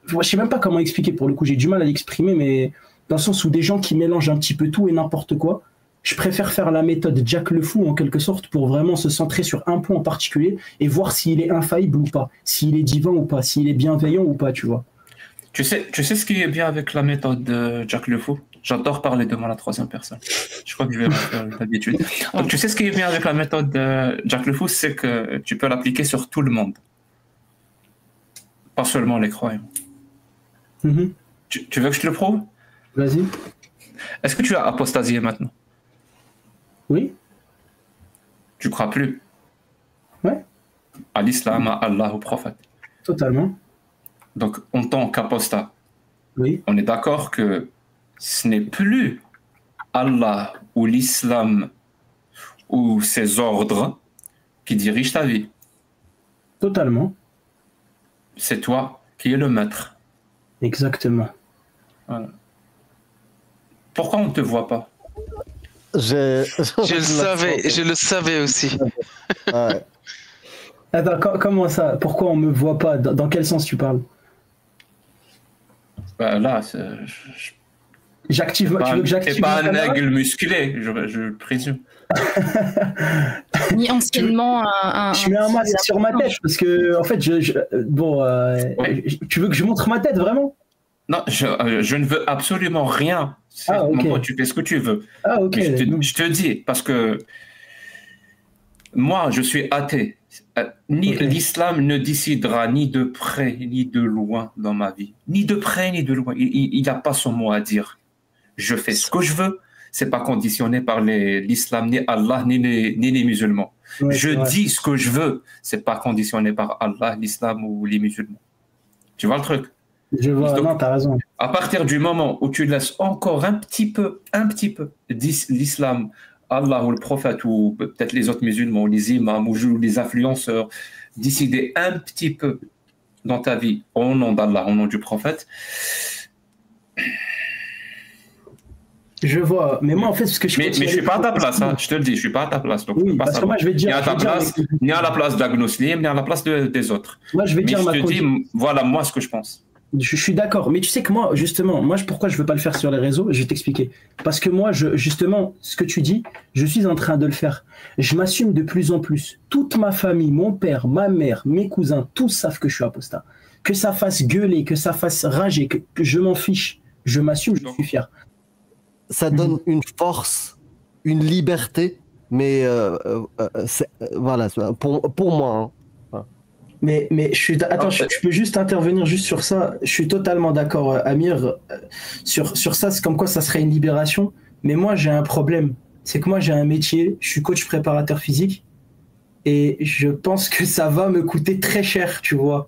je sais même pas comment expliquer pour le coup, j'ai du mal à l'exprimer, mais dans le sens où des gens qui mélangent un petit peu tout et n'importe quoi, je préfère faire la méthode Jack le Fou en quelque sorte pour vraiment se centrer sur un point en particulier et voir s'il est infaillible ou pas, s'il est divin ou pas, s'il est bienveillant ou pas, tu vois. Tu sais ce qui est bien avec la méthode de Jack le Fou? J'adore parler devant la troisième personne. Je crois que je vais le faire d'habitude. Donc, tu sais ce qui est bien avec la méthode de Jack le Fou, c'est que tu peux l'appliquer sur tout le monde. Pas seulement les croyants. Tu veux que je te le prouve? Vas-y. Est-ce que tu as apostasié maintenant? Oui. Tu crois plus? Ouais. À l'islam, à Allah, au prophète. Totalement. Donc, en tant qu'apostat, oui. On est d'accord que ce n'est plus Allah ou l'islam ou ses ordres qui dirigent ta vie. Totalement. C'est toi qui es le maître. Exactement. Voilà. Pourquoi on ne te voit pas? Je le savais aussi. Ouais. Attends, comment ça? Pourquoi on me voit pas? Dans quel sens tu parles? Là, j'active. Tu veux que j'active? C'est pas un aigle musclé, je présume. Ni anciennement je mets un masque sur ma tête parce que en fait, tu veux que je montre ma tête vraiment? Non, je ne veux absolument rien. Okay. Mon pote, tu fais ce que tu veux. Okay. Je te dis, parce que moi, je suis athée. L'islam ne décidera ni de près ni de loin dans ma vie. Ni de près ni de loin. Il n'a pas son mot à dire. Je fais ce que je veux. C'est pas conditionné par l'islam, ni Allah, ni les musulmans. Ouais, je dis ce que je veux. C'est pas conditionné par Allah, l'islam ou les musulmans. Tu vois le truc? Je vois, non, t'as raison. À partir du moment où tu laisses encore un petit peu l'islam, Allah ou le prophète ou peut-être les autres musulmans, ou les imams ou les influenceurs, décider un petit peu dans ta vie au nom d'Allah, au nom du prophète. Je vois, mais moi en fait, ce que mais je suis pas à ta place, hein, je te le dis, je suis pas à ta place. Donc oui, parce que moi je vais dire, ni à la place d'Agnoslim, ni à la place des autres. Moi je vais dire je te dis, voilà moi ce que je pense. Je suis d'accord, mais tu sais que moi, justement, pourquoi je veux pas le faire sur les réseaux, je vais t'expliquer. Parce que moi, justement, ce que tu dis, je suis en train de le faire. Je m'assume de plus en plus. Toute ma famille, mon père, ma mère, mes cousins, tous savent que je suis apostat. Que ça fasse gueuler, que ça fasse rager, que je m'en fiche. Je m'assume, je suis fier. Ça donne une force, une liberté, mais voilà, pour moi. Hein. Mais je suis. Attends, je peux juste intervenir juste sur ça. Je suis totalement d'accord, Amir. Sur ça, c'est comme quoi ça serait une libération. Mais moi, j'ai un problème. C'est que moi, j'ai un métier. Je suis coach préparateur physique. Et je pense que ça va me coûter très cher, tu vois.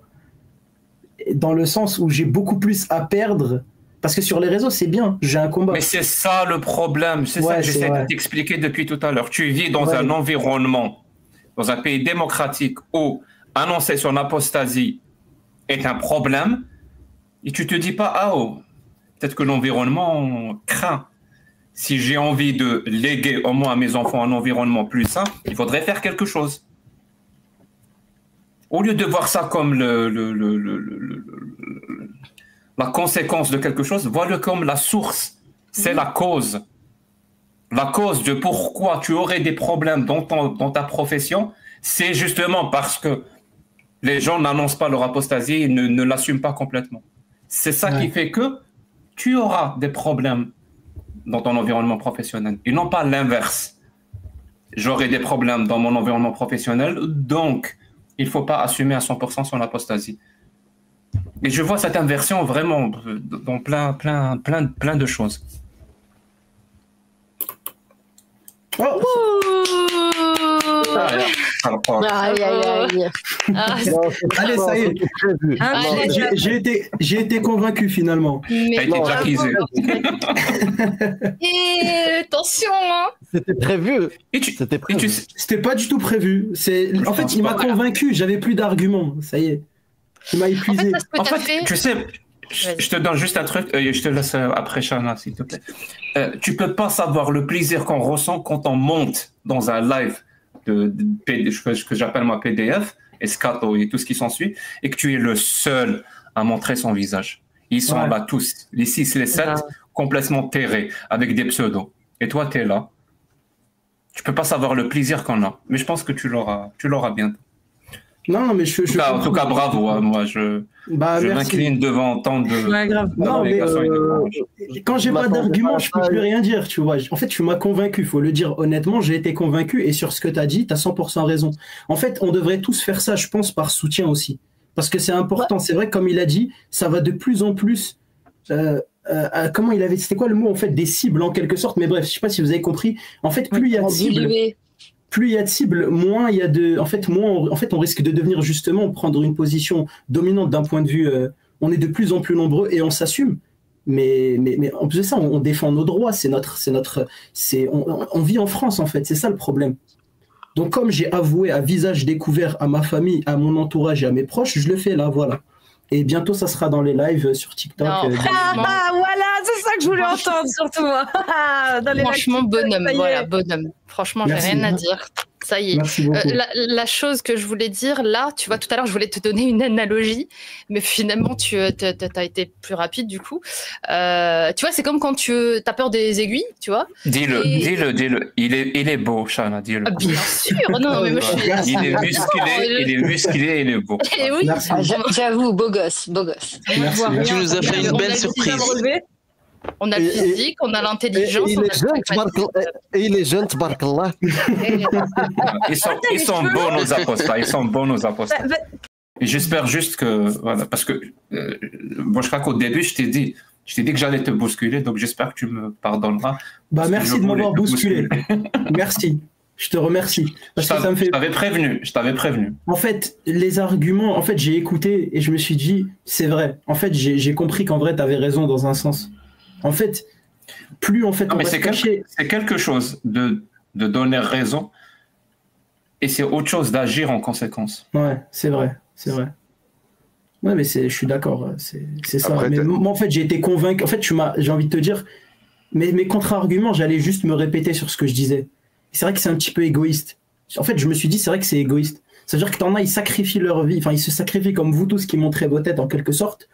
Dans le sens où j'ai beaucoup plus à perdre. Parce que sur les réseaux, c'est bien. J'ai un combat. Mais c'est ça le problème. C'est ça que j'essaie de t'expliquer depuis tout à l'heure. Tu vis dans un environnement, dans un pays démocratique où annoncer son apostasie est un problème, et tu te dis pas, peut-être que l'environnement craint. Si j'ai envie de léguer au moins à mes enfants un environnement plus sain, il faudrait faire quelque chose. Au lieu de voir ça comme la conséquence de quelque chose, vois-le comme la source. C'est la cause. La cause de pourquoi tu aurais des problèmes dans ta profession, c'est justement parce que les gens n'annoncent pas leur apostasie et ne l'assument pas complètement. C'est ça qui fait que tu auras des problèmes dans ton environnement professionnel et non pas l'inverse. J'aurai des problèmes dans mon environnement professionnel, donc il ne faut pas assumer à 100% son apostasie. Et je vois cette inversion vraiment dans plein de choses. Aïe, aïe, aïe. Allez, ça y est. J'ai été convaincu finalement. T'as été jackisé. Et attention, hein. C'était prévu. C'était pas du tout prévu. En fait, il m'a convaincu. J'avais plus d'arguments. Ça y est. Il m'a épuisé. En fait, tu sais, je te donne juste un truc. Je te laisse après, Shana, s'il te plaît. Tu peux pas savoir le plaisir qu'on ressent quand on monte dans un live que j'appelle moi PDF, Escato et tout ce qui s'ensuit, et que tu es le seul à montrer son visage. Ils sont là tous, les 6, les 7, complètement terrés, avec des pseudos. Et toi, tu es là. Tu peux pas savoir le plaisir qu'on a. Mais je pense que tu l'auras bientôt. Non, mais en tout cas, bravo. Hein, moi, je m'incline devant tant de... Ouais, grave. Non, mais quand j'ai pas d'argument, je peux plus rien dire, tu vois. En fait, tu m'as convaincu, faut le dire honnêtement, j'ai été convaincu, et sur ce que tu as dit, tu as 100% raison. En fait, on devrait tous faire ça, je pense, par soutien aussi. Parce que c'est important. C'est vrai que, comme il a dit, ça va de plus en plus... comment il avait... C'était quoi le mot, en fait, des cibles, en quelque sorte. Mais bref, je sais pas si vous avez compris. En fait, plus il y a de cibles... Plus il y a de cibles, moins il y a de... En fait, on risque de devenir justement, prendre une position dominante d'un point de vue... on est de plus en plus nombreux et on s'assume. Mais en plus de ça, on défend nos droits. On vit en France, en fait. C'est ça le problème. Donc, comme j'ai avoué à visage découvert à ma famille, à mon entourage et à mes proches, je le fais là, voilà. Et bientôt, ça sera dans les lives sur TikTok. Voilà, c'est ça que je voulais entendre, surtout moi. Franchement, bonhomme, voilà, bonhomme. Franchement, j'ai rien à dire. Ça y est. La chose que je voulais dire, là, tu vois, tout à l'heure, je voulais te donner une analogie, mais finalement, tu as été plus rapide, du coup. Tu vois, c'est comme quand tu as peur des aiguilles, tu vois. Dis-le. Il est beau, Shana, dis-le. Ah, bien sûr. Non, mais moi, il est musclé, il est beau. Et oui. J'avoue, beau gosse, beau gosse. Tu nous as fait une belle surprise. On a le physique, on a l'intelligence. Et il est jeune, tabarakallah. Ils sont beaux, nos apostats. Ils sont beaux, nos apostats. Et j'espère juste que... Voilà, parce que... moi, je crois qu'au début, je t'ai dit que j'allais te bousculer, donc j'espère que tu me pardonneras. Merci de m'avoir bousculé. Merci. Je te remercie. Parce que ça me fait... Je t'avais prévenu. En fait, les arguments... En fait, j'ai écouté et je me suis dit, c'est vrai. En fait, j'ai compris qu'en vrai, tu avais raison dans un sens. En fait, plus on va se cacher... C'est quelque chose de donner raison et c'est autre chose d'agir en conséquence. Ouais, c'est vrai. Ouais, mais je suis d'accord, c'est ça. Mais moi, en fait, j'ai été convaincu. En fait, j'ai envie de te dire, mes contre-arguments, j'allais juste me répéter sur ce que je disais. C'est vrai que c'est un petit peu égoïste. En fait, je me suis dit, c'est vrai que c'est égoïste. C'est-à-dire que t'en as, ils sacrifient leur vie, enfin, ils se sacrifient comme vous tous qui montrez vos têtes en quelque sorte.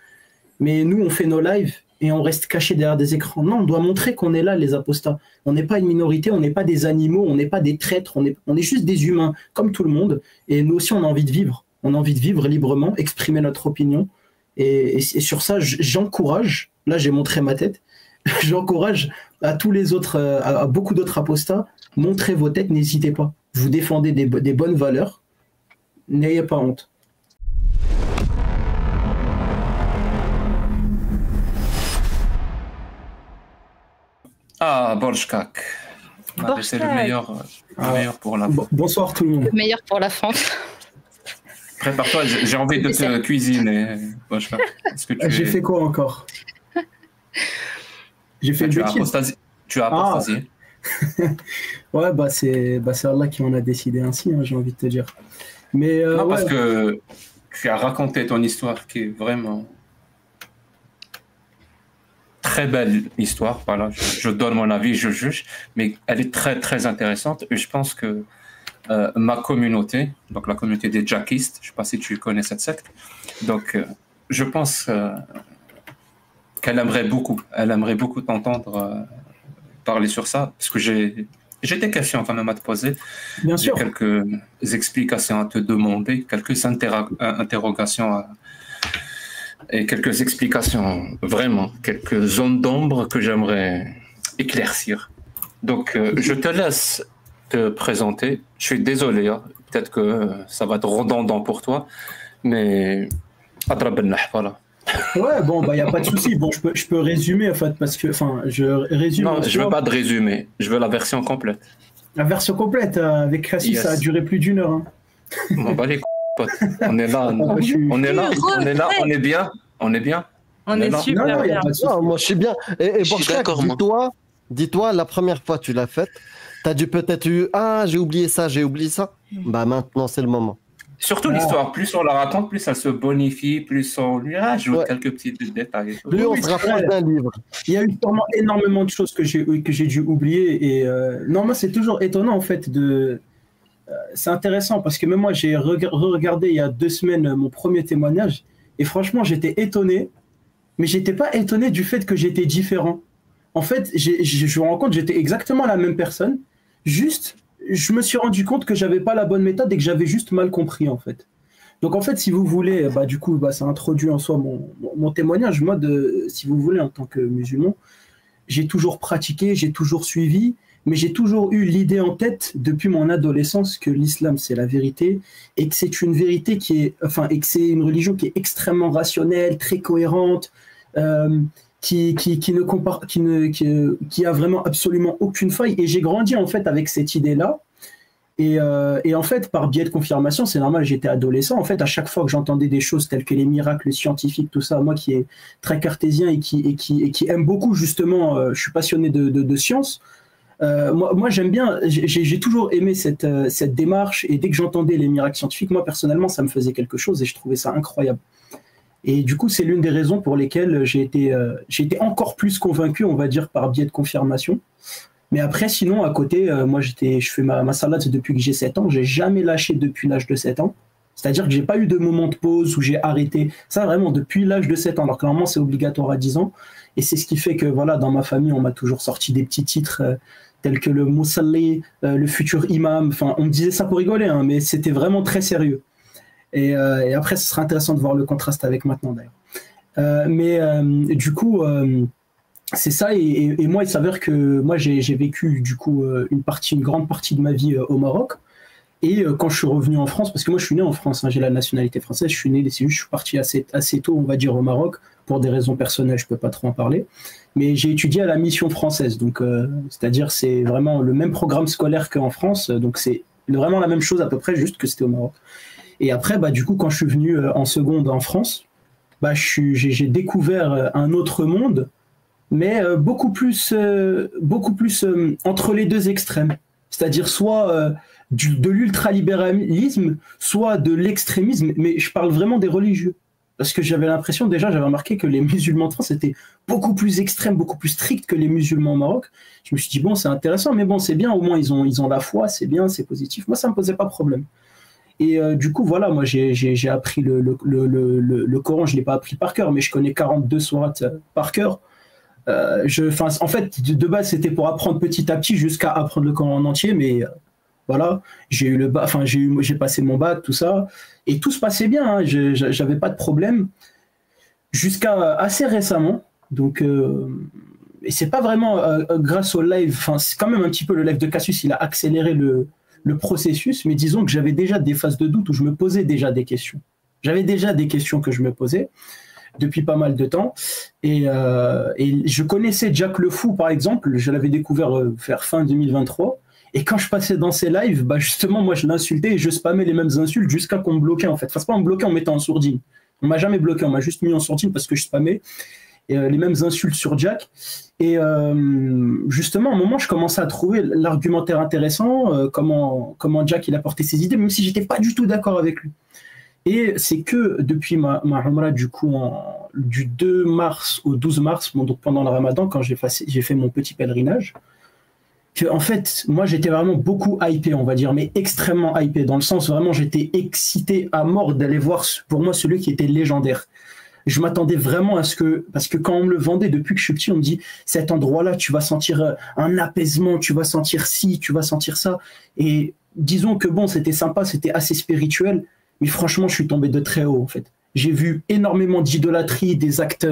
Mais nous, on fait nos lives et on reste caché derrière des écrans. Non, on doit montrer qu'on est là, les apostats. On n'est pas une minorité, on n'est pas des animaux, on n'est pas des traîtres, on est juste des humains, comme tout le monde. Et nous aussi, on a envie de vivre. On a envie de vivre librement, exprimer notre opinion. Et sur ça, j'encourage, là j'ai montré ma tête, j'encourage à tous les autres, à beaucoup d'autres apostats, montrez vos têtes, n'hésitez pas. Vous défendez des bonnes valeurs, n'ayez pas honte. Ah, Borjkak. C'est le meilleur pour la fin. Bonsoir tout le monde. Le meilleur pour la France. Prépare-toi, j'ai envie de te cuisiner. J'ai fait quoi encore? J'ai fait une bêtise. Tu as apostasié. Ouais, c'est Allah qui en a décidé ainsi, hein, j'ai envie de te dire. Mais, non, parce que tu as raconté ton histoire qui est vraiment... Très belle histoire, voilà. Je donne mon avis, je juge, mais elle est très très intéressante et je pense que ma communauté, donc la communauté des jackistes, je ne sais pas si tu connais cette secte, donc je pense qu'elle aimerait beaucoup t'entendre parler sur ça, parce que j'ai des questions quand même à te poser, bien sûr, quelques explications à te demander, quelques interrogations et quelques explications, vraiment, quelques zones d'ombre que j'aimerais éclaircir. Donc, je te laisse te présenter. Je suis désolé, hein. Peut-être que ça va être redondant pour toi, mais voilà. Ouais, bon, il n'y a pas de souci. Bon, je peux résumer, en fait, parce que, je résume. Non, je veux pas de résumé. Je veux la version complète. La version complète, avec Cassie, yes. Ça a duré plus d'1 heure. Hein. On va les on est là, on est bien. On est super bien. Non, moi je suis bien. Et Borjkak, dis-toi, la première fois tu l'as faite, t'as dû peut-être j'ai oublié ça. Bah maintenant c'est le moment. Surtout l'histoire, plus on la raconte, plus ça se bonifie, plus on lui rajoute quelques petits détails. Plus on se rapproche d'un livre. Il y a eu vraiment énormément de choses que j'ai dû oublier. Et non, moi c'est toujours étonnant en fait c'est intéressant parce que même moi j'ai regardé il y a 2 semaines mon premier témoignage Et franchement, j'étais étonné, mais j'étais pas étonné du fait que j'étais différent. En fait, je me rends compte que j'étais exactement la même personne, juste, je me suis rendu compte que j'avais pas la bonne méthode et que j'avais juste mal compris, en fait. Donc, en fait, si vous voulez, du coup, ça introduit en soi mon témoignage. Moi, si vous voulez, en tant que musulman, j'ai toujours pratiqué, j'ai toujours suivi, mais j'ai toujours eu l'idée en tête depuis mon adolescence que l'islam c'est la vérité et que c'est une vérité et que c'est une religion qui est extrêmement rationnelle, très cohérente, qui a vraiment absolument aucune faille. Et j'ai grandi en fait avec cette idée-là. Et en fait, par biais de confirmation, c'est normal, j'étais adolescent. En fait, à chaque fois que j'entendais des choses telles que les miracles scientifiques, tout ça, moi qui est très cartésien et qui aime beaucoup justement, je suis passionné de science. Moi j'aime bien, j'ai toujours aimé cette démarche, et dès que j'entendais les miracles scientifiques, moi personnellement, ça me faisait quelque chose et je trouvais ça incroyable. Et du coup, c'est l'une des raisons pour lesquelles j'ai été encore plus convaincu, on va dire, par biais de confirmation. Mais après, sinon, à côté, moi, je fais ma salade depuis que j'ai 7 ans. J'ai jamais lâché depuis l'âge de 7 ans. C'est-à-dire que j'ai pas eu de moment de pause où j'ai arrêté. Ça, vraiment, depuis l'âge de 7 ans. Alors que normalement, c'est obligatoire à 10 ans. Et c'est ce qui fait que, voilà, dans ma famille, on m'a toujours sorti des petits titres tels que le Moussalli, le futur imam. Enfin, on me disait ça pour rigoler, hein, mais c'était vraiment très sérieux. Et après, ce sera intéressant de voir le contraste avec maintenant, d'ailleurs. Du coup... c'est ça, et moi, il s'avère que moi, j'ai vécu, du coup, une grande partie de ma vie au Maroc. Et quand je suis revenu en France, parce que moi, je suis né en France, hein, j'ai la nationalité française, je suis né, je suis parti assez tôt, on va dire, au Maroc, pour des raisons personnelles, je peux pas trop en parler. Mais j'ai étudié à la mission française, donc c'est-à-dire c'est vraiment le même programme scolaire qu'en France, donc c'est vraiment la même chose à peu près, juste que c'était au Maroc. Et après, du coup, quand je suis venu en seconde en France, j'ai découvert un autre monde, mais beaucoup plus entre les deux extrêmes. C'est-à-dire soit de l'ultralibéralisme, soit de l'extrémisme, mais je parle vraiment des religieux. Parce que j'avais l'impression, déjà, j'avais remarqué que les musulmans de France étaient beaucoup plus extrêmes, beaucoup plus stricts que les musulmans au Maroc. Je me suis dit, bon, c'est intéressant, mais bon, c'est bien, au moins, ils ont la foi, c'est bien, c'est positif. Moi, ça ne me posait pas de problème. Et du coup, voilà, moi, j'ai appris le Coran, je ne l'ai pas appris par cœur, mais je connais 42 sourates par cœur. En fait, de base, c'était pour apprendre petit à petit jusqu'à apprendre le Coran en entier, mais voilà, j'ai passé mon bac, tout ça, et tout se passait bien, hein, j'avais pas de problème jusqu'à assez récemment. Donc, et c'est pas vraiment grâce au live, c'est quand même un petit peu le live de Cassius, il a accéléré le processus, mais disons que j'avais déjà des phases de doute où je me posais déjà des questions. J'avais déjà des questions que je me posais depuis pas mal de temps. Et je connaissais Jack le Fou, par exemple, je l'avais découvert vers fin 2023. Et quand je passais dans ses lives, justement, moi, je l'insultais et je spammais les mêmes insultes jusqu'à qu'on me bloquait, en fait. Enfin, c'est pas on me bloquait, on me mettait en sourdine. On m'a jamais bloqué, on m'a juste mis en sourdine parce que je spammais les mêmes insultes sur Jack. Et justement, à un moment, je commençais à trouver l'argumentaire intéressant, comment Jack, il apportait ses idées, même si j'étais pas du tout d'accord avec lui. Et c'est que depuis ma Umrah, du coup, du 2 mars au 12 mars, donc pendant le Ramadan, quand j'ai fait mon petit pèlerinage, que en fait, moi, j'étais vraiment beaucoup hypé, on va dire, mais extrêmement hypé, dans le sens vraiment, j'étais excité à mort d'aller voir, pour moi, celui qui était légendaire. Je m'attendais vraiment à ce que, parce que quand on me le vendait depuis que je suis petit, on me dit, cet endroit-là, tu vas sentir un apaisement, tu vas sentir ci, tu vas sentir ça. Et disons que bon, c'était sympa, c'était assez spirituel, mais franchement, je suis tombé de très haut, en fait. J'ai vu énormément d'idolâtrie, des actes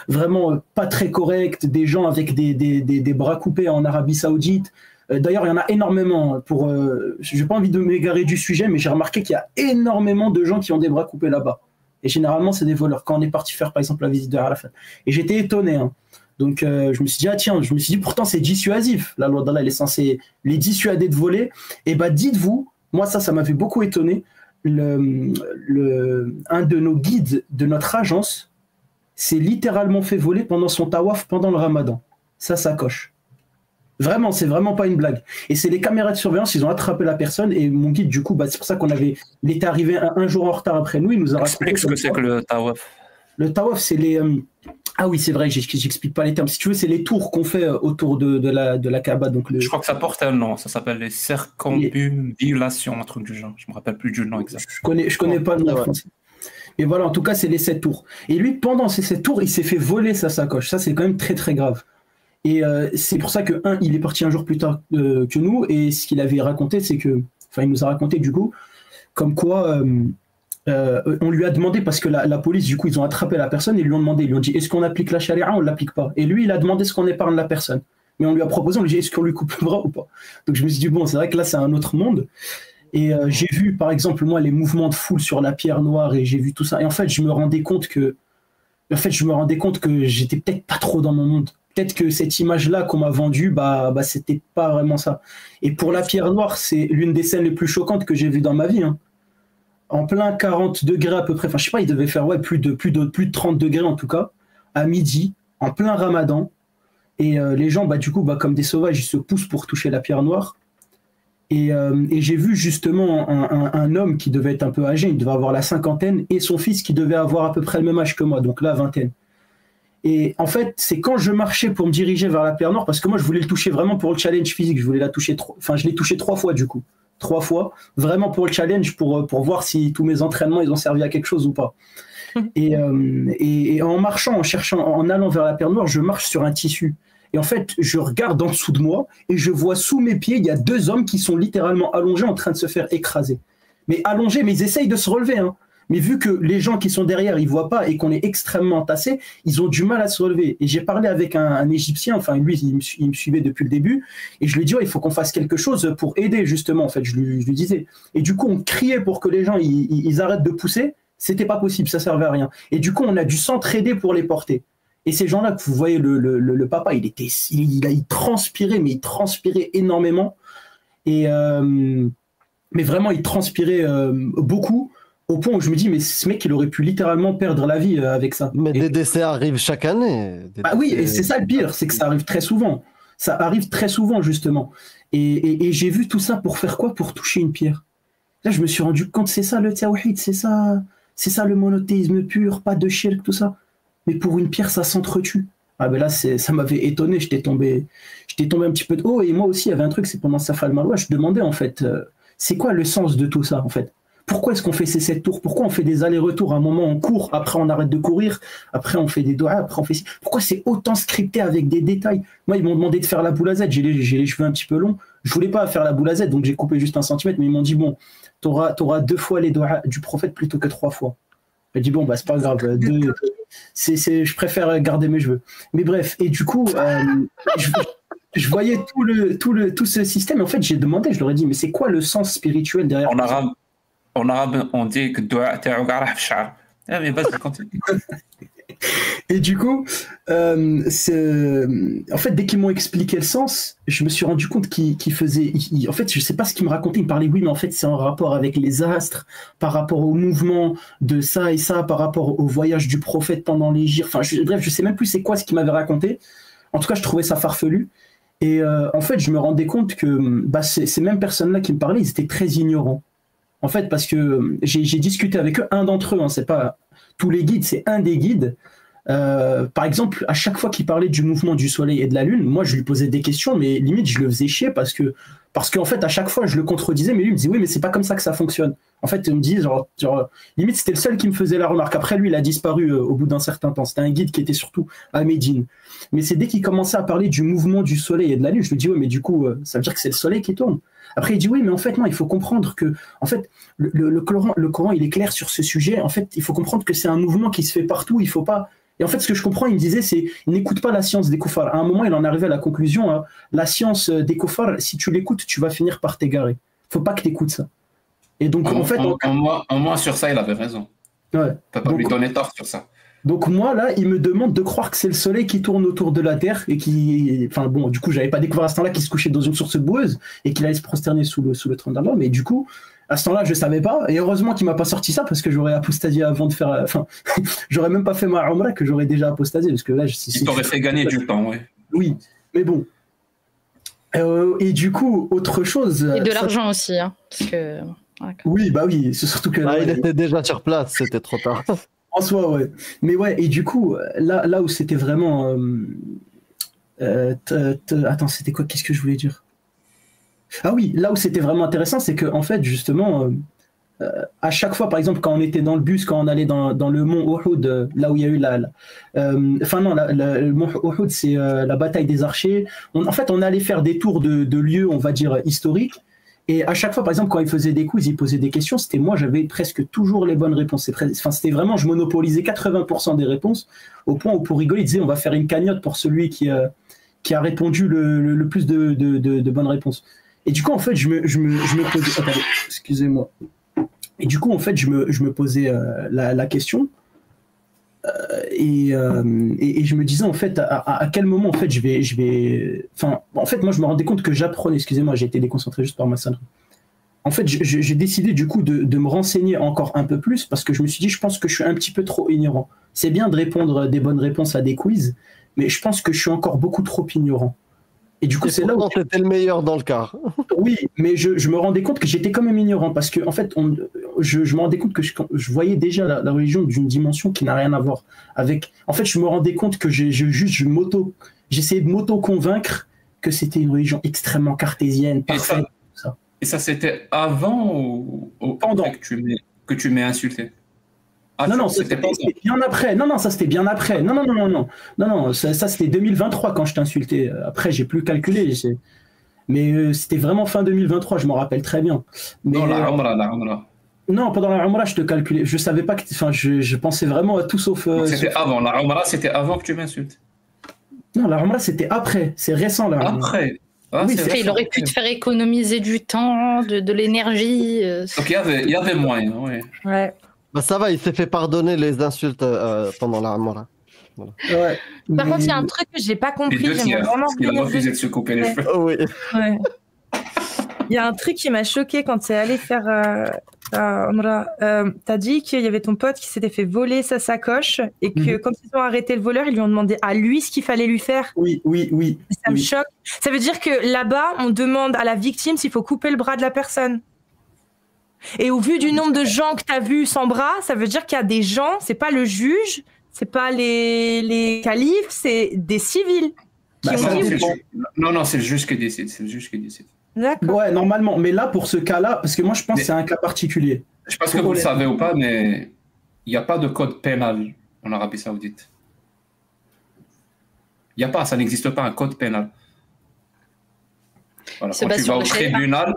vraiment pas très corrects, des gens avec des bras coupés en Arabie Saoudite. D'ailleurs, il y en a énormément. Je n'ai pas envie de m'égarer du sujet, mais j'ai remarqué qu'il y a énormément de gens qui ont des bras coupés là-bas. Et généralement, c'est des voleurs. Quand on est parti faire, par exemple, la visite de Arafat. Et j'étais étonné. Hein. Donc, je me suis dit, pourtant, c'est dissuasif. La loi d'Allah, elle est censée les dissuader de voler. Et dites-vous, moi, ça m'avait beaucoup étonné. Un de nos guides de notre agence s'est littéralement fait voler pendant son tawaf pendant le Ramadan. Ça coche. Vraiment, c'est vraiment pas une blague. Et c'est les caméras de surveillance, ils ont attrapé la personne et mon guide, du coup, c'est pour ça il était arrivé un jour en retard après nous, il nous a raconté. Explique ce que c'est que le tawaf. Le tawaf, c'est les... Ah oui, c'est vrai, j'explique pas les termes. Si tu veux, c'est les tours qu'on fait autour de la Kaaba. Donc Je crois que ça porte un nom, ça s'appelle les circumambulations, un truc du genre. Je me rappelle plus du nom exact. Je connais pas le nom français. Et voilà, en tout cas, c'est les 7 tours. Et lui, pendant ces 7 tours, il s'est fait voler sa sacoche. Ça, c'est quand même très, très grave. Et c'est pour ça que, il est parti un jour plus tard que nous. Et ce qu'il avait raconté, c'est que, enfin, il nous a raconté du coup, comme quoi on lui a demandé, parce que la police, du coup, ils ont attrapé la personne et ils lui ont demandé, ils lui ont dit, est-ce qu'on applique la charia ou on ne l'applique pas? Et lui, il a demandé ce qu'on épargne la personne. Mais on lui a proposé, on lui a dit, est-ce qu'on lui coupe le bras ou pas? Donc je me suis dit, bon, c'est vrai que là, c'est un autre monde. Et j'ai vu, par exemple, moi, les mouvements de foule sur la pierre noire et j'ai vu tout ça. Et en fait, je me rendais compte que j'étais peut-être pas trop dans mon monde. Peut-être que cette image-là qu'on m'a vendue, c'était pas vraiment ça. Et pour la pierre noire, c'est l'une des scènes les plus choquantes que j'ai vues dans ma vie. Hein. En plein 40 degrés à peu près, enfin, je sais pas, il devait faire plus de 30 degrés en tout cas, à midi, en plein ramadan. Et les gens, du coup, comme des sauvages, ils se poussent pour toucher la pierre noire. Et j'ai vu justement un homme qui devait être un peu âgé, il devait avoir la cinquantaine, et son fils qui devait avoir à peu près le même âge que moi, donc la vingtaine. Et en fait, c'est quand je marchais pour me diriger vers la pierre noire, parce que moi, je voulais le toucher vraiment pour le challenge physique. Je voulais la toucher, je l'ai touché 3 fois du coup. 3 fois, vraiment pour le challenge, pour voir si tous mes entraînements, ils ont servi à quelque chose ou pas. Et en marchant, en cherchant, en allant vers la pierre noire, je marche sur un tissu. Et en fait, je regarde en dessous de moi et je vois sous mes pieds, il y a 2 hommes qui sont littéralement allongés en train de se faire écraser. Mais allongés, mais ils essayent de se relever, hein. Mais vu que les gens qui sont derrière, ils voient pas et qu'on est extrêmement entassés, ils ont du mal à se relever. Et j'ai parlé avec un Égyptien, enfin lui, il me suivait depuis le début, et je lui ai dit, il faut qu'on fasse quelque chose pour aider justement, en fait, je lui disais. Et du coup, on criait pour que les gens, ils arrêtent de pousser, c'était pas possible, ça servait à rien. Et du coup, on a dû s'entraider pour les porter. Et ces gens-là, que vous voyez, le papa, il transpirait, mais il transpirait énormément. Et, mais vraiment, il transpirait beaucoup. Au point où je me dis, mais ce mec, il aurait pu littéralement perdre la vie avec ça. Mais des décès arrivent chaque année. Oui, et c'est ça le pire, c'est que ça arrive très souvent. Ça arrive très souvent, justement. Et j'ai vu tout ça pour faire quoi? Pour toucher une pierre. Là, je me suis rendu compte, c'est ça le tawhid, c'est ça le monothéisme pur, pas de shirk, tout ça. Mais pour une pierre, ça s'entretue. Ah ben là, ça m'avait étonné, j'étais tombé un petit peu de haut. Et moi aussi, il y avait un truc, c'est pendant Safa al-Marwa, je demandais en fait, c'est quoi le sens de tout ça en fait? Pourquoi est-ce qu'on fait ces 7 tours? Pourquoi on fait des allers-retours? À un moment, on court, après on arrête de courir, après on fait des doigts, après on fait... Pourquoi c'est autant scripté avec des détails? Moi, ils m'ont demandé de faire la boule à Z, j'ai les cheveux un petit peu longs. Je voulais pas faire la boule à Z, donc j'ai coupé juste 1 centimètre, mais ils m'ont dit, bon, t'auras 2 fois les doigts du prophète plutôt que 3 fois. J'ai dit, bon, c'est pas grave, je préfère garder mes cheveux. Mais bref, et du coup, je voyais tout ce système, et en fait, j'ai demandé, je leur ai dit, mais c'est quoi le sens spirituel derrière tout ça? En arabe, on dit que mais vas-y, continue. Et du coup, en fait, dès qu'ils m'ont expliqué le sens, je me suis rendu compte qu'ils faisaient... En fait, je sais pas ce qu'ils me racontaient. Ils me parlaient, oui, mais en fait, c'est en rapport avec les astres, par rapport au mouvement de ça et ça, par rapport au voyage du prophète pendant l'Hégire. Enfin, bref, je sais même plus c'est quoi ce qu'ils m'avaient raconté. En tout cas, je trouvais ça farfelu. Et en fait, je me rendais compte que ces mêmes personnes-là qui me parlaient, ils étaient très ignorants. En fait, parce que j'ai discuté avec eux, un d'entre eux, hein, c'est pas tous les guides, c'est un des guides. Par exemple, à chaque fois qu'il parlait du mouvement du soleil et de la lune, moi je lui posais des questions, mais limite je le faisais chier parce qu'en fait à chaque fois je le contredisais, mais lui il me disait oui mais c'est pas comme ça que ça fonctionne. En fait il me dit genre limite c'était le seul qui me faisait la remarque. Après lui il a disparu au bout d'un certain temps. C'était un guide qui était surtout à Médine. Mais c'est dès qu'il commençait à parler du mouvement du soleil et de la lune, je lui dis oui mais du coup ça veut dire que c'est le soleil qui tourne. Après il dit oui mais en fait non, il faut comprendre que en fait le Coran il est clair sur ce sujet. En fait il faut comprendre que c'est un mouvement qui se fait partout. Il faut pas... Et en fait, ce que je comprends, il me disait, c'est n'écoute pas la science des koufars. À un moment, il en arrivait à la conclusion, hein, la science des koufars, si tu l'écoutes, tu vas finir par t'égarer. Faut pas que tu écoutes ça. Et donc, en fait... Moi, sur ça, il avait raison. Ouais. T'as pas lui donner tort sur ça. Donc moi, là, il me demande de croire que c'est le soleil qui tourne autour de la Terre et qui... Enfin bon, du coup, j'avais pas découvert à ce temps-là qu'il se couchait dans une source boueuse et qu'il allait se prosterner sous le trône d'Allah, mais du coup... À ce temps-là, je savais pas, et heureusement qu'il m'a pas sorti ça parce que j'aurais apostasié avant de faire. Enfin, j'aurais même pas fait ma Umrah que j'aurais déjà apostasié parce que là, il t'aurait fait gagner du temps, oui. Oui, mais bon. Et du coup, autre chose. Et de l'argent aussi, hein, parce que. Oui, bah oui, c'est surtout que. Il était déjà sur place, c'était trop tard. En soi, ouais. Mais ouais, et du coup, là où c'était vraiment. Attends, c'était quoi? Qu'est-ce que je voulais dire? Ah oui, là où c'était vraiment intéressant, c'est que en fait, justement, à chaque fois, par exemple, quand on était dans le bus, quand on allait dans le mont Uhud, là où il y a eu le mont Uhud, c'est la bataille des archers. En fait, on allait faire des tours de lieux, on va dire, historiques. Et à chaque fois, par exemple, quand ils faisaient des quiz, ils posaient des questions, j'avais presque toujours les bonnes réponses. C'était vraiment, je monopolisais 80% des réponses, au point où, pour rigoler, ils disaient, on va faire une cagnotte pour celui qui a répondu le plus de bonnes réponses. Et du coup, en fait, je me posais... Attendez, excusez-moi. Et du coup, en fait, je me posais la question et je me disais, en fait, à quel moment, en fait, je vais... Enfin, en fait, moi, je me rendais compte que j'apprenais... Excusez-moi, j'ai été déconcentré juste par ma sonnerie. En fait, j'ai décidé, du coup, de me renseigner encore un peu plus parce que je me suis dit, je pense que je suis un petit peu trop ignorant. C'est bien de répondre des bonnes réponses à des quiz, mais je pense que je suis encore beaucoup trop ignorant. Et du coup, c'est là où c'était le meilleur dans le cas. Oui, mais je me rendais compte que j'étais quand même ignorant parce que en fait, je me rendais compte que je voyais déjà la religion d'une dimension qui n'a rien à voir avec. En fait, je me rendais compte que j'essayais de m'auto-convaincre que c'était une religion extrêmement cartésienne, parfaite. Et ça, c'était avant ou pendant que tu m'aies insulté? Ah, non, c'était bien après. Non, ça c'était bien après. Non, ça c'était 2023 quand je t'ai insulté. Après, j'ai plus calculé. Mais c'était vraiment fin 2023, je m'en rappelle très bien. Mais, non, la Umrah. Non, pendant la Umrah, je te calculais. Je savais pas que. Enfin, je pensais vraiment à tout sauf. C'était avant. La Umrah, c'était avant que tu m'insultes. Non, la Umrah, c'était après. C'est récent, là. Après. Ah, oui, il aurait pu te faire économiser du temps, de l'énergie. Donc il y avait moyen, oui. Ouais. Bah ça va, il s'est fait pardonner les insultes pendant la Umrah. Voilà. Ouais, Par contre, il y a un truc que j'ai pas compris. J'aimerais vraiment il a refusé de se couper les cheveux. Oh, oui. Ouais. Il y a un truc qui m'a choqué quand tu es allé faire Umrah. T'as dit qu'il y avait ton pote qui s'était fait voler sa sacoche et que quand ils ont arrêté le voleur, ils lui ont demandé à lui ce qu'il fallait lui faire. Oui. Ça me choque. Ça veut dire que là-bas, on demande à la victime s'il faut couper le bras de la personne. Et au vu du nombre de gens que tu as vus sans bras, ça veut dire qu'il y a des gens, c'est pas le juge, c'est pas les califes, c'est des civils. Non, c'est le juge qui décide. D'accord. Ouais, normalement. Mais là, pour ce cas-là, parce que moi, je pense que c'est un cas particulier. Je ne sais pas si vous le savez ou pas, mais il n'y a pas de code pénal en Arabie Saoudite. Il n'y a pas, ça n'existe pas un code pénal. Voilà. Quand tu vas au tribunal...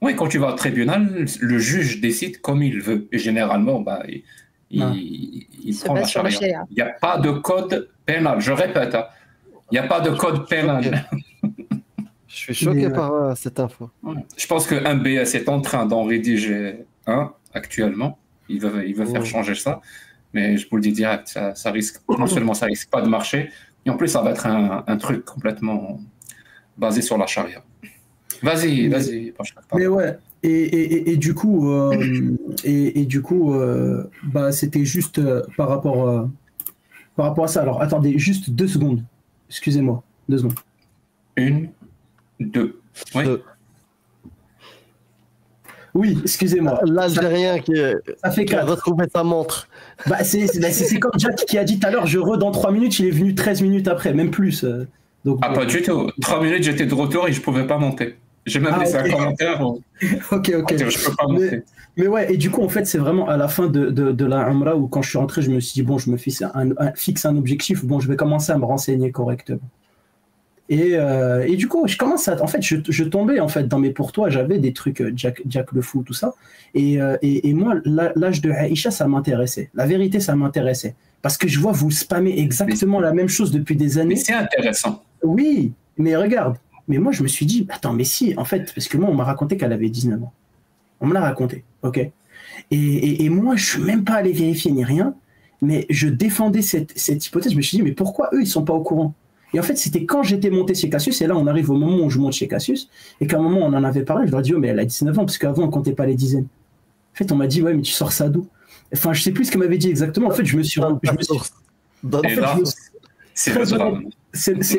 Oui, quand tu vas au tribunal, le juge décide comme il veut. Et généralement, il prend la charia. Il n'y a pas de code pénal. Je répète, il n'y a pas de code pénal. Je suis choqué par cette info. Je pense que MBS est en train d'en rédiger un actuellement. Il veut faire changer ça. Mais je vous le dis direct, ça risque, non seulement ça risque pas de marcher, et en plus ça va être un truc complètement basé sur la charia. Vas-y. Mais ouais, et du coup, c'était juste par rapport à ça. Alors, attendez, juste 2 secondes. Excusez-moi, 2 secondes. 1, 2. Oui. Oui, excusez-moi. L'Algérien qui a retrouvé sa montre. C'est comme Jack qui a dit tout à l'heure, je dans 3 minutes, il est venu 13 minutes après, même plus. Donc, pas du tout. 3 minutes, j'étais de retour et je pouvais pas monter. J'ai même laissé un commentaire. Ok. Je peux pas monter. Mais ouais, et du coup, en fait, c'est vraiment à la fin de la Umrah où quand je suis rentré, je me suis dit, bon, je me fixe un objectif, bon, je vais commencer à me renseigner correctement. Et du coup, je commence à... En fait, je tombais en fait, dans mes pourtois, j'avais des trucs, Jack le Fou, tout ça. Et moi, l'âge de Aïcha, ça m'intéressait. La vérité, ça m'intéressait. Parce que je vois vous spammer exactement la même chose depuis des années. Mais c'est intéressant. Oui, mais regarde. Mais moi, je me suis dit, attends, mais si, en fait, parce que moi, on m'a raconté qu'elle avait 19 ans. On me l'a raconté, ok. Et moi, je suis même pas allé vérifier ni rien, mais je défendais cette hypothèse. Je me suis dit, mais pourquoi eux, ils sont pas au courant? Et en fait, c'était quand j'étais monté chez Cassius, et là, on arrive au moment où je monte chez Cassius, et qu'à un moment, on en avait parlé, je leur ai dit, oh, mais elle a 19 ans, parce qu'avant, on comptait pas les dizaines. En fait, on m'a dit, ouais, mais tu sors ça d'où? Enfin, je sais plus ce qu'elle m'avait dit exactement. En fait,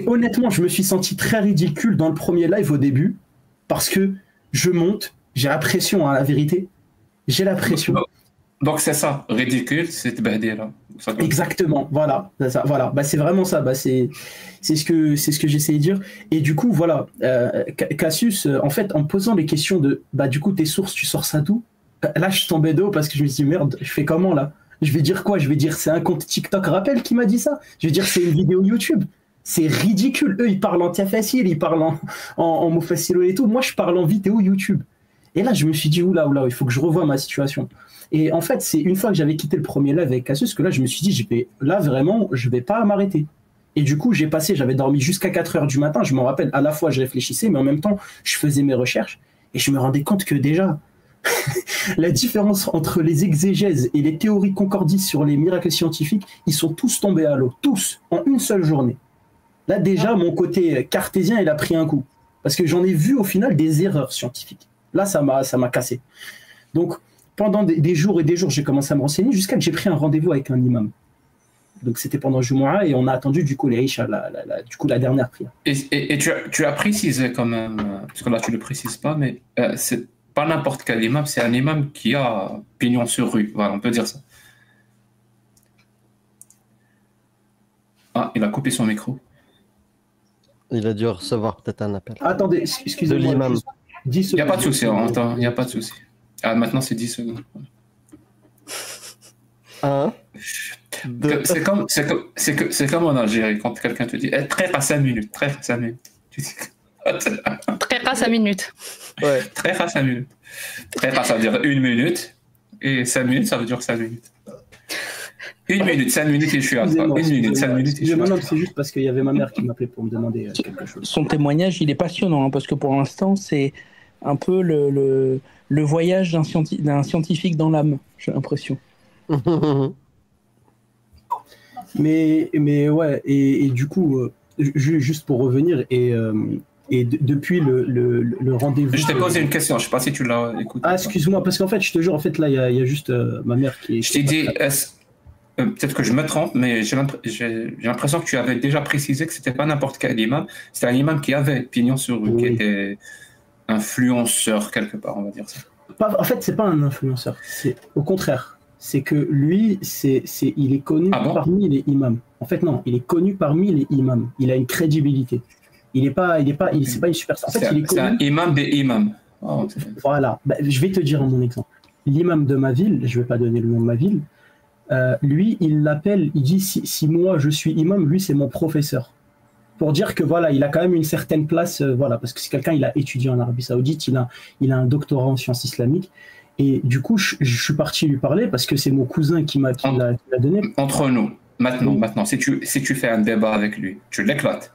honnêtement, je me suis senti très ridicule dans le premier live au début, parce que je monte, j'ai la pression, hein, la vérité. J'ai la pression. Donc c'est ça, ridicule, c'est badé là. Exactement, voilà. C'est vraiment ça. C'est ce que j'essayais de dire. Et du coup, voilà, Cassius, en fait, en posant les questions de, du coup, tes sources, tu sors ça d'où? Là, je suis tombé de haut parce que je me suis dit, merde, je fais comment là? Je vais dire quoi? Je vais dire, c'est un compte TikTok rappel qui m'a dit ça? Je vais dire, c'est une vidéo YouTube? C'est ridicule. Eux, ils parlent en tiafacile, ils parlent en mofacilo et tout. Moi, je parle en vidéo YouTube. Et là, je me suis dit, oula, il faut que je revoie ma situation. Et en fait, c'est une fois que j'avais quitté le premier live avec Cassius que là, je me suis dit, là, vraiment, je vais pas m'arrêter. Et du coup, j'avais dormi jusqu'à 4h du matin. Je m'en rappelle, à la fois, je réfléchissais, mais en même temps, je faisais mes recherches. Et je me rendais compte que déjà, la différence entre les exégèses et les théories concordistes sur les miracles scientifiques, ils sont tous tombés à l'eau, tous, en une seule journée. Là déjà, mon côté cartésien, il a pris un coup. Parce que j'en ai vu au final des erreurs scientifiques. Là, ça m'a cassé. Donc, pendant des jours et des jours, j'ai commencé à me renseigner jusqu'à que j'ai pris un rendez-vous avec un imam. Donc, c'était pendant Jumu'ah et on a attendu du coup les Isha, la dernière prière. Et tu as précisé quand même, parce que là, tu ne le précises pas, mais c'est pas n'importe quel imam, c'est un imam qui a pignon sur rue. Voilà, on peut dire ça. Ah, il a coupé son micro. Il a dû recevoir peut-être un appel. Attendez, excusez-moi. De l'imam. 10 secondes. Il n'y a pas de souci, il n'y a pas de souci. Ah, maintenant, c'est 10 secondes. C'est comme en Algérie, quand quelqu'un te dit très à 5 minutes, très à 5 minutes. Très à 5 minutes. Ouais. Très à 5 minutes. Très à, ça veut dire 1 minute, et 5 minutes, ça veut dire 5 minutes. 1 minute, 5 minutes et je suis à toi. 1 minute, 5 minutes et je suis à toi. C'est juste parce qu'il y avait ma mère qui m'appelait pour me demander quelque chose. Son témoignage, il est passionnant, hein, parce que pour l'instant, c'est un peu le voyage d'un scientifique dans l'âme, j'ai l'impression. mais ouais, et du coup, juste pour revenir, depuis le rendez-vous... Je t'ai posé une question, je ne sais pas si tu l'as écouté. Ah, excuse-moi, parce qu'en fait, je te jure, en fait, là, il y a juste ma mère qui est... Je t'ai dit, peut-être que je me trompe, mais j'ai l'impression que tu avais déjà précisé que ce n'était pas n'importe quel imam, c'était un imam qui avait pignon sur rue, qui était influenceur quelque part, on va dire ça. En fait, c'est pas un influenceur, c'est au contraire. C'est que lui, il est connu parmi les imams. En fait, non, il est connu parmi les imams. Il a une crédibilité. C'est pas une superstar. En fait, c'est un imam des imams. Oh, voilà. Je vais te dire mon exemple. L'imam de ma ville, je vais pas donner le nom de ma ville, lui, il dit si moi je suis imam, lui c'est mon professeur. Pour dire que voilà, il a quand même une certaine place, voilà, parce que c'est quelqu'un, il a étudié en Arabie Saoudite, il a un doctorat en sciences islamiques. Et du coup, je suis parti lui parler parce que c'est mon cousin qui l'a donné. Entre nous, maintenant, si tu fais un débat avec lui, tu l'éclates.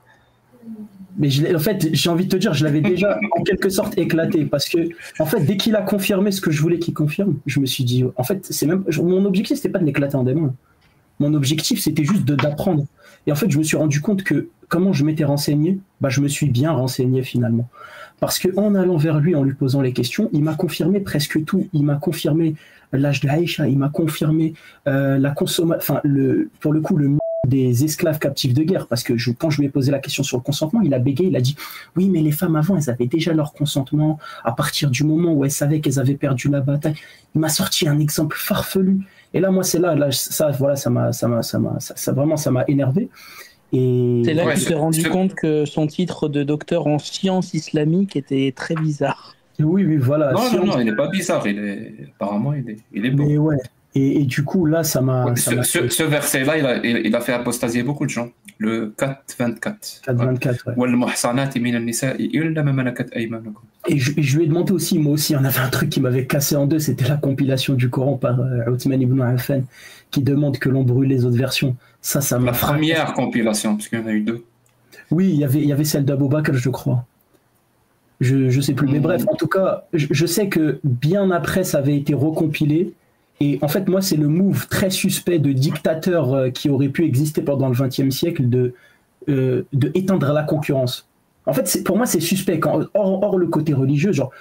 Mais en fait, j'ai envie de te dire, je l'avais déjà en quelque sorte éclaté parce que, en fait, dès qu'il a confirmé ce que je voulais qu'il confirme, je me suis dit, en fait, mon objectif, c'était pas de l'éclater en des mains. Mon objectif, c'était juste d'apprendre. Et en fait, je me suis rendu compte que comment je m'étais renseigné, je me suis bien renseigné finalement. Parce qu'en allant vers lui, en lui posant les questions, il m'a confirmé presque tout. Il m'a confirmé l'âge de Aïcha, il m'a confirmé la consommation, pour le coup, des esclaves captifs de guerre. Parce que quand je lui ai posé la question sur le consentement, il a bégayé, il a dit « Oui, mais les femmes avant, elles avaient déjà leur consentement à partir du moment où elles savaient qu'elles avaient perdu la bataille. » Il m'a sorti un exemple farfelu. Et là, moi, c'est là ça m'a énervé. Et c'est là que tu t'es rendu compte que son titre de docteur en sciences islamiques était très bizarre. Oui, voilà. Non, il n'est pas bizarre. Apparemment, il est beau. Mais ouais. Et du coup, là, ça m'a... Ce verset-là, il a fait apostasier beaucoup de gens. Le 4.24. 4.24, ouais. Et je lui ai demandé aussi, moi aussi, on avait un truc qui m'avait cassé en deux, c'était la compilation du Coran par Othman ibn Affan, qui demande que l'on brûle les autres versions. Ça m'a... La première compilation, parce qu'il y en a eu 2. Oui, il y avait celle d'Abou Bakr, je crois. Je sais plus, mais bref, en tout cas, je sais que bien après, ça avait été recompilé. Et en fait, moi, c'est le move très suspect de dictateur qui aurait pu exister pendant le XXe siècle de éteindre la concurrence. En fait, pour moi, c'est suspect. Hors le côté religieux, genre,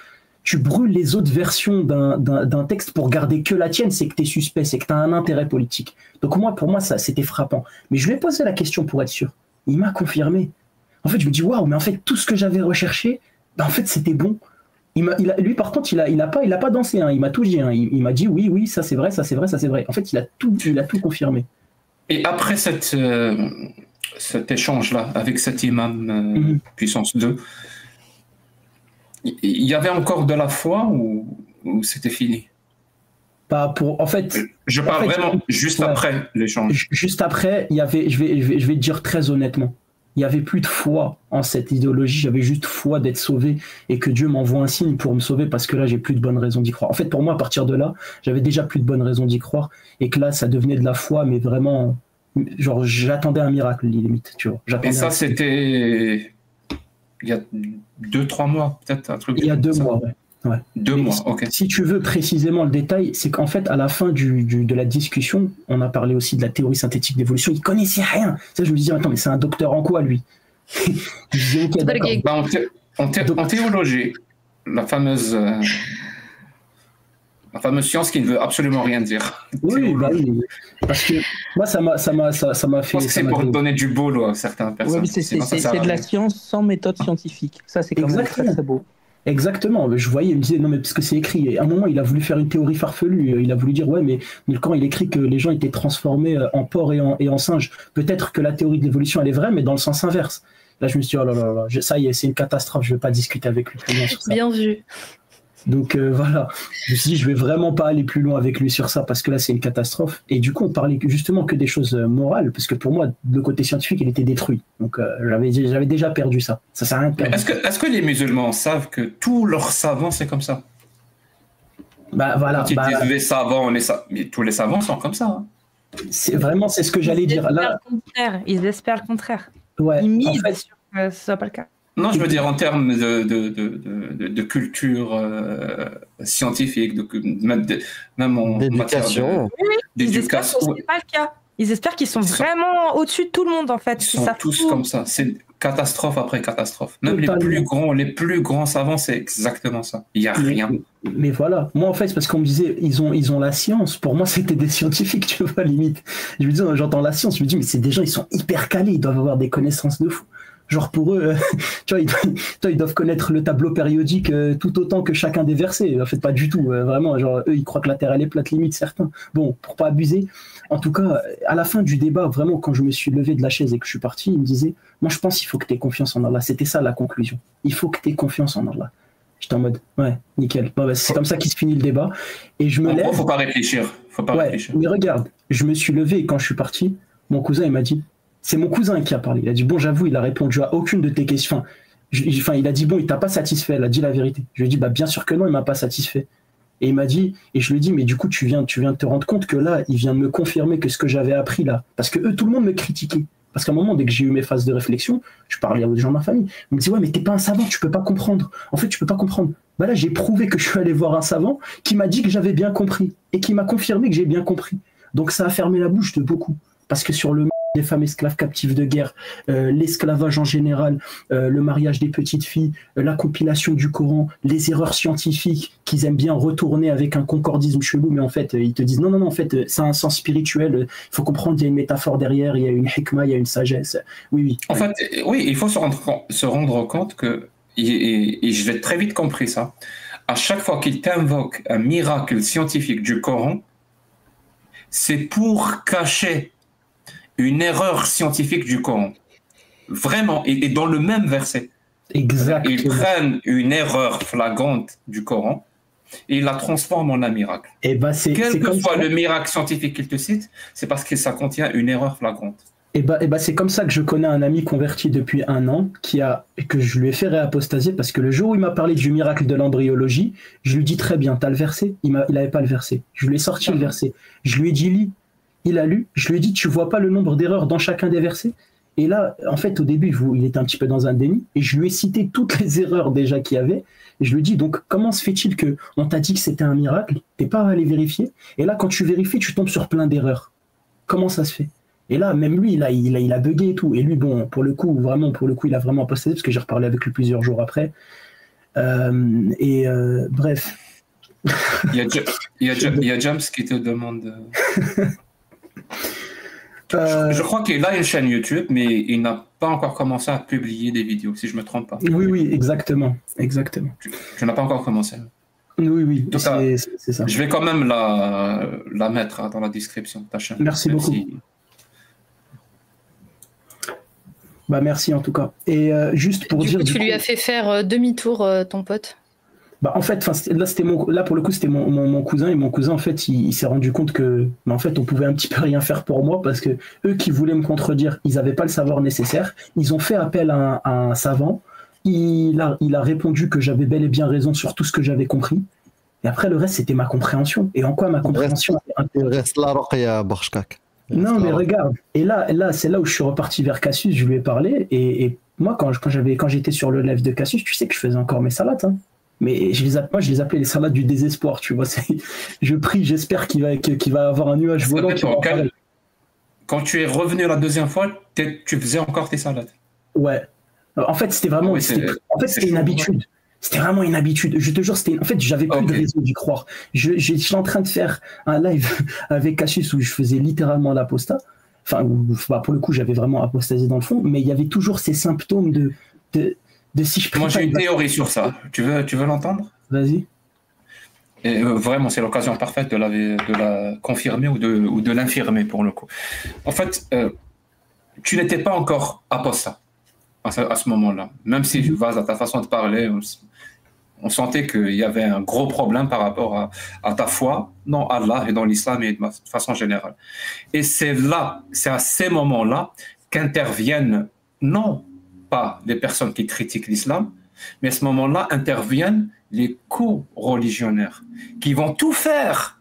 tu brûles les autres versions d'un texte pour garder que la tienne, c'est que tu es suspect, c'est que tu as un intérêt politique. Donc pour moi, ça, c'était frappant. Mais je lui ai posé la question pour être sûr. Il m'a confirmé. En fait, je me dis, waouh, mais en fait, tout ce que j'avais recherché, en fait, c'était bon. Lui, par contre, il a pas dansé, hein, il m'a tout dit. Hein, il m'a dit oui, ça c'est vrai, ça c'est vrai, ça c'est vrai. En fait, il a tout confirmé. Et après cet échange-là avec cet imam puissance 2, il y avait encore de la foi ou c'était fini? Pas pour, en fait. Je parle vraiment juste après l'échange. Juste après, il y avait, je vais te dire très honnêtement, il y avait plus de foi en cette idéologie. J'avais juste foi d'être sauvé et que Dieu m'envoie un signe pour me sauver parce que là, j'ai plus de bonnes raisons d'y croire. En fait, pour moi, à partir de là, j'avais déjà plus de bonnes raisons d'y croire et que là, ça devenait de la foi, mais vraiment, genre, j'attendais un miracle limite, tu vois. Et ça, c'était il y a 2-3 mois, peut-être un truc. Il y a 2 mois, ouais. Ouais. 2 mois, ok. Si tu veux précisément le détail, c'est qu'en fait, à la fin de la discussion, on a parlé aussi de la théorie synthétique d'évolution. Il connaissait rien. Ça, je me disais, attends, mais c'est un docteur en quoi, lui? Je disais, okay, bah, en théologie, la fameuse science qui ne veut absolument rien dire. Oui, bah oui. Parce que moi, ça m'a fait. Je pense que c'est pour donner du boulot à certaines personnes. Ouais, c'est de la science sans méthode scientifique. Ça, c'est quand même très, très beau. Exactement, je voyais, il me disait non mais parce que c'est écrit. Et à un moment, il a voulu faire une théorie farfelue. Il a voulu dire ouais, mais quand il écrit que les gens étaient transformés en porc et en singe, peut-être que la théorie de l'évolution elle est vraie, mais dans le sens inverse. Là, je me suis dit oh là là là, ça y est, c'est une catastrophe. Je vais pas discuter avec lui plus loin sur ça. Bien vu. Donc voilà, je me suis dit je vais vraiment pas aller plus loin avec lui sur ça parce que là c'est une catastrophe. Et du coup on parlait justement que des choses morales parce que pour moi le côté scientifique il était détruit. Donc j'avais déjà perdu ça. Ça sert à rien de perdre. Est-ce que les musulmans savent que tous leurs savants c'est comme ça? Bah voilà. Quand ils disent les savants, mais tous les savants sont comme ça. Hein. C'est ce que j'allais dire là. Ils espèrent le contraire. Ouais. Ils misent sur que ce soit pas le cas. Non, je veux dire en termes de culture scientifique, même en matière d'éducation. C'est pas le cas. Ils espèrent qu'ils sont vraiment au-dessus de tout le monde en fait. Ils sont tous comme ça. C'est catastrophe après catastrophe. Même les plus grands savants, c'est exactement ça. Il n'y a rien. Mais voilà. Moi en fait, c'est parce qu'on me disait ils ont la science. Pour moi, c'était des scientifiques, tu vois, limite. Je me dis, j'entends la science. Je me dis, mais c'est des gens, ils sont hyper calés. Ils doivent avoir des connaissances de fou. Genre pour eux, tu vois, ils doivent connaître le tableau périodique tout autant que chacun des versets. En fait, pas du tout. Vraiment, genre eux, ils croient que la Terre elle est plate, limite certains. Bon, pour pas abuser. En tout cas, à la fin du débat, vraiment, quand je me suis levé de la chaise et que je suis parti, il me disait, moi, je pense qu'il faut que tu aies confiance en Allah. C'était ça la conclusion. Il faut que tu aies confiance en Allah. J'étais en mode, ouais, nickel. Bon, bah, c'est comme ça qu'il se finit le débat. Et je me lève. Faut pas réfléchir. Mais regarde, je me suis levé et quand je suis parti, mon cousin il m'a dit. C'est mon cousin qui a parlé. Il a dit, bon, j'avoue, il a répondu à aucune de tes questions. Enfin, il a dit, bon, il t'a pas satisfait. Il a dit la vérité. Je lui ai dit, bah, bien sûr que non, il m'a pas satisfait. Et il m'a dit, et je lui ai dit, mais du coup, tu viens de te rendre compte que là, il vient de me confirmer que ce que j'avais appris là. Parce que eux, tout le monde me critiquait. Parce qu'à un moment, dès que j'ai eu mes phases de réflexion, je parlais aux gens de ma famille. Ils me disaient, ouais, mais t'es pas un savant, tu peux pas comprendre. En fait, tu peux pas comprendre. Bah là, j'ai prouvé que je suis allé voir un savant qui m'a dit que j'avais bien compris. Et qui m'a confirmé que j'ai bien compris. Donc ça a fermé la bouche de beaucoup. Parce que sur le des femmes esclaves captives de guerre, l'esclavage en général, le mariage des petites filles, la compilation du Coran, les erreurs scientifiques qu'ils aiment bien retourner avec un concordisme chelou, mais en fait ils te disent non, en fait ça a un sens spirituel, il faut comprendre, il y a une métaphore derrière, il y a une hikmah, il y a une sagesse. Oui. En fait, oui, il faut se rendre compte que, et je l'ai très vite compris ça, à chaque fois qu'il t'invoque un miracle scientifique du Coran, c'est pour cacher une erreur scientifique du Coran. Vraiment, et dans le même verset. Exactement. Ils prennent une erreur flagrante du Coran et ils la transforment en un miracle. Et bah quel que soit le miracle scientifique qu'il te cite, c'est parce que ça contient une erreur flagrante. Et bah c'est comme ça que je connais un ami converti depuis 1 an que je lui ai fait réapostasier parce que le jour où il m'a parlé du miracle de l'embryologie, je lui dis très bien, t'as le verset? Il avait pas le verset. Je lui ai sorti le verset. Je lui ai dit lis. Il a lu, je lui ai dit, tu vois pas le nombre d'erreurs dans chacun des versets? Et là, en fait, au début, il était un petit peu dans un déni, et je lui ai cité toutes les erreurs déjà qu'il y avait, et je lui ai dit, donc, comment se fait-il que on t'a dit que c'était un miracle, t'es pas allé vérifier, et là, quand tu vérifies, tu tombes sur plein d'erreurs. Comment ça se fait? Et là, même lui, il a bugué et tout, et lui, bon, pour le coup, il a vraiment apostasé, parce que j'ai reparlé avec lui plusieurs jours après. Bref. Il y a James qui te demande... Je crois qu'il a une chaîne YouTube, mais il n'a pas encore commencé à publier des vidéos, si je ne me trompe pas. Oui, exactement. Je n'ai pas encore commencé. Oui, c'est ça. Je vais quand même la mettre dans la description de ta chaîne. Merci beaucoup. Bah merci en tout cas. Et juste pour dire... Tu lui as fait faire demi-tour, ton pote? Bah, en fait, là pour le coup c'était mon cousin, et mon cousin en fait il s'est rendu compte que en fait on pouvait un petit peu rien faire pour moi, parce que eux qui voulaient me contredire, ils n'avaient pas le savoir nécessaire. Ils ont fait appel à un savant. Il a répondu que j'avais bel et bien raison sur tout ce que j'avais compris. Et après le reste c'était ma compréhension. Et en quoi ma compréhension? Il reste la ruqya Barshkak. Non mais regarde. Et là c'est là où je suis reparti vers Cassius. Je lui ai parlé, et moi quand j'étais sur le live de Cassius, tu sais que je faisais encore mes salades, hein. Mais je les appelais les salades du désespoir, tu vois. Je prie, j'espère qu'il va avoir un nuage volant. Quand tu es revenu la deuxième fois, tu faisais encore tes salades. Ouais. En fait, c'était vraiment. C'était une habitude. C'était vraiment une habitude. Je te jure, en fait, j'avais plus de raison d'y croire. J'étais en train de faire un live avec Cassius où je faisais littéralement l'apostat. Enfin, pour le coup, j'avais vraiment apostasié dans le fond, mais il y avait toujours ces symptômes de si je. Moi, j'ai une théorie sur ça. Tu veux l'entendre? Vas-y. Et vraiment, c'est l'occasion parfaite de la confirmer ou de l'infirmer pour le coup. En fait, tu n'étais pas encore apostat à ce moment-là. Même si je vois à ta façon de parler, on sentait qu'il y avait un gros problème par rapport à ta foi dans Allah et dans l'islam et de façon générale. Et c'est à ces moments-là qu'interviennent non pas les personnes qui critiquent l'islam, mais à ce moment-là interviennent les co-religionnaires qui vont tout faire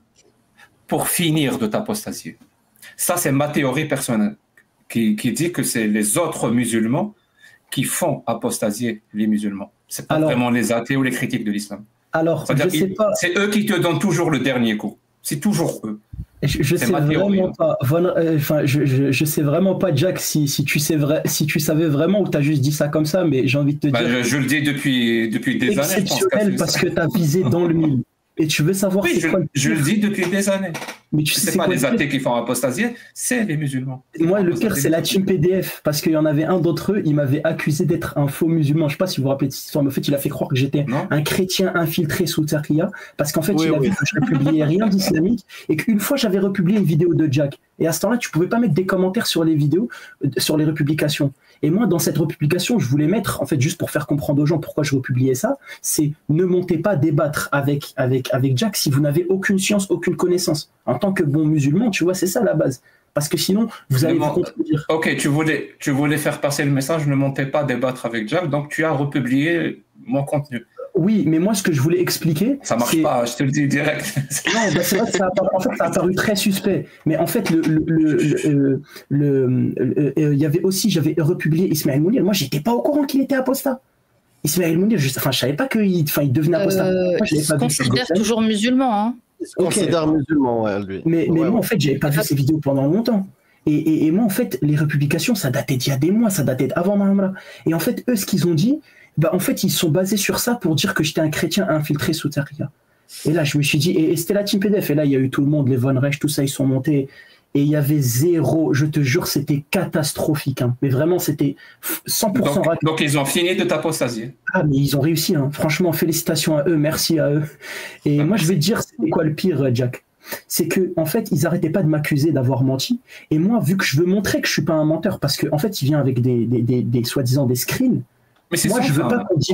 pour finir de t'apostasier. Ça, c'est ma théorie personnelle qui dit que c'est les autres musulmans qui font apostasier les musulmans. Ce n'est pas vraiment les athées ou les critiques de l'islam. Alors, je sais pas. C'est eux qui te donnent toujours le dernier coup. C'est toujours eux. Je sais vraiment pas. Je sais vraiment pas, Jack, si tu savais vraiment, ou tu as juste dit ça comme ça, mais j'ai envie de te dire. Je le dis depuis des années. Exceptionnel, parce que tu as visé dans le mille. Et tu veux savoir je le dis depuis des années. Mais tu sais, c'est pas les athées qui font apostasier, c'est les musulmans. Moi, le pire, c'est la team PDF, parce qu'il y en avait un d'entre eux, il m'avait accusé d'être un faux musulman. Je sais pas si vous vous rappelez de cette histoire, mais en fait, il a fait croire que j'étais un chrétien infiltré sous Taqiyya, parce qu'en fait, il a vu que je ne publiais rien d'islamique, et qu'une fois, j'avais republié une vidéo de Jack. Et à ce temps-là, tu pouvais pas mettre des commentaires sur les vidéos, sur les republications. Et moi, dans cette republication, je voulais mettre, en fait, juste pour faire comprendre aux gens pourquoi je republiais ça, c'est ne montez pas débattre avec Jack si vous n'avez aucune science, aucune connaissance. En tant que bon musulman, tu vois, c'est ça la base. Parce que sinon, vous allez vous contredire. Ok, tu voulais faire passer le message, ne montez pas débattre avec Jack, donc tu as republié mon contenu. Oui, mais moi, ce que je voulais expliker... Ça marche pas, je te le dis direct. Non, c'est vrai que ça a paru très suspect. Mais en fait, il y avait aussi, j'avais republié Ismaël Mounir. Moi, j'étais pas au courant qu'il était apostat. Ismaël Mounir, je savais pas qu'il devenait apostat. Il se considère toujours musulman. Hein. Il se considère musulman, ouais, lui. Mais moi, en fait, j'avais pas vu ces vidéos pendant longtemps. Et moi, en fait, les republications, ça datait d'il y a des mois, ça datait d'avant Mahamra. Et en fait, eux, ce qu'ils ont dit, en fait, ils sont basés sur ça pour dire que j'étais un chrétien infiltré sous Taqiyya. Et là, je me suis dit, et c'était la team PDF, et là, il y a eu tout le monde, les Von Reich, tout ça, ils sont montés, et il y avait zéro, je te jure, c'était catastrophique, hein. Mais vraiment, c'était 100%. Donc, ils ont fini de t'apostasier. Ah, mais ils ont réussi, hein. Franchement, félicitations à eux, merci à eux. Et moi, je vais te dire, c'était quoi le pire, Jack? C'est que, en fait, ils arrêtaient pas de m'accuser d'avoir menti. Et moi, vu que je veux montrer que je suis pas un menteur, parce qu'en fait, il vient avec des soi-disant des screens. Mais c'est moi, je veux pas qu'on dise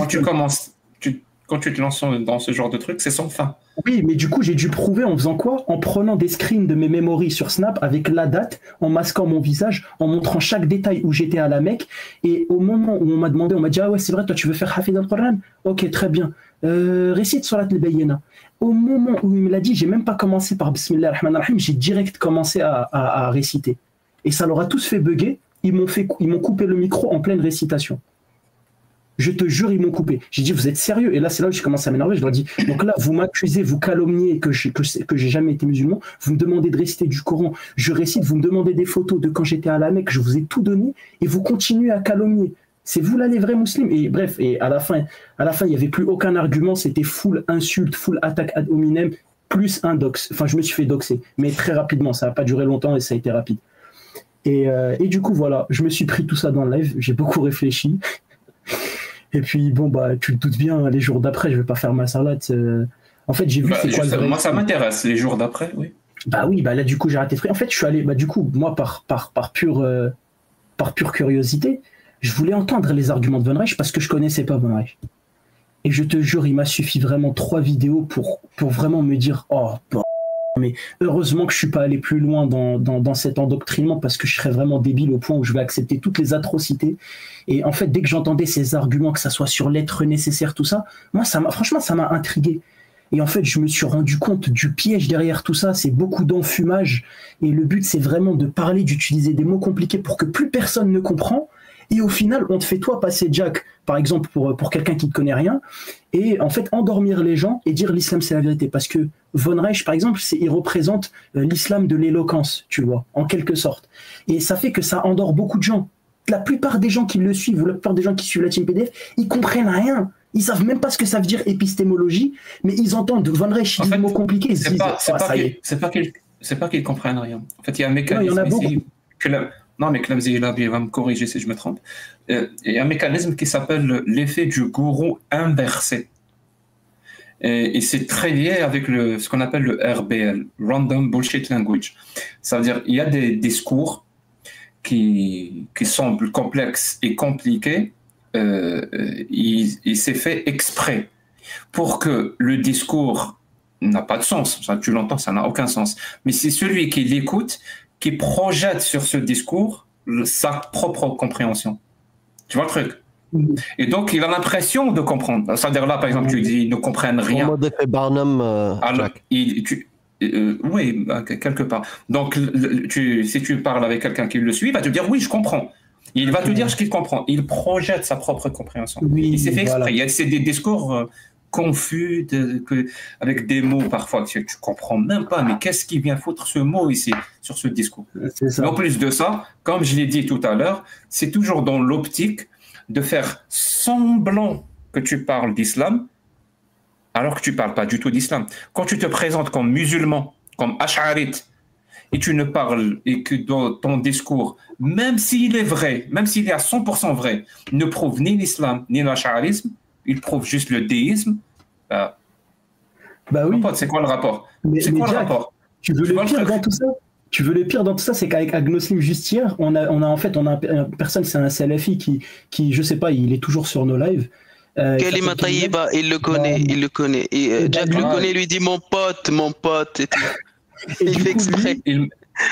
quand tu te lances dans ce genre de truc, c'est sans fin. Oui, mais du coup, j'ai dû prouver en faisant quoi? En prenant des screens de mes memories sur Snap avec la date, en masquant mon visage, en montrant chaque détail où j'étais à la Mecque. Et au moment où on m'a demandé, on m'a dit, ah ouais, c'est vrai, toi, tu veux faire Hafid al-Qur'an? Ok, très bien. Récite Surat al-Bayyina. Au moment où il me l'a dit, j'ai même pas commencé par Bismillah ar-Rahman ar-Rahim, j'ai direct commencé à réciter. Et ça leur a tous fait bugger. Ils m'ont coupé le micro en pleine récitation. Je te jure, ils m'ont coupé. J'ai dit, vous êtes sérieux? Et là, c'est là où j'ai commencé à m'énerver. Je leur ai dit, donc là, vous m'accusez, vous calomniez que j'ai jamais été musulman. Vous me demandez de réciter du Coran. Je récite, vous me demandez des photos de quand j'étais à la Mecque. Je vous ai tout donné et vous continuez à calomnier. C'est vous là les vrais musulmans. Et bref, et à la fin, il n'y avait plus aucun argument. C'était full insulte, full attaque ad hominem, plus un dox. Enfin, je me suis fait doxer. Mais très rapidement. Ça n'a pas duré longtemps et ça a été rapide. Et du coup, voilà, je me suis pris tout ça dans le live. J'ai beaucoup réfléchi. Et puis, bon, bah, tu te doutes bien, les jours d'après, je vais pas faire ma salade. En fait, j'ai vu c'est quoi le vrai. Moi, ça m'intéresse, les jours d'après, oui. Bah oui, bah là, du coup, j'ai raté free. En fait, je suis allé, bah, du coup, moi, par pure curiosité, je voulais entendre les arguments de Von Reich parce que je connaissais pas Von Reich. Et je te jure, il m'a suffi vraiment 3 vidéos pour vraiment me dire, oh, mais heureusement que je suis pas allé plus loin dans cet endoctrinement, parce que je serais vraiment débile au point où je vais accepter toutes les atrocités. Et en fait, dès que j'entendais ces arguments, que ça soit sur l'être nécessaire, tout ça, moi, franchement, ça m'a intrigué. Et en fait, je me suis rendu compte du piège derrière tout ça. C'est beaucoup d'enfumage. Et le but, c'est vraiment de parler, d'utiliser des mots compliqués pour que plus personne ne comprend. Et au final, on te fait toi passer Jack, par exemple, pour quelqu'un qui ne connaît rien, et en fait endormir les gens et dire l'islam c'est la vérité. Parce que Von Reich, par exemple, il représente l'islam de l'éloquence, tu vois, en quelque sorte. Et ça fait que ça endort beaucoup de gens. La plupart des gens qui le suivent, ou la plupart des gens qui suivent la team PDF, ils comprennent rien. Ils savent même pas ce que ça veut dire épistémologie, mais ils entendent Von Reich dire des mots compliqués. Ils se disent, c'est pas qu'ils comprennent rien. En fait, il y a un mécanisme ici non, mais Klamzi va me corriger si je me trompe. Il y a un mécanisme qui s'appelle l'effet du gourou inversé. Et c'est très lié avec ce qu'on appelle le RBL, Random Bullshit Language. Ça veut dire qu'il y a des discours qui semblent complexes et compliqués. Il s'est fait exprès pour que le discours n'a pas de sens. Ça, tu l'entends, ça n'a aucun sens. Mais c'est celui qui l'écoute qui projette sur ce discours sa propre compréhension. Tu vois le truc? Et donc, il a l'impression de comprendre. C'est-à-dire là, par exemple, tu dis, ils ne comprennent rien. En mode effet Barnum, alors, oui, quelque part. Donc, si tu parles avec quelqu'un qui le suit, il va te dire, oui, je comprends. Il va te dire ce qu'il comprend. Il projette sa propre compréhension. Oui, il s'est fait exprès. voilà. C'est des discours confus, avec des mots parfois que tu comprends même pas, mais qu'est-ce qui vient foutre ce mot ici, sur ce discours? Mais en plus de ça, comme je l'ai dit tout à l'heure, c'est toujours dans l'optique de faire semblant que tu parles d'islam, alors que tu parles pas du tout d'islam. Quand tu te présentes comme musulman, comme ash'arite, et tu ne parles, et que dans ton discours, même s'il est vrai, même s'il est à 100% vrai, ne prouve ni l'islam, ni l'ash'arisme, il prouve juste le déisme. Bah oui. C'est quoi le rapport? C'est quoi le rapport? Tu veux le pire dans tout ça? Tu veux le pire dans tout ça, c'est qu'avec Agnoslim juste hier, on a une personne, c'est un salafi qui, je sais pas, il est toujours sur nos lives. Kalima Taïba, il le connaît. Et Jack le connaît, lui dit mon pote et tout. Il fait exprès.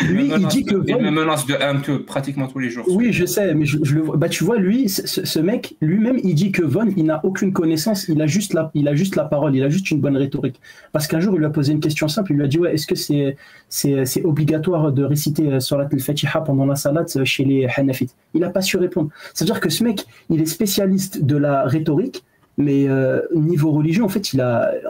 Lui, il dit que il me menace de haine pratiquement tous les jours. Oui, je sais, mais je le vois. Bah, tu vois, lui, ce mec, lui-même, il dit que Von, il n'a aucune connaissance, il a juste la parole, il a juste une bonne rhétorique. Parce qu'un jour, il lui a posé une question simple, il lui a dit, ouais, est-ce que c'est obligatoire de réciter Surat al-Fatiha pendant la salat chez les Hanafites? Il n'a pas su répondre. C'est-à-dire que ce mec, il est spécialiste de la rhétorique, mais niveau religion, en fait,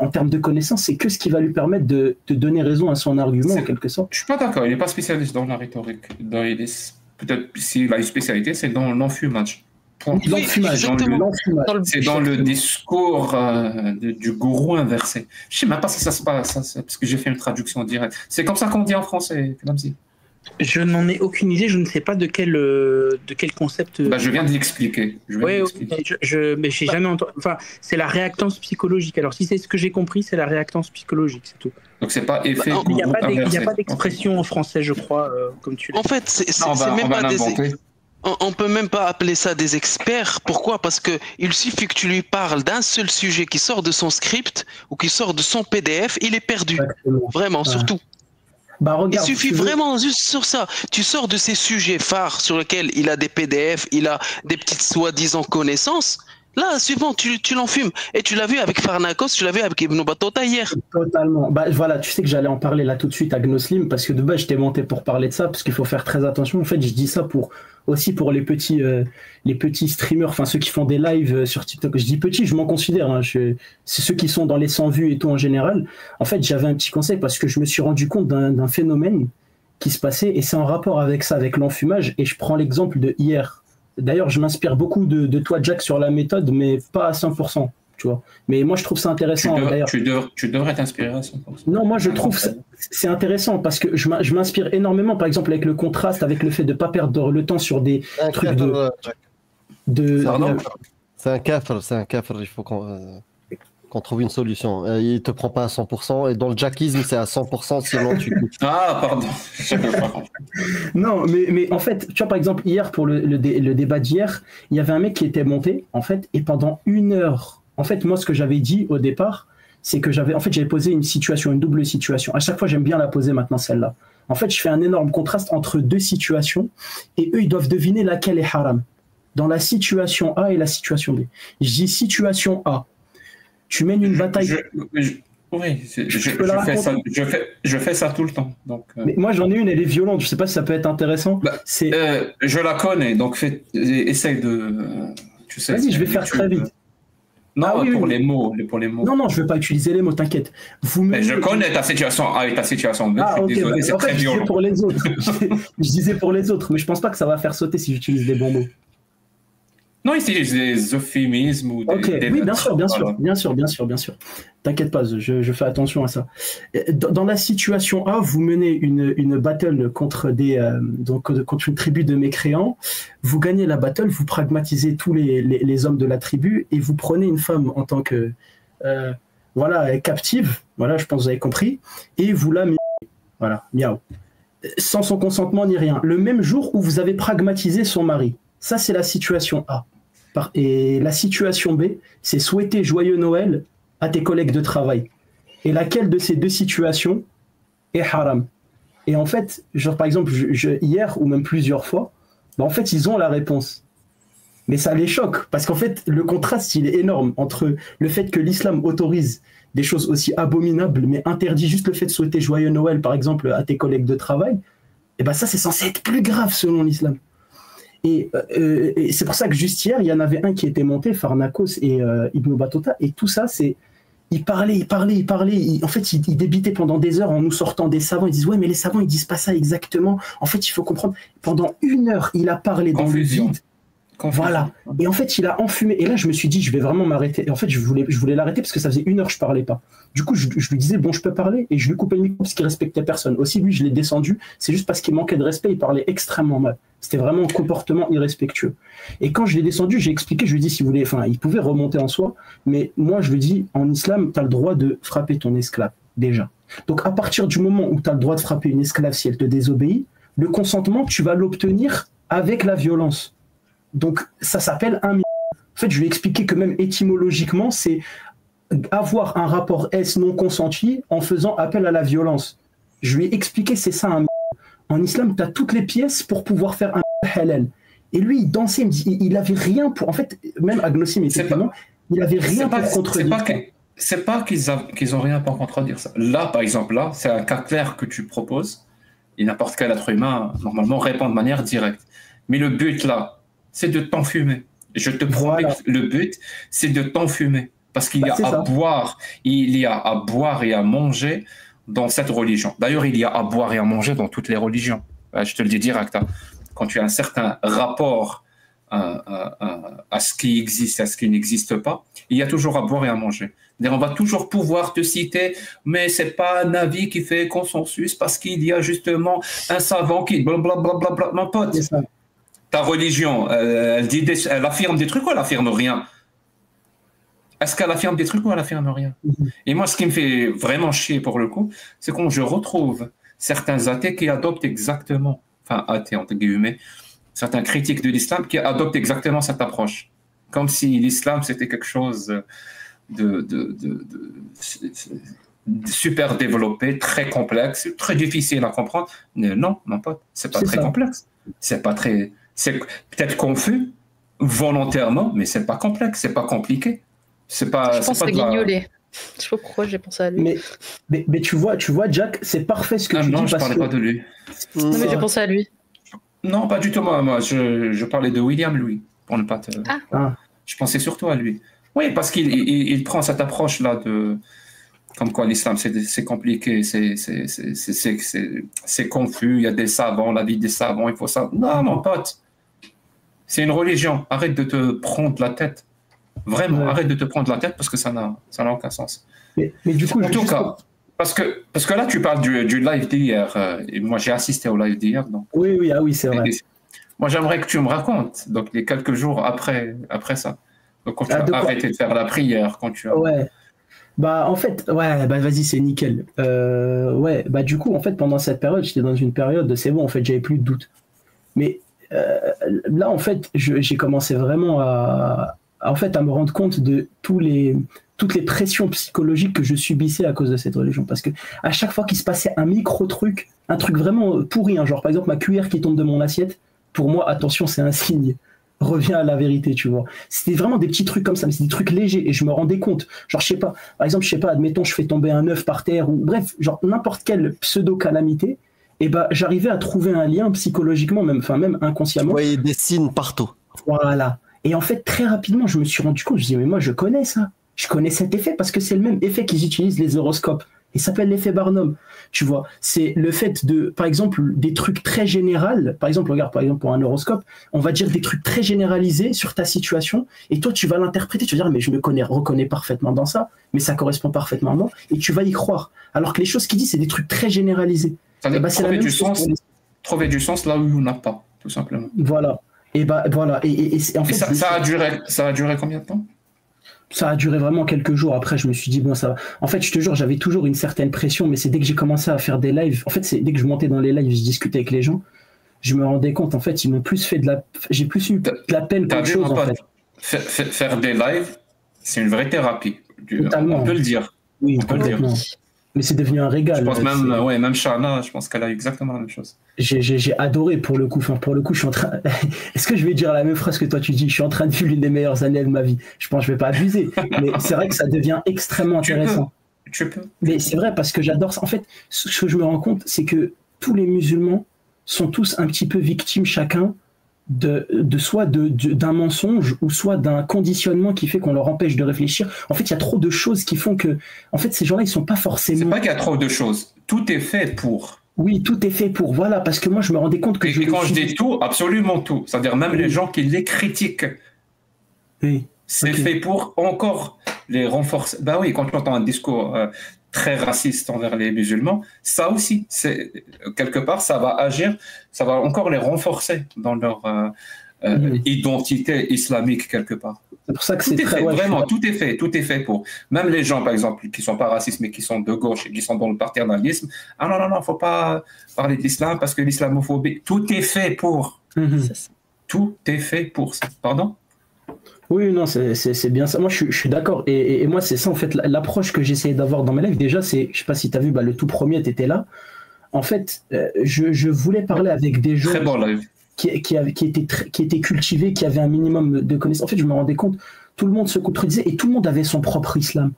en termes de connaissances, c'est que ce qui va lui permettre de donner raison à son argument, en quelque sorte. Je suis pas d'accord, il n'est pas spécialiste dans la rhétorique. Peut-être s'il a une spécialité, c'est dans l'enfumage. C'est dans le discours du gourou inversé. Je ne sais même pas si ça se passe, parce que j'ai fait une traduction directe. C'est comme ça qu'on dit en français, Klamzi. Je n'en ai aucune idée, je ne sais pas de quel concept. Bah, je viens de l'expliquer. Mais j'ai jamais entendu. Enfin, c'est la réactance psychologique. Alors, si c'est ce que j'ai compris, c'est la réactance psychologique, c'est tout. Donc, c'est pas effet. Il n'y a pas d'expression en français, je crois, comme tu l'as. En fait, c'est même pas des. On peut même pas appeler ça des experts. Pourquoi? Parce que il suffit que tu lui parles d'un seul sujet qui sort de son script ou qui sort de son PDF, il est perdu. Vraiment, surtout. Bah, regarde, il suffit vraiment juste sur ça. Tu sors de ces sujets phares sur lesquels il a des PDF, il a des petites soi-disant connaissances. Là, suivant, tu l'enfumes. Et tu l'as vu avec Farnakos, tu l'as vu avec Ibn Battuta hier. Totalement. Bah voilà, tu sais que j'allais en parler là tout de suite à Gnoslim, parce que de base, je t'ai monté pour parler de ça, parce qu'il faut faire très attention. En fait, je dis ça aussi pour les petits streamers, enfin ceux qui font des lives sur TikTok. Je dis petits, je m'en considère. Hein, c'est ceux qui sont dans les 100 vues et tout en général. En fait, j'avais un petit conseil parce que je me suis rendu compte d'un phénomène qui se passait, et c'est en rapport avec ça, avec l'enfumage. Et je prends l'exemple de hier. D'ailleurs, je m'inspire beaucoup de toi, Jack, sur la méthode, mais pas à 100%, tu vois. Mais moi, je trouve ça intéressant. Tu devrais t'inspirer à 100%. Non, moi, je trouve c'est intéressant parce que je m'inspire énormément, par exemple, avec le contraste, avec le fait de ne pas perdre le temps sur des trucs C'est un kafir, il faut qu'on trouve une solution. Il te prend pas à 100%, et dans le jackisme, c'est à 100%, sinon tu coupes. Ah, pardon. Non, mais en fait, tu vois, par exemple, hier, pour le débat d'hier, il y avait un mec qui était monté, en fait, et pendant 1 heure En fait, moi, ce que j'avais dit au départ, c'est que j'avais posé une situation, une double situation. À chaque fois, j'aime bien la poser maintenant, celle-là. En fait, je fais un énorme contraste entre deux situations et eux, ils doivent deviner laquelle est haram. Dans la situation A et la situation B. Je dis situation A. Tu mènes une bataille. Oui, je fais ça tout le temps. Donc, mais moi, j'en ai une, elle est violente. Je ne sais pas si ça peut être intéressant. Je la connais, donc essaye de. Tu sais. Vas-y, je vais faire très vite. Non, les mots. Non, je ne vais pas utiliser les mots, t'inquiète. Mais je connais ta situation A et ta situation B. Ah, ok. Désolé, c'est très violent. Pour les autres. Je disais pour les autres, mais je ne pense pas que ça va faire sauter si j'utilise des bons mots. Non, ici, des euphémismes ou des oui, bien sûr. T'inquiète pas, je fais attention à ça. Dans la situation A, vous menez une battle contre contre une tribu de mécréants. Vous gagnez la battle, vous pragmatisez tous les hommes de la tribu et vous prenez une femme en tant que captive. Voilà, je pense que vous avez compris. Et vous la miaou. Sans son consentement ni rien. Le même jour où vous avez pragmatisé son mari. Ça, c'est la situation A. Et la situation B, c'est souhaiter joyeux Noël à tes collègues de travail. Et laquelle de ces deux situations est haram? Et en fait, par exemple, hier ou même plusieurs fois, en fait, ils ont la réponse. Mais ça les choque, parce qu'en fait, le contraste, il est énorme entre le fait que l'islam autorise des choses aussi abominables, mais interdit juste le fait de souhaiter joyeux Noël, par exemple, à tes collègues de travail. Et bien ça, c'est censé être plus grave selon l'islam. Et c'est pour ça que juste hier, il y en avait un qui était monté, Pharnakos et Ibn Battuta, et tout ça, il parlait. En fait, il débitait pendant des heures en nous sortant des savants. Ils disent, ouais, mais les savants, ils disent pas ça exactement. En fait, il faut comprendre. Pendant 1 heure, il a parlé dans le vide. Voilà. Et en fait, il a enfumé. Et là, je me suis dit, je vais vraiment m'arrêter. Et en fait, je voulais l'arrêter parce que ça faisait 1 heure que je parlais pas. Du coup, je lui disais, bon, je peux parler. Et je lui coupais le micro parce qu'il respectait personne. Aussi, lui, je l'ai descendu. C'est juste parce qu'il manquait de respect. Il parlait extrêmement mal. C'était vraiment un comportement irrespectueux. Et quand je l'ai descendu, j'ai expliqué, je lui ai dit, si vous voulez, il pouvait remonter en soi. Mais moi, je lui dis, en islam, tu as le droit de frapper ton esclave, déjà. Donc, à partir du moment où tu as le droit de frapper une esclave si elle te désobéit, le consentement, tu vas l'obtenir avec la violence. Donc, ça s'appelle un... En fait, je lui ai expliqué que même étymologiquement, c'est avoir un rapport S non consenti en faisant appel à la violence. Je lui ai expliqué, c'est ça un... En islam, tu as toutes les pièces pour pouvoir faire un halal. Et lui, il dansait, il avait rien pour... En fait, même Agnosim, effectivement, il avait rien pour contredire. C'est pas qu'ils ont rien pour contredire ça. Là, par exemple, c'est un cas clair que tu proposes. Et n'importe quel être humain, normalement, répond de manière directe. Mais le but, là, c'est de t'enfumer. Je te promets que le but, c'est de t'enfumer. Parce qu'il y a à boire, il y a à boire et à manger dans cette religion. D'ailleurs, il y a à boire et à manger dans toutes les religions. Je te le dis direct. Quand tu as un certain rapport à ce qui existe et à ce qui n'existe pas, il y a toujours à boire et à manger. On va toujours pouvoir te citer, mais c'est pas un avis qui fait consensus parce qu'il y a justement un savant qui... Blablabla. Mon pote, ta religion, elle affirme des trucs ou elle affirme rien? Est-ce qu'elle affirme des trucs ou elle affirme rien? Et moi, ce qui me fait vraiment chier pour le coup, c'est quand je retrouve certains athées qui adoptent exactement, enfin athées entre guillemets, certains critiques de l'islam qui adoptent exactement cette approche. Comme si l'islam c'était quelque chose de super développé, très complexe, très difficile à comprendre. Mais non, mon pote, c'est pas très complexe. C'est pas très... C'est peut-être confus, volontairement, mais c'est pas complexe, c'est pas compliqué. C'est pas... Je pense à Guignolé. Je sais pas pourquoi j'ai pensé à lui. Mais tu vois, Jack, c'est parfait ce que tu dis. Non, je parlais pas de lui. Non, mais j'ai pensé à lui. Non, pas du tout. Moi je parlais de William Louis, pour ne pas te... Je pensais surtout à lui. Oui, parce qu'il prend cette approche-là de... Comme quoi l'islam, c'est compliqué, c'est confus, il y a des savants, la vie des savants, il faut ça. Non, mon pote, c'est une religion. Arrête de te prendre la tête. Vraiment, arrête de te prendre la tête parce que ça n'a aucun sens. Mais du coup, en tout cas, parce que là, tu parles du live d'hier. Et moi, j'ai assisté au live d'hier. Oui, c'est vrai. Moi, j'aimerais que tu me racontes, donc les quelques jours après ça. Donc, quand tu as arrêté de faire la prière, quand tu as... Ouais. En fait, vas-y, c'est nickel. Du coup, en fait, pendant cette période, j'étais dans une période, c'est bon, en fait, j'avais plus de doute. Mais là, en fait, j'ai commencé vraiment à en fait, à me rendre compte de toutes les pressions psychologiques que je subissais à cause de cette religion. Parce que à chaque fois qu'il se passait un micro-truc, un truc vraiment pourri, hein, genre par exemple ma cuillère qui tombe de mon assiette, pour moi, attention, c'est un signe. Reviens à la vérité, tu vois. C'était vraiment des petits trucs comme ça, mais c'est des trucs légers et je me rendais compte. Genre, je sais pas, par exemple, admettons, je fais tomber un œuf par terre ou bref, genre n'importe quelle pseudo-calamité, et ben j'arrivais à trouver un lien psychologiquement, même inconsciemment. Vous voyez des signes partout. Voilà. Et en fait, très rapidement, je me suis rendu compte, je me dis, mais moi, je connais ça. Je connais cet effet parce que c'est le même effet qu'ils utilisent les horoscopes. Il s'appelle l'effet Barnum. Tu vois, c'est le fait de, par exemple, des trucs très généraux. Par exemple, regarde, pour un horoscope, on va dire des trucs très généralisés sur ta situation et toi, tu vas l'interpréter. Tu vas dire, mais je me reconnais parfaitement dans ça, mais ça correspond parfaitement à moi et tu vas y croire. Alors que les choses qu'il dit, c'est des trucs très généralisés. Trouver du sens là où il n'y en a pas, tout simplement. Voilà. Et voilà. Et en fait, ça a duré combien de temps? Ça a duré vraiment quelques jours. Après, je me suis dit, bon, ça va. En fait, je te jure, j'avais toujours une certaine pression, mais c'est dès que j'ai commencé à faire des lives. En fait, c'est dès que je montais dans les lives, je discutais avec les gens, je me rendais compte, en fait, ils m'ont plus fait j'ai plus eu de la peine qu'autre chose, en fait. Faire des lives, c'est une vraie thérapie. Totalement. On peut le dire. Oui, complètement. Mais c'est devenu un régal. Je pense même Shana, je pense qu'elle a eu exactement la même chose. J'ai adoré pour le coup. Enfin, pour le coup, je suis en train. Est-ce que je vais dire la même phrase que toi tu dis? Je suis en train de vivre l'une des meilleures années de ma vie. Je pense que je vais pas abuser, mais c'est vrai que ça devient extrêmement intéressant. Tu peux. Mais c'est vrai parce que j'adore ça. En fait, ce que je me rends compte, c'est que tous les musulmans sont tous un petit peu victimes chacun soit d'un mensonge ou soit d'un conditionnement qui fait qu'on leur empêche de réfléchir. En fait, il y a trop de choses qui font que, en fait, ces gens-là, ils sont pas forcément. C'est pas qu'il y a trop de choses. Tout est fait pour. Oui, tout est fait pour. Voilà, parce que moi, je me rendais compte que. Et quand je dis tout, absolument tout. C'est-à-dire même les gens qui les critiquent. Oui. C'est fait pour encore les renforcer. Ben oui, quand tu entends un discours très raciste envers les musulmans, ça aussi, quelque part, ça va agir, ça va encore les renforcer dans leur identité islamique quelque part. C'est pour ça que tout est fait, vraiment, tout est fait pour. Même les gens, par exemple, qui sont pas racistes mais qui sont de gauche et qui sont dans le paternalisme, ah non, faut pas parler d'islam parce que l'islamophobie, tout est fait pour. Tout est fait pour ça. Pardon? Oui, non, c'est bien ça. Moi, je suis d'accord. Et moi, c'est ça, en fait, l'approche que j'essayais d'avoir dans mes lives. Déjà, je sais pas si tu as vu, le tout premier, tu étais là. En fait, je voulais parler avec des gens très bon live. Qui étaient cultivés, qui avaient un minimum de connaissances. En fait, je me rendais compte, tout le monde se contredisait et tout le monde avait son propre islam.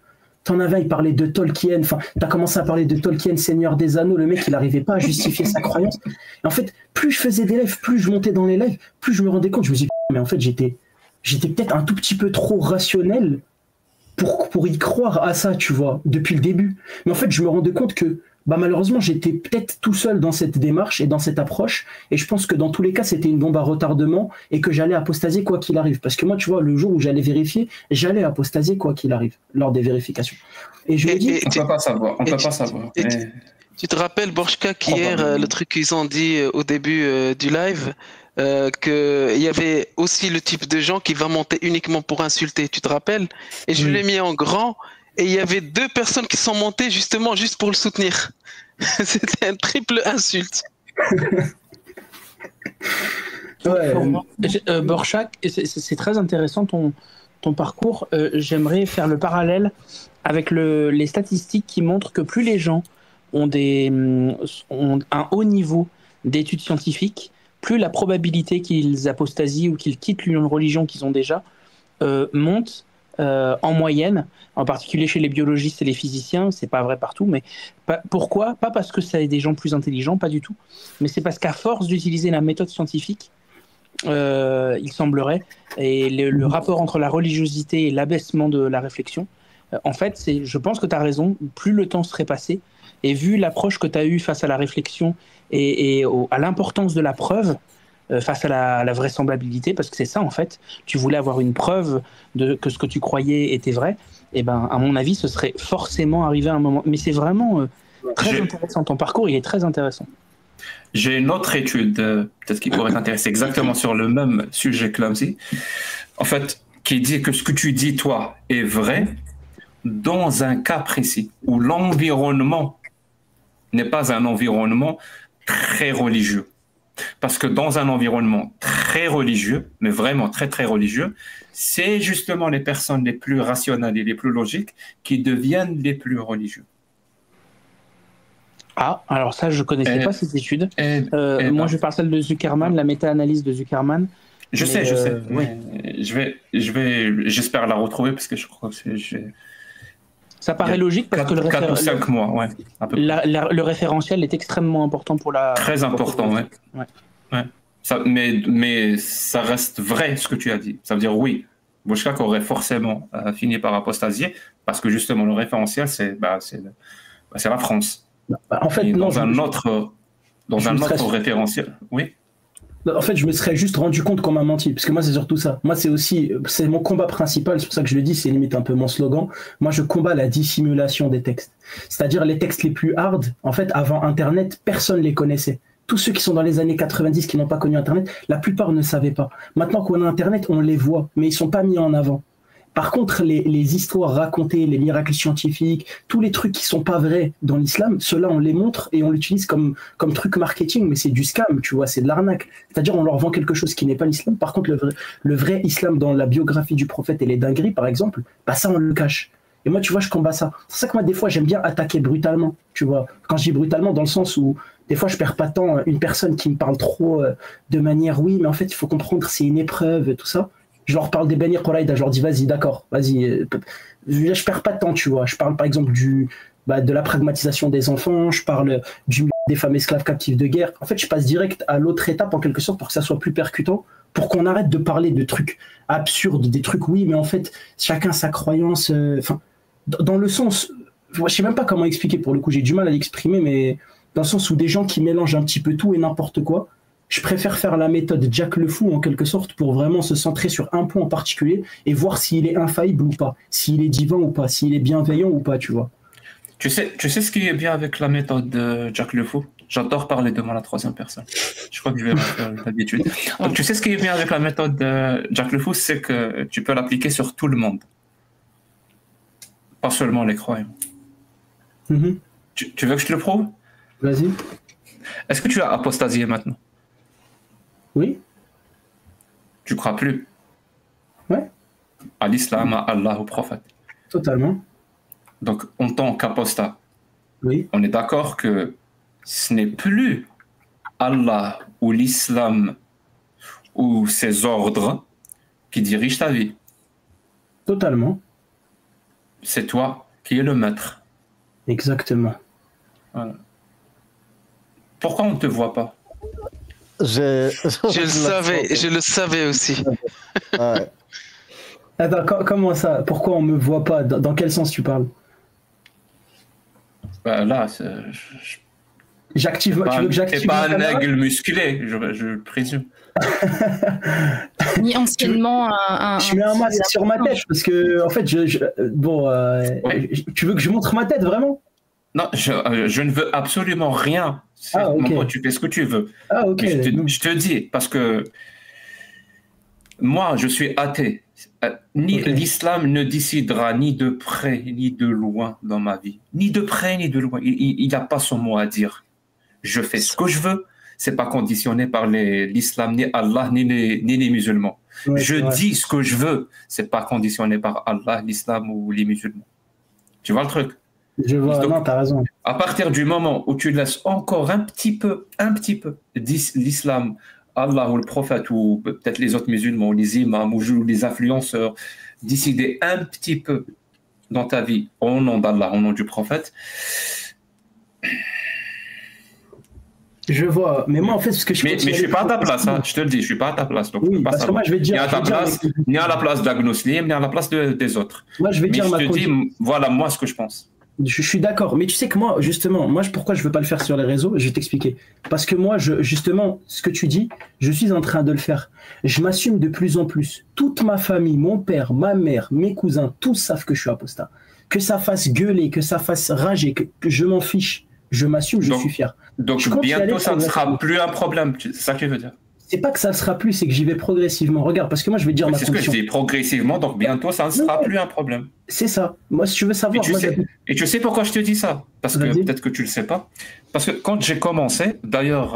T'en avais, il parlait de Tolkien, enfin, t'as commencé à parler de Tolkien, Seigneur des Anneaux, le mec, il n'arrivait pas à justifier sa croyance. Et en fait, plus je faisais des lives, plus je montais dans les lives, plus je me rendais compte, je me suis dit, mais en fait, j'étais peut-être un tout petit peu trop rationnel pour y croire à ça, tu vois, depuis le début. Mais en fait, je me rendais compte que malheureusement, j'étais peut-être tout seul dans cette démarche et dans cette approche. Et je pense que dans tous les cas, c'était une bombe à retardement et que j'allais apostasier quoi qu'il arrive. Parce que moi, tu vois, le jour où j'allais vérifier, j'allais apostasier quoi qu'il arrive lors des vérifications. Et je me dis... On ne peut pas savoir. Tu te rappelles, Borchka, qu'hier, le truc qu'ils ont dit au début du live, qu'il y avait aussi le type de gens qui va monter uniquement pour insulter, tu te rappelles? Et je l'ai mis en grand, et il y avait 2 personnes qui sont montées justement juste pour le soutenir. C'était un triple insulte. Borchak, c'est très intéressant ton parcours. J'aimerais faire le parallèle avec les statistiques qui montrent que plus les gens ont un haut niveau d'études scientifiques, plus la probabilité qu'ils apostasient ou qu'ils quittent une religion qu'ils ont déjà monte en moyenne, en particulier chez les biologistes et les physiciens. C'est pas vrai partout, mais pourquoi? Pas parce que c'est des gens plus intelligents, pas du tout, mais c'est parce qu'à force d'utiliser la méthode scientifique, il semblerait, et le rapport entre la religiosité et l'abaissement de la réflexion, en fait, je pense que tu as raison, plus le temps serait passé, et vu l'approche que tu as eue face à la réflexion et à l'importance de la preuve face à la vraisemblabilité, parce que c'est ça en fait, tu voulais avoir une preuve que ce que tu croyais était vrai, et à mon avis, ce serait forcément arrivé à un moment. Mais c'est vraiment très intéressant, ton parcours, il est très intéressant. J'ai une autre étude, peut-être qui pourrait t'intéresser exactement sur le même sujet que Clumsy, en fait, qui dit que ce que tu dis, toi, est vrai dans un cas précis, où l'environnement n'est pas un environnement très religieux. Parce que dans un environnement très religieux, mais vraiment très, très religieux, c'est justement les personnes les plus rationnelles et les plus logiques qui deviennent les plus religieux. Ah, alors ça, je ne connaissais pas cette étude. Moi, je parle celle de Zuckerman, la méta-analyse de Zuckerman. Je sais. Oui. J'espère la retrouver parce que je crois que c'est... Ça paraît logique parce que 4 ou 5 mois, ouais. Le référentiel est extrêmement important pour la... Très important, ouais. Ça, mais ça reste vrai ce que tu as dit. Ça veut dire oui, Bouchkak aurait forcément fini par apostasier parce que justement le référentiel, c'est la France. En fait, dans un autre référentiel, oui. En fait, je me serais juste rendu compte qu'on m'a menti, parce que moi, c'est surtout ça. Moi, c'est mon combat principal, c'est pour ça que je le dis, c'est limite un peu mon slogan. Moi, je combats la dissimulation des textes. C'est-à-dire les textes les plus hard, en fait, avant Internet, personne les connaissait. Tous ceux qui sont dans les années 90, qui n'ont pas connu Internet, la plupart ne savaient pas. Maintenant qu'on a Internet, on les voit, mais ils sont pas mis en avant. Par contre, les histoires racontées, les miracles scientifiques, tous les trucs qui sont pas vrais dans l'islam, ceux-là, on les montre et on l'utilise comme truc marketing, mais c'est du scam, tu vois, c'est de l'arnaque. C'est-à-dire, on leur vend quelque chose qui n'est pas l'islam. Par contre, le vrai islam dans la biographie du prophète et les dingueries, par exemple, bah ça, on le cache. Et moi, tu vois, je combats ça. C'est ça que moi, des fois, j'aime bien attaquer brutalement, tu vois. Quand je dis brutalement, dans le sens où, des fois, je perds pas tant une personne qui me parle trop de manière, oui, mais en fait, il faut comprendre, c'est une épreuve, tout ça. Je leur parle des Beni Quraïda, je leur dis vas-y, d'accord, vas-y. Je perds pas de temps, tu vois. Je parle par exemple de la pragmatisation des enfants, je parle des femmes esclaves captives de guerre. En fait, je passe direct à l'autre étape en quelque sorte pour que ça soit plus percutant, pour qu'on arrête de parler de trucs absurdes, des trucs oui, mais en fait, chacun sa croyance. Dans le sens, je sais même pas comment expliquer pour le coup, j'ai du mal à l'exprimer, mais dans le sens où des gens qui mélangent un petit peu tout et n'importe quoi. Je préfère faire la méthode Jack le Fou en quelque sorte pour vraiment se centrer sur un point en particulier et voir s'il est infaillible ou pas, s'il est divin ou pas, s'il est bienveillant ou pas, tu vois. Tu sais ce qui est bien avec la méthode de Jack le Fou? J'adore parler devant la troisième personne. Je crois que je vais faire l'habitude. Donc tu sais ce qui est bien avec la méthode de Jack le Fou, c'est que tu peux l'appliquer sur tout le monde. Pas seulement les croyants. Mm-hmm. Tu veux que je te le prouve? Vas-y. Est-ce que tu as apostasié maintenant? Oui. Tu crois plus? Ouais. À l'islam, à Allah, au prophète. Totalement. Donc, en tant qu'apostat, oui. On est d'accord que ce n'est plus Allah ou l'islam ou ses ordres qui dirigent ta vie. Totalement. C'est toi qui es le maître. Exactement. Voilà. Pourquoi on ne te voit pas? Je le savais aussi. Ouais. Attends, comment ça? Pourquoi on me voit pas? Dans quel sens tu parles? Bah là, j'active. Tu veux que j'active? C'est pas un aigle musclé, je présume. Ni anciennement je mets un masque sur ma tête parce que en fait, tu veux que je montre ma tête vraiment? Non, je ne veux absolument rien. Okay. Tu fais ce que tu veux. Ah, ok. Je te dis, parce que moi, je suis athée. L'islam ne décidera ni de près ni de loin dans ma vie. Ni de près ni de loin. Il n'a pas son mot à dire. Je fais ce que je veux. C'est pas conditionné par l'islam, ni Allah, ni les musulmans. Ouais, je dis ce que je veux. C'est pas conditionné par Allah, l'islam ou les musulmans. Tu vois le truc? Je vois, donc, non, t'as raison. À partir du moment où tu laisses encore un petit peu l'islam, Allah ou le prophète ou peut-être les autres musulmans, ou les imams ou les influenceurs, décider un petit peu dans ta vie au nom d'Allah, au nom du prophète. Je vois, mais moi en fait ce que mais je suis pas à ta place, hein, je te le dis, je suis pas à ta place. Donc oui, parce que moi je vais dire, ni à la place d'Agnoslim, ni à la place des autres. Moi je vais dire je te dis, voilà moi ce que je pense. Je suis d'accord, mais tu sais que moi, justement, pourquoi je veux pas le faire sur les réseaux, je vais t'expliquer. Parce que moi, justement, ce que tu dis, je suis en train de le faire. Je m'assume de plus en plus. Toute ma famille, mon père, ma mère, mes cousins, tous savent que je suis apostat. Que ça fasse gueuler, que ça fasse rager, que je m'en fiche. Je m'assume, je suis fier. Donc bientôt, ça ne sera plus un problème, c'est ça que tu veux dire? C'est pas que ça ne sera plus, c'est que j'y vais progressivement. Regarde, parce que moi, je vais dire ma condition. C'est ce que je dis, progressivement, donc bientôt, ça ne sera plus un problème. C'est ça. Moi, si tu veux savoir... Et tu sais pourquoi je te dis ça? Parce que peut-être que tu ne le sais pas. Parce que quand j'ai commencé, d'ailleurs,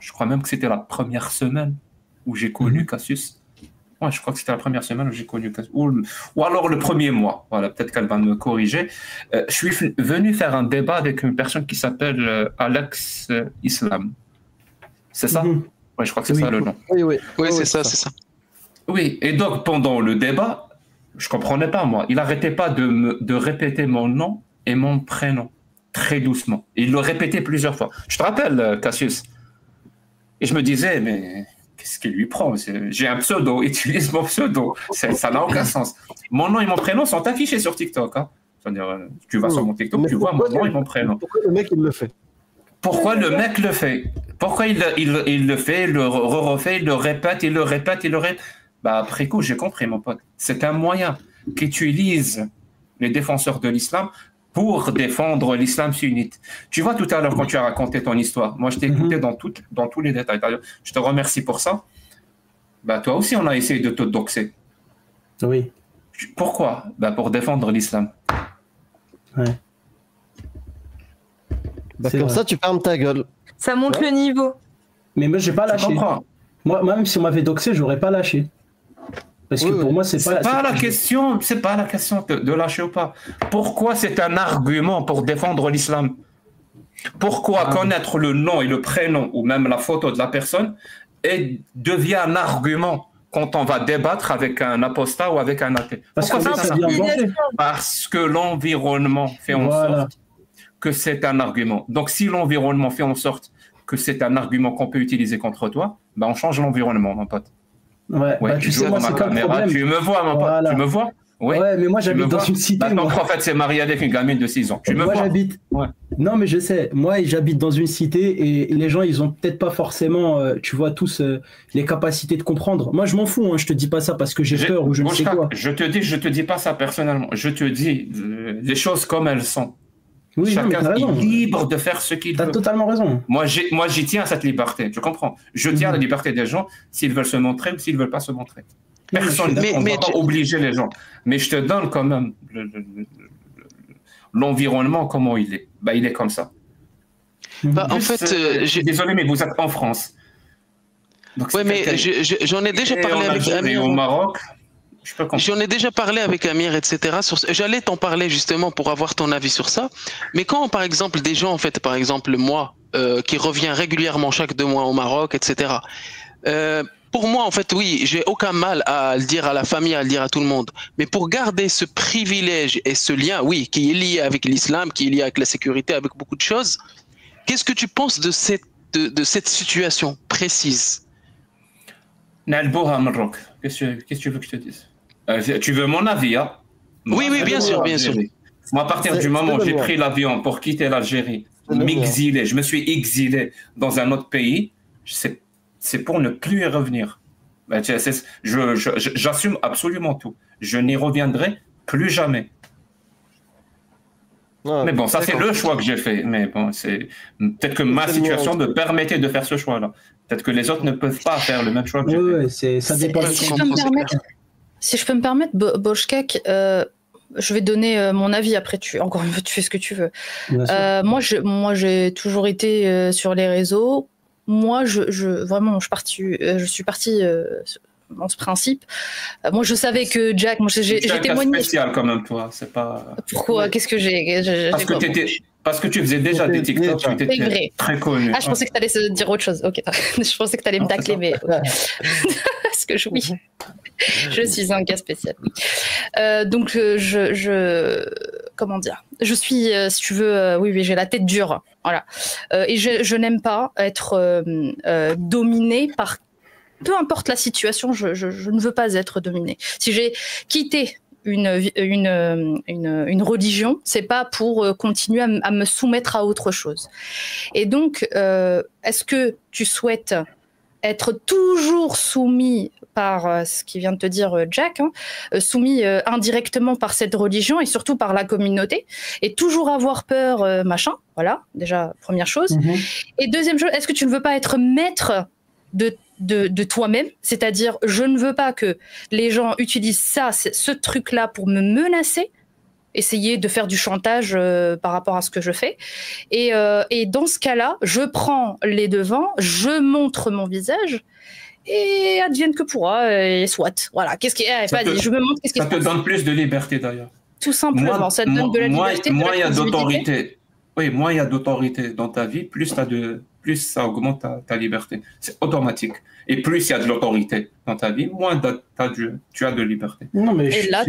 Je crois même que c'était la première semaine où j'ai connu Cassius. Ouais, je crois que c'était la première semaine où j'ai connu Cassius. Ou alors le premier mois. Voilà, peut-être qu'elle va me corriger. Je suis venu faire un débat avec une personne qui s'appelle Alex Islam. C'est ça? Ouais, je crois que c'est ça le nom. Oui, c'est ça, c'est ça. Oui, et donc pendant le débat, je comprenais pas, moi. Il n'arrêtait pas de répéter mon nom et mon prénom, très doucement. Il le répétait plusieurs fois. Je te rappelle, Cassius. Et je me disais, mais qu'est-ce qu'il lui prend? J'ai un pseudo, utilise mon pseudo. Ça n'a aucun sens. Mon nom et mon prénom sont affichés sur TikTok. Hein. C'est-à-dire, tu vas sur mon TikTok, tu vois mon nom et mon prénom. Pourquoi le mec, il le fait? Pourquoi le mec le fait? Pourquoi il le fait, il le refait, il le répète, il le répète, il le répète? Bah, après coup, j'ai compris, mon pote. C'est un moyen qu'utilisent les défenseurs de l'islam pour défendre l'islam sunnite. Tu vois, tout à l'heure, quand tu as raconté ton histoire, moi, je t'ai écouté dans tous les détails. Je te remercie pour ça. Bah, toi aussi, on a essayé de te doxer. Oui. Pourquoi? Bah, pour défendre l'islam. Ouais. Bah, comme ça, tu fermes ta gueule. Ça monte le niveau. Mais moi, j'ai pas lâché. Moi, même si on m'avait doxé, j'aurais pas lâché. Parce que pour moi, c'est pas la question de lâcher ou pas. Pourquoi c'est un argument pour défendre l'islam? Pourquoi connaître le nom et le prénom ou même la photo de la personne devient un argument quand on va débattre avec un apostat ou avec un athée? Pourquoi c'est ça? Parce que l'environnement fait en sorte que c'est un argument. Donc si l'environnement fait en sorte que c'est un argument qu'on peut utiliser contre toi, ben on change l'environnement, mon pote. Ouais, bah, tu sais, moi, c'est comme problème. Tu me vois, mon pote, tu me vois? Oui. Ouais, mais moi j'habite dans une cité. Ton prophète s'est marié avec une gamine de 6 ans. Tu me vois? J'habite. Ouais. Non, mais je sais. Moi, j'habite dans une cité et les gens, ils ont peut-être pas forcément, tu vois, tous les capacités de comprendre. Moi, je m'en fous. Hein, je te dis pas ça parce que j'ai peur ou je ne sais quoi. Je te dis pas ça personnellement. Je te dis les choses comme elles sont. Oui, chacun est libre de faire ce qu'il veut. T'as totalement raison. Moi, j'y tiens à cette liberté. Tu comprends? Je tiens à la liberté des gens s'ils veulent se montrer ou s'ils veulent pas se montrer. Personne ne va pas obliger les gens. Mais je te donne quand même l'environnement, comment il est. Bah, il est comme ça. Bah, en fait, désolé, mais vous êtes en France. Oui, mais j'en ai déjà parlé avec Amir. Au Maroc. J'en ai déjà parlé avec Amir, etc. J'allais t'en parler justement pour avoir ton avis sur ça. Mais quand, par exemple, des gens, en fait, par exemple, moi, qui reviens régulièrement chaque 2 mois au Maroc, etc. Pour moi, en fait, oui, j'ai aucun mal à le dire à la famille, à le dire à tout le monde. Mais pour garder ce privilège et ce lien, oui, qui est lié avec l'islam, qui est lié avec la sécurité, avec beaucoup de choses, qu'est-ce que tu penses de cette situation précise? Qu'est-ce que tu veux que je te dise? Tu veux mon avis, hein? Oui, bien sûr, bien sûr. Moi, à partir du moment où j'ai pris l'avion pour quitter l'Algérie, m'exiler, je me suis exilé dans un autre pays, c'est pour ne plus y revenir. J'assume absolument tout. Je n'y reviendrai plus jamais. Mais bon, ça c'est le choix que j'ai fait. Mais bon, peut-être que ma situation me permettait de faire ce choix-là. Peut-être que les autres ne peuvent pas faire le même choix que j'ai fait. Ça dépend. Si je peux me permettre, Boshkek, je vais donner mon avis. Après, tu fais ce que tu veux. Moi, j'ai toujours été sur les réseaux. Moi, vraiment, je suis partie dans ce principe. Moi, je savais que Jack, j'ai témoigné. C'est spécial quand même, toi. C'est pas. Pourquoi? Qu'est-ce que j'ai Parce que tu faisais déjà des TikTok, tu étais très connu. Ah, je pensais que tu allais se dire autre chose. Ok, je pensais que tu allais me tacler, mais parce que oui, je suis un cas spécial. Donc, comment dire? Je suis, si tu veux, oui, j'ai la tête dure, voilà. Et je n'aime pas être dominée par. Peu importe la situation, je ne veux pas être dominée. Si j'ai quitté une religion, c'est pas pour continuer à me soumettre à autre chose. Et donc, est-ce que tu souhaites être toujours soumis par ce qui vient de te dire Jack, soumis indirectement par cette religion et surtout par la communauté, et toujours avoir peur, machin, voilà, déjà, première chose. Et deuxième chose, est-ce que tu ne veux pas être maître de toi-même, c'est-à-dire je ne veux pas que les gens utilisent ce truc-là pour me menacer, essayer de faire du chantage par rapport à ce que je fais. Et dans ce cas-là, je prends les devants, je montre mon visage, et advienne que pourra, et soit. Voilà, qu'est-ce qui est pas dit, je me montre qu'est-ce qui se passe. Ça te donne plus de liberté d'ailleurs. Tout simplement, ça te donne de la liberté. Moins il y a d'autorité. Oui, moins il y a d'autorité dans ta vie, plus ça augmente ta liberté. C'est automatique. Et plus il y a de l'autorité dans ta vie, moins tu as de liberté. Non, mais et là,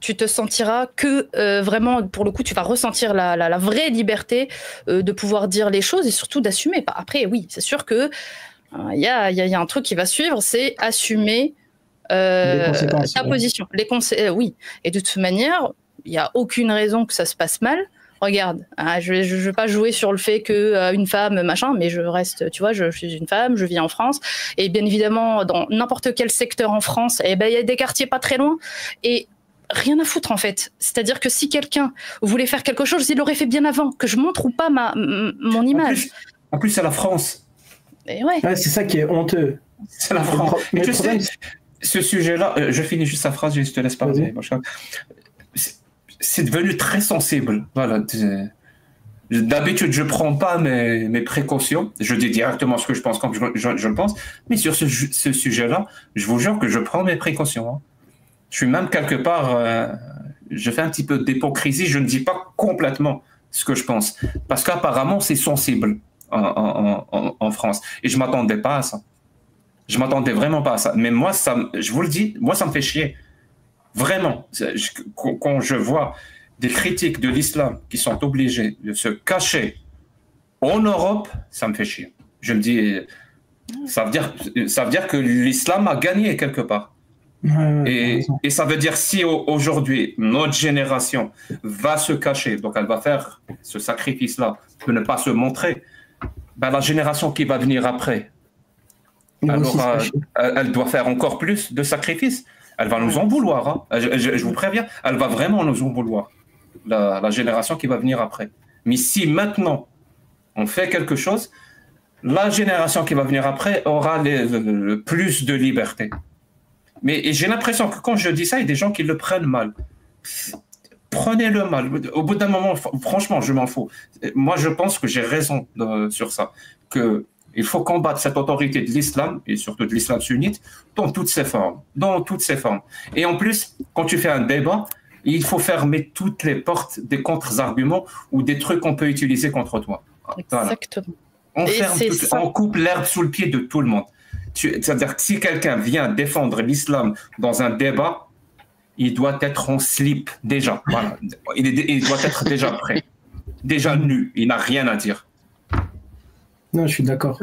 tu te sentiras que vraiment, pour le coup, tu vas ressentir la vraie liberté de pouvoir dire les choses et surtout d'assumer. Après, oui, c'est sûr que il y a un truc qui va suivre, c'est assumer ta position. Oui. Et de toute manière, il n'y a aucune raison que ça se passe mal. Regarde, je vais pas jouer sur le fait que une femme, machin, mais je reste, tu vois, je suis une femme, je vis en France, et bien évidemment, dans n'importe quel secteur en France, il y a des quartiers pas très loin, et rien à foutre en fait. C'est-à-dire que si quelqu'un voulait faire quelque chose, il l'aurait fait bien avant, que je montre ou pas mon image. En plus, c'est la France. Et ouais. C'est ça qui est honteux. C'est la France. Mais tu sais, ce sujet-là, je finis juste sa phrase, je te laisse parler. C'est devenu très sensible. Voilà. D'habitude, je prends pas mes précautions. Je dis directement ce que je pense quand je le pense. Mais sur ce sujet-là, je vous jure que je prends mes précautions. Hein. Je suis même quelque part, je fais un petit peu d'hypocrisie. Je ne dis pas complètement ce que je pense. Parce qu'apparemment, c'est sensible en France. Et je m'attendais pas à ça. Je m'attendais vraiment pas à ça. Mais moi, je vous le dis, moi, ça me fait chier. Vraiment, quand je vois des critiques de l'islam qui sont obligés de se cacher en Europe, ça me fait chier. Je me dis, ça veut dire que l'islam a gagné quelque part. Et ça veut dire si aujourd'hui notre génération va se cacher, donc elle va faire ce sacrifice-là de ne pas se montrer, ben la génération qui va venir après, elle doit faire encore plus de sacrifices. Elle va nous en vouloir. Hein. Je vous préviens, elle va vraiment nous en vouloir, la génération qui va venir après. Mais si maintenant on fait quelque chose, la génération qui va venir après aura le plus de liberté. Mais j'ai l'impression que quand je dis ça, il y a des gens qui le prennent mal. Prenez-le mal. Au bout d'un moment, franchement, je m'en fous. Moi, je pense que j'ai raison sur ça. Il faut combattre cette autorité de l'islam, et surtout de l'islam sunnite, dans toutes ses formes. Dans toutes ses formes. Et en plus, quand tu fais un débat, il faut fermer toutes les portes des contre-arguments ou des trucs qu'on peut utiliser contre toi. Exactement. Voilà. On coupe l'herbe sous le pied de tout le monde. C'est-à-dire que si quelqu'un vient défendre l'islam dans un débat, il doit être en slip déjà. Voilà. Il doit être déjà prêt. Déjà nu. Il n'a rien à dire. Non, je suis d'accord.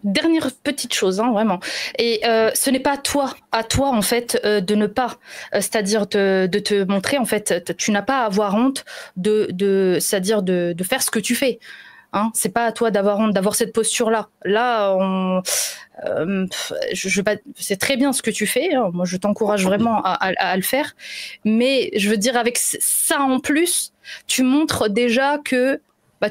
Dernière petite chose, hein, vraiment. Et ce n'est pas à toi en fait, de ne pas, c'est-à-dire de te montrer en fait. Tu n'as pas à avoir honte c'est-à-dire de faire ce que tu fais. Hein, c'est pas à toi d'avoir honte, d'avoir cette posture-là. Là, c'est très bien ce que tu fais. Hein. Moi, je t'encourage vraiment à le faire. Mais je veux dire, avec ça en plus, tu montres déjà que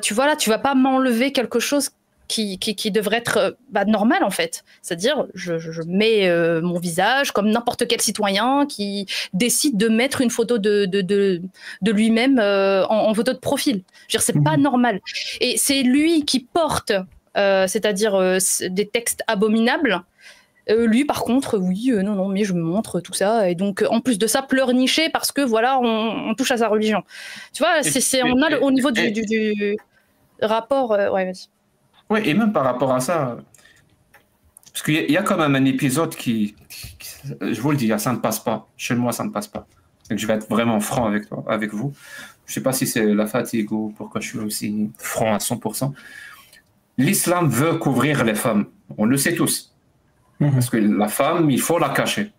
tu vois là, tu vas pas m'enlever quelque chose qui devrait être normal en fait. C'est-à-dire, je mets mon visage comme n'importe quel citoyen qui décide de mettre une photo de lui-même en photo de profil. Je veux dire, c'est pas normal. Et c'est lui qui porte, c'est-à-dire des textes abominables. Lui, par contre, oui, non, mais je me montre tout ça. Et donc, en plus de ça, pleurnicher parce que voilà, on touche à sa religion. Tu vois, au niveau du rapport. Ouais, vas-y. Oui, et même par rapport à ça, parce qu'il y a quand même un épisode qui, je vous le dis, ça ne passe pas. Chez moi, ça ne passe pas. Donc, je vais être vraiment franc avec vous. Je ne sais pas si c'est la fatigue ou pourquoi je suis aussi franc à 100%. L'islam veut couvrir les femmes. On le sait tous. Parce que la femme, il faut la cacher.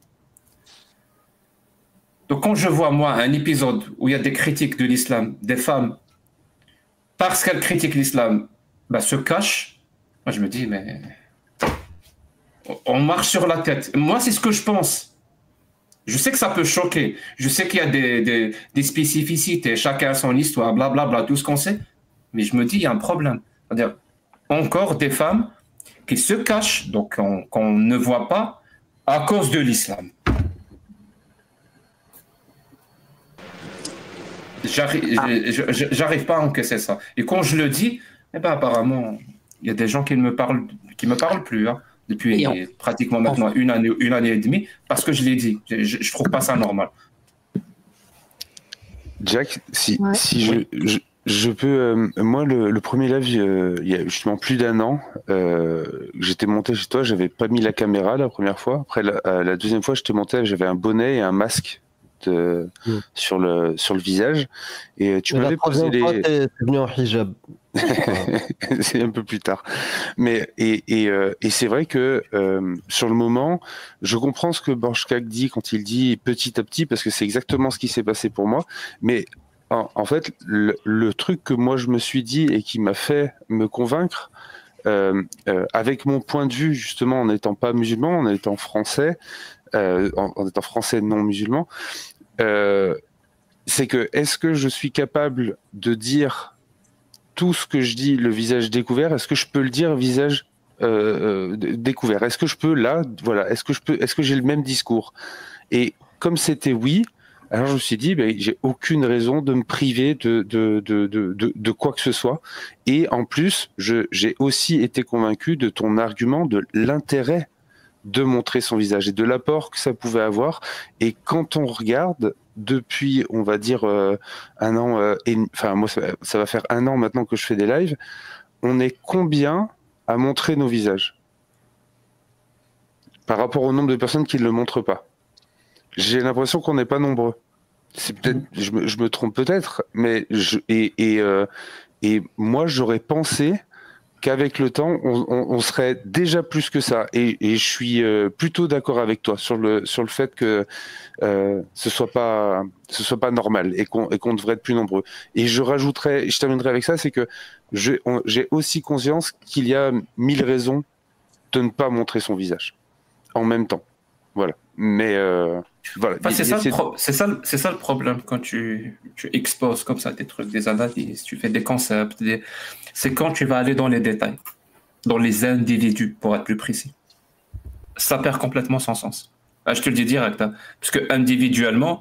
Donc, quand je vois, moi, un épisode où il y a des critiques de l'islam, des femmes, parce qu'elles critiquent l'islam, se cachent, moi, je me dis, mais on marche sur la tête. Moi, c'est ce que je pense. Je sais que ça peut choquer. Je sais qu'il y a des spécificités, chacun a son histoire, blablabla, tout ce qu'on sait. Mais je me dis, il y a un problème. C'est-à-dire, encore des femmes qui se cachent, donc qu'on ne voit pas, à cause de l'islam. j'arrive pas à encaisser ça. Et quand je le dis, eh ben, apparemment, il y a des gens qui me parlent plus, hein, depuis pratiquement maintenant une année et demie, parce que je l'ai dit. Je trouve pas ça normal. Jack, si je peux, moi le premier live, il y a justement plus d'1 an, j'étais monté chez toi, j'avais pas mis la caméra la première fois. Après la deuxième fois, j'étais monté, j'avais un bonnet et un masque sur le visage, et tu m'avais posé les. T'es venu en hijab. C'est un peu plus tard, mais et c'est vrai que sur le moment, je comprends ce que Borchkak dit quand il dit petit à petit, parce que c'est exactement ce qui s'est passé pour moi. Mais en fait, le truc que moi je me suis dit et qui m'a fait me convaincre, avec mon point de vue justement, en n'étant pas musulman, en étant français, en étant français non musulman, c'est que est-ce que je suis capable de dire tout ce que je dis le visage découvert? Est-ce que je peux le dire visage découvert? Est-ce que je peux est-ce que j'ai le même discours? Et comme c'était oui, alors je me suis dit, j'ai aucune raison de me priver de quoi que ce soit. Et en plus, j'ai aussi été convaincu de ton argument, de l'intérêt de montrer son visage et de l'apport que ça pouvait avoir. Et quand on regarde, depuis, on va dire, 1 an, enfin moi ça va faire 1 an maintenant que je fais des lives, on est combien à montrer nos visages par rapport au nombre de personnes qui ne le montrent pas? J'ai l'impression qu'on n'est pas nombreux. C'est peut-être, je me trompe peut-être, mais et moi j'aurais pensé qu'avec le temps, on serait déjà plus que ça. Et je suis plutôt d'accord avec toi sur le fait que ce soit pas normal et qu'on devrait être plus nombreux. Et je terminerai avec ça, c'est que j'ai aussi conscience qu'il y a 1000 raisons de ne pas montrer son visage en même temps. Voilà. Mais voilà. Enfin, c'est ça le problème quand tu exposes comme ça des trucs, des analyses, tu fais des concepts, c'est quand tu vas aller dans les détails, dans les individus, pour être plus précis. Ça perd complètement son sens. Je te le dis direct, hein, parce que individuellement,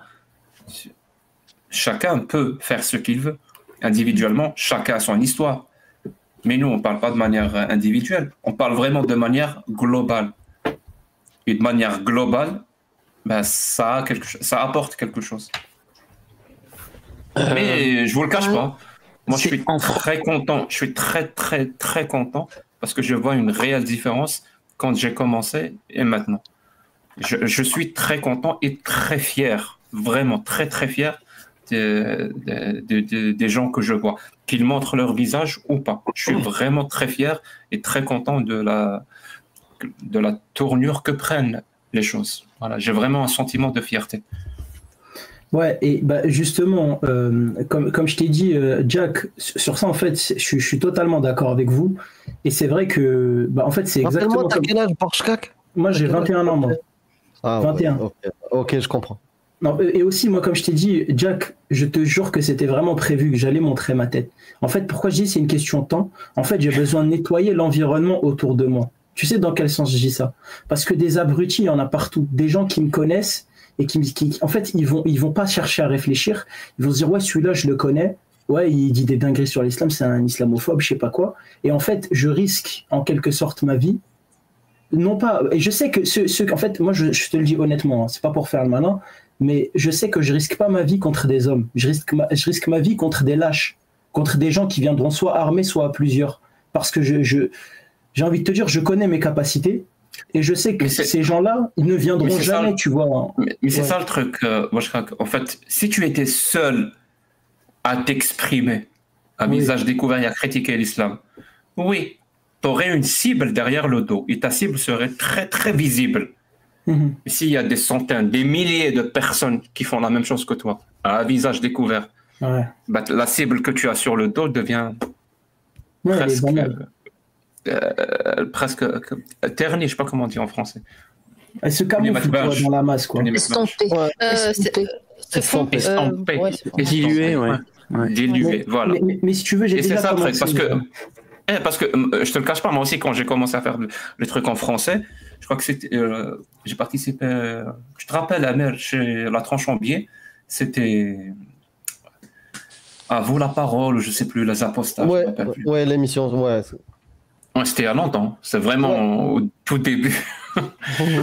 chacun peut faire ce qu'il veut. Individuellement, chacun a son histoire. Mais nous, on ne parle pas de manière individuelle, on parle vraiment de manière globale. Et de manière globale, ça apporte quelque chose. Mais je vous le cache pas. Moi, je suis très content. Je suis très, très, très content parce que je vois une réelle différence quand j'ai commencé et maintenant. Je suis très content et très fier, vraiment très, très fier des gens que je vois, qu'ils montrent leur visage ou pas. Je suis vraiment très fier et très content de la tournure que prennent les choses. Voilà, j'ai vraiment un sentiment de fierté. Ouais, et justement, comme je t'ai dit, Jack, sur ça, en fait, je suis totalement d'accord avec vous. Et c'est vrai que, en fait, c'est exactement. T'as quel âge, Borchkak? Moi, j'ai 21 ans, moi. Ah, 21. Ouais, ok, je comprends. Non, et aussi, moi, comme je t'ai dit, Jack, je te jure que c'était vraiment prévu que j'allais montrer ma tête. En fait, pourquoi je dis c'est une question de temps? En fait, j'ai besoin de nettoyer l'environnement autour de moi. Tu sais dans quel sens je dis ça? Parce que des abrutis, il y en a partout. Des gens qui me connaissent et qui en fait, ils vont pas chercher à réfléchir. Ils vont se dire, ouais, celui-là, je le connais. Ouais, il dit des dingueries sur l'islam, c'est un islamophobe, je sais pas quoi. Et en fait, je risque en quelque sorte ma vie. Non pas. Et je sais que en fait, moi, je te le dis honnêtement, hein, c'est pas pour faire le malin, mais je sais que je risque pas ma vie contre des hommes. Je risque ma vie contre des lâches, contre des gens qui viendront soit armés, soit à plusieurs. Parce que j'ai envie de te dire, je connais mes capacités et je sais que ces gens-là, ils ne viendront jamais, tu vois. Mais c'est ça le truc, moi je crois qu'en fait, si tu étais seul à t'exprimer, à visage découvert et à critiquer l'islam, oui, tu aurais une cible derrière le dos et ta cible serait très très visible. Mm-hmm. S'il y a des centaines, des milliers de personnes qui font la même chose que toi, à visage découvert, la cible que tu as sur le dos devient presque ternie, je ne sais pas comment dire en français. Elle se camoufle dans la masse, quoi. Estompée. Diluée, diluée, voilà. Mais si tu veux, j'ai déjà commencé. Parce que je te le cache pas, moi aussi, quand j'ai commencé à faire le truc en français, je crois que c'était, j'ai participé. Tu te rappelles, Amir, chez La Tranche en Biais, c'était À vous la parole, je sais plus, les apostats. Ouais, l'émission, ouais. Ouais, c'était il y a longtemps, c'est vraiment au tout début.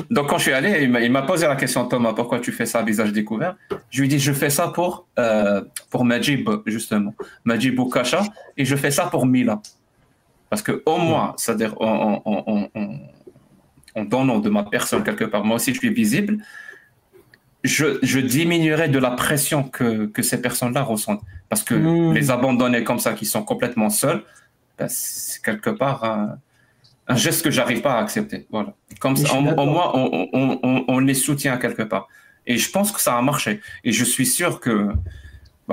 Donc quand je suis allé, il m'a posé la question, Thomas, pourquoi tu fais ça à visage découvert? Je lui ai dit, je fais ça pour Majib, justement, Majib Oukasha, et je fais ça pour Mila. Parce que au moins, c'est-à-dire en donnant de ma personne quelque part, moi aussi je suis visible, je diminuerai de la pression que ces personnes-là ressentent. Parce que les abandonnés comme ça, qui sont complètement seuls, ben, c'est quelque part un geste que j'arrive pas à accepter. Voilà. Comme ça, au moins, on les soutient quelque part. Et je pense que ça a marché. Et je suis sûr que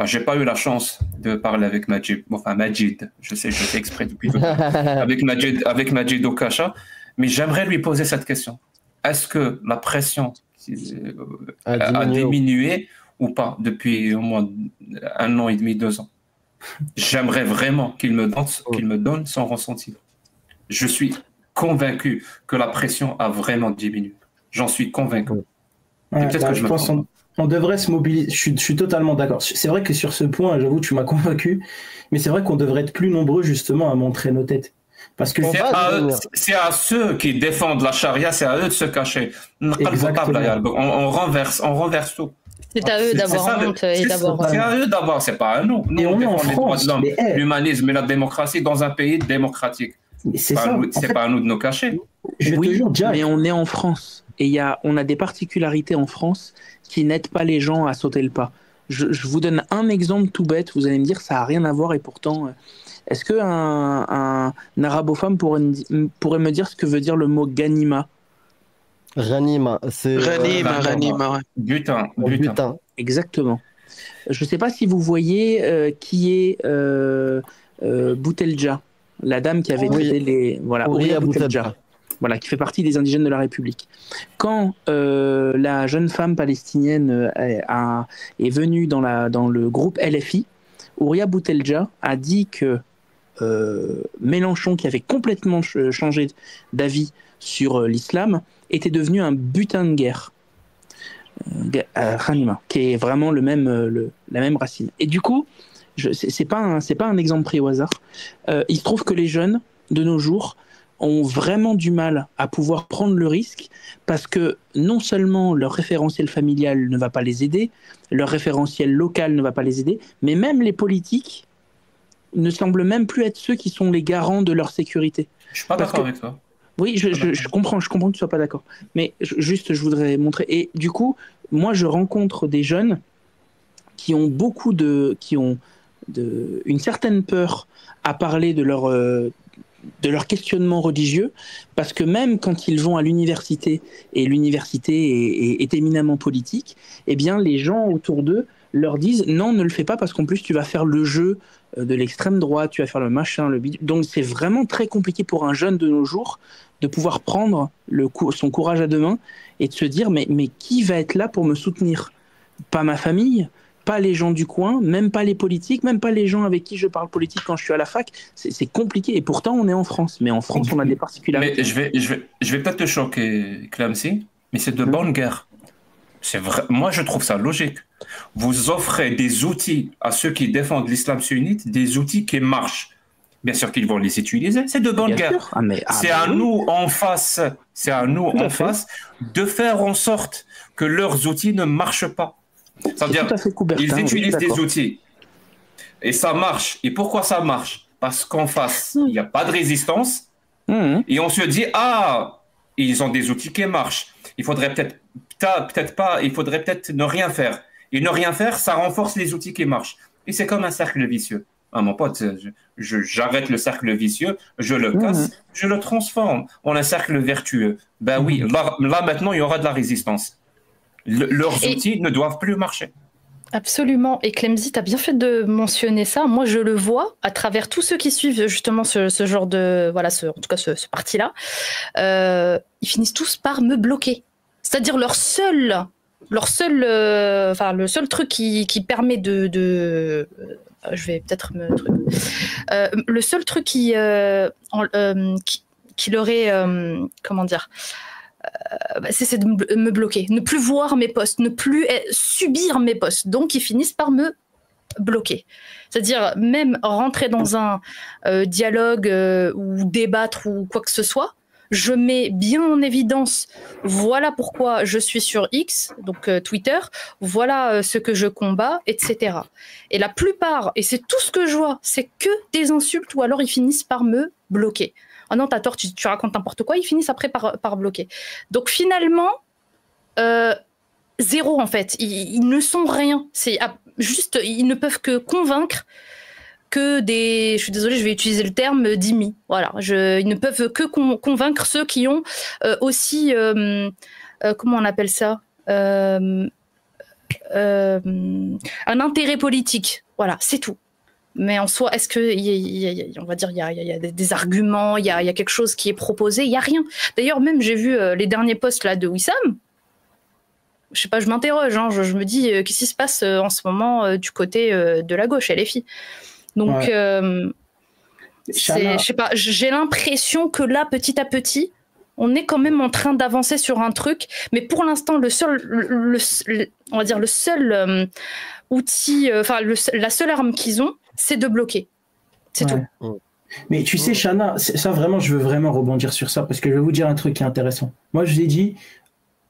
j'ai pas eu la chance de parler avec Majid. Enfin, Majid, je sais, je fais exprès depuis tout avec Majid Oukasha, mais j'aimerais lui poser cette question. Est-ce que la pression a diminué ou pas depuis au moins 1 an et demi, 2 ans? J'aimerais vraiment qu'il me donne son ressenti. Je suis convaincu que la pression a vraiment diminué. J'en suis convaincu. Peut-être que je pense on devrait se mobiliser. Je suis totalement d'accord. C'est vrai que sur ce point, j'avoue, tu m'as convaincu, mais c'est vrai qu'on devrait être plus nombreux justement à montrer nos têtes. Parce que c'est à ceux qui défendent la charia, c'est à eux de se cacher. On renverse tout. C'est à eux d'avoir honte et d'avoir. C'est à eux d'avoir, c'est pas à nous. Nous, on défend les droits de l'homme, l'humanisme et la démocratie dans un pays démocratique. C'est pas à nous de nous cacher. Oui, mais on est en France et on a des particularités en France qui n'aident pas les gens à sauter le pas. Je vous donne un exemple tout bête. Vous allez me dire ça n'a rien à voir et pourtant. Est-ce qu'un arabophone pourrait me dire ce que veut dire le mot ganima? Ranima, c'est... Ranima, ouais. Butin. Exactement. Je ne sais pas si vous voyez qui est Boutelja, la dame qui avait traité les... Voilà, Ouria Boutelja. Voilà, qui fait partie des indigènes de la République. Quand la jeune femme palestinienne est venue dans le groupe LFI, Ouria Boutelja a dit que Mélenchon, qui avait complètement changé d'avis sur l'islam, était devenu un butin de guerre, Ranima, qui est vraiment la même racine. Et du coup, c'est pas un exemple pris au hasard. Il se trouve que les jeunes de nos jours ont vraiment du mal à pouvoir prendre le risque parce que non seulement leur référentiel familial ne va pas les aider, leur référentiel local ne va pas les aider, mais même les politiques ne semblent même plus être ceux qui sont les garants de leur sécurité. Je suis pas d'accord avec toi. Oui, je comprends que tu ne sois pas d'accord. Mais juste, je voudrais montrer. Et du coup, moi, je rencontre des jeunes qui ont une certaine peur à parler de leur questionnement religieux, parce que même quand ils vont à l'université, et l'université est éminemment politique, eh bien, les gens autour d'eux leur disent non, ne le fais pas parce qu'en plus tu vas faire le jeu de l'extrême droite, tu vas faire le machin, le bidule. Donc c'est vraiment très compliqué pour un jeune de nos jours de pouvoir prendre son courage à deux mains et de se dire mais qui va être là pour me soutenir? Pas ma famille, pas les gens du coin, même pas les politiques, même pas les gens avec qui je parle politique quand je suis à la fac. C'est compliqué et pourtant on est en France. Mais en France on a des particularités. Mais je vais peut-être te choquer, Clamsy, mais c'est de bonne guerre. C'est vrai. Moi, je trouve ça logique. Vous offrez des outils à ceux qui défendent l'islam sunnite, des outils qui marchent. Bien sûr qu'ils vont les utiliser. C'est de bonne guerre. C'est à nous en face. C'est à nous en face de faire en sorte que leurs outils ne marchent pas. C'est-à-dire, ils utilisent des outils et ça marche. Et pourquoi ça marche? Parce qu'en face, il n'y a pas de résistance. Et on se dit ils ont des outils qui marchent. Il faudrait il faudrait peut-être ne rien faire. Et ne rien faire, ça renforce les outils qui marchent. Et c'est comme un cercle vicieux. Mon pote, j'arrête le cercle vicieux, je le casse, je le transforme en un cercle vertueux. Ben oui, là maintenant, il y aura de la résistance. Leurs outils ne doivent plus marcher. Absolument. Et Clemzy, tu as bien fait de mentionner ça. Moi, je le vois à travers tous ceux qui suivent justement ce genre de... Voilà, en tout cas, ce parti-là. Ils finissent tous par me bloquer. C'est-à-dire le seul truc qui permet de je vais peut-être le seul truc qui leur est comment dire, c'est de me bloquer, ne plus voir mes posts, ne plus subir mes posts. Donc ils finissent par me bloquer. C'est-à-dire même rentrer dans un dialogue ou débattre ou quoi que ce soit, je mets bien en évidence, voilà pourquoi je suis sur X, donc Twitter, voilà ce que je combats, etc. Et la plupart, et c'est tout ce que je vois, c'est que des insultes ou alors ils finissent par me bloquer. Ah non, t'as tort, tu racontes n'importe quoi, ils finissent après par bloquer. Donc finalement, zéro en fait, ils ne sont rien. C'est juste, ils ne peuvent que convaincre que des, je suis désolée, je vais utiliser le terme d'immis. Voilà, ils ne peuvent que convaincre ceux qui ont aussi, comment on appelle ça, un intérêt politique. Voilà, c'est tout. Mais en soi, est-ce que, on va dire, il y a des arguments, il y a quelque chose qui est proposé, il y a rien. D'ailleurs, même j'ai vu les derniers posts là de Wissam. Je sais pas, je m'interroge, hein, je me dis qu'est-ce qui se passe en ce moment du côté de la gauche, LFI. Donc, je sais pas, j'ai l'impression que là, petit à petit, on est quand même en train d'avancer sur un truc, mais pour l'instant, on va dire le seul outil, enfin la seule arme qu'ils ont, c'est de bloquer. C'est tout. Mais tu sais, Chana, ça vraiment, je veux vraiment rebondir sur ça parce que je vais vous dire un truc qui est intéressant. Moi, je vous ai dit,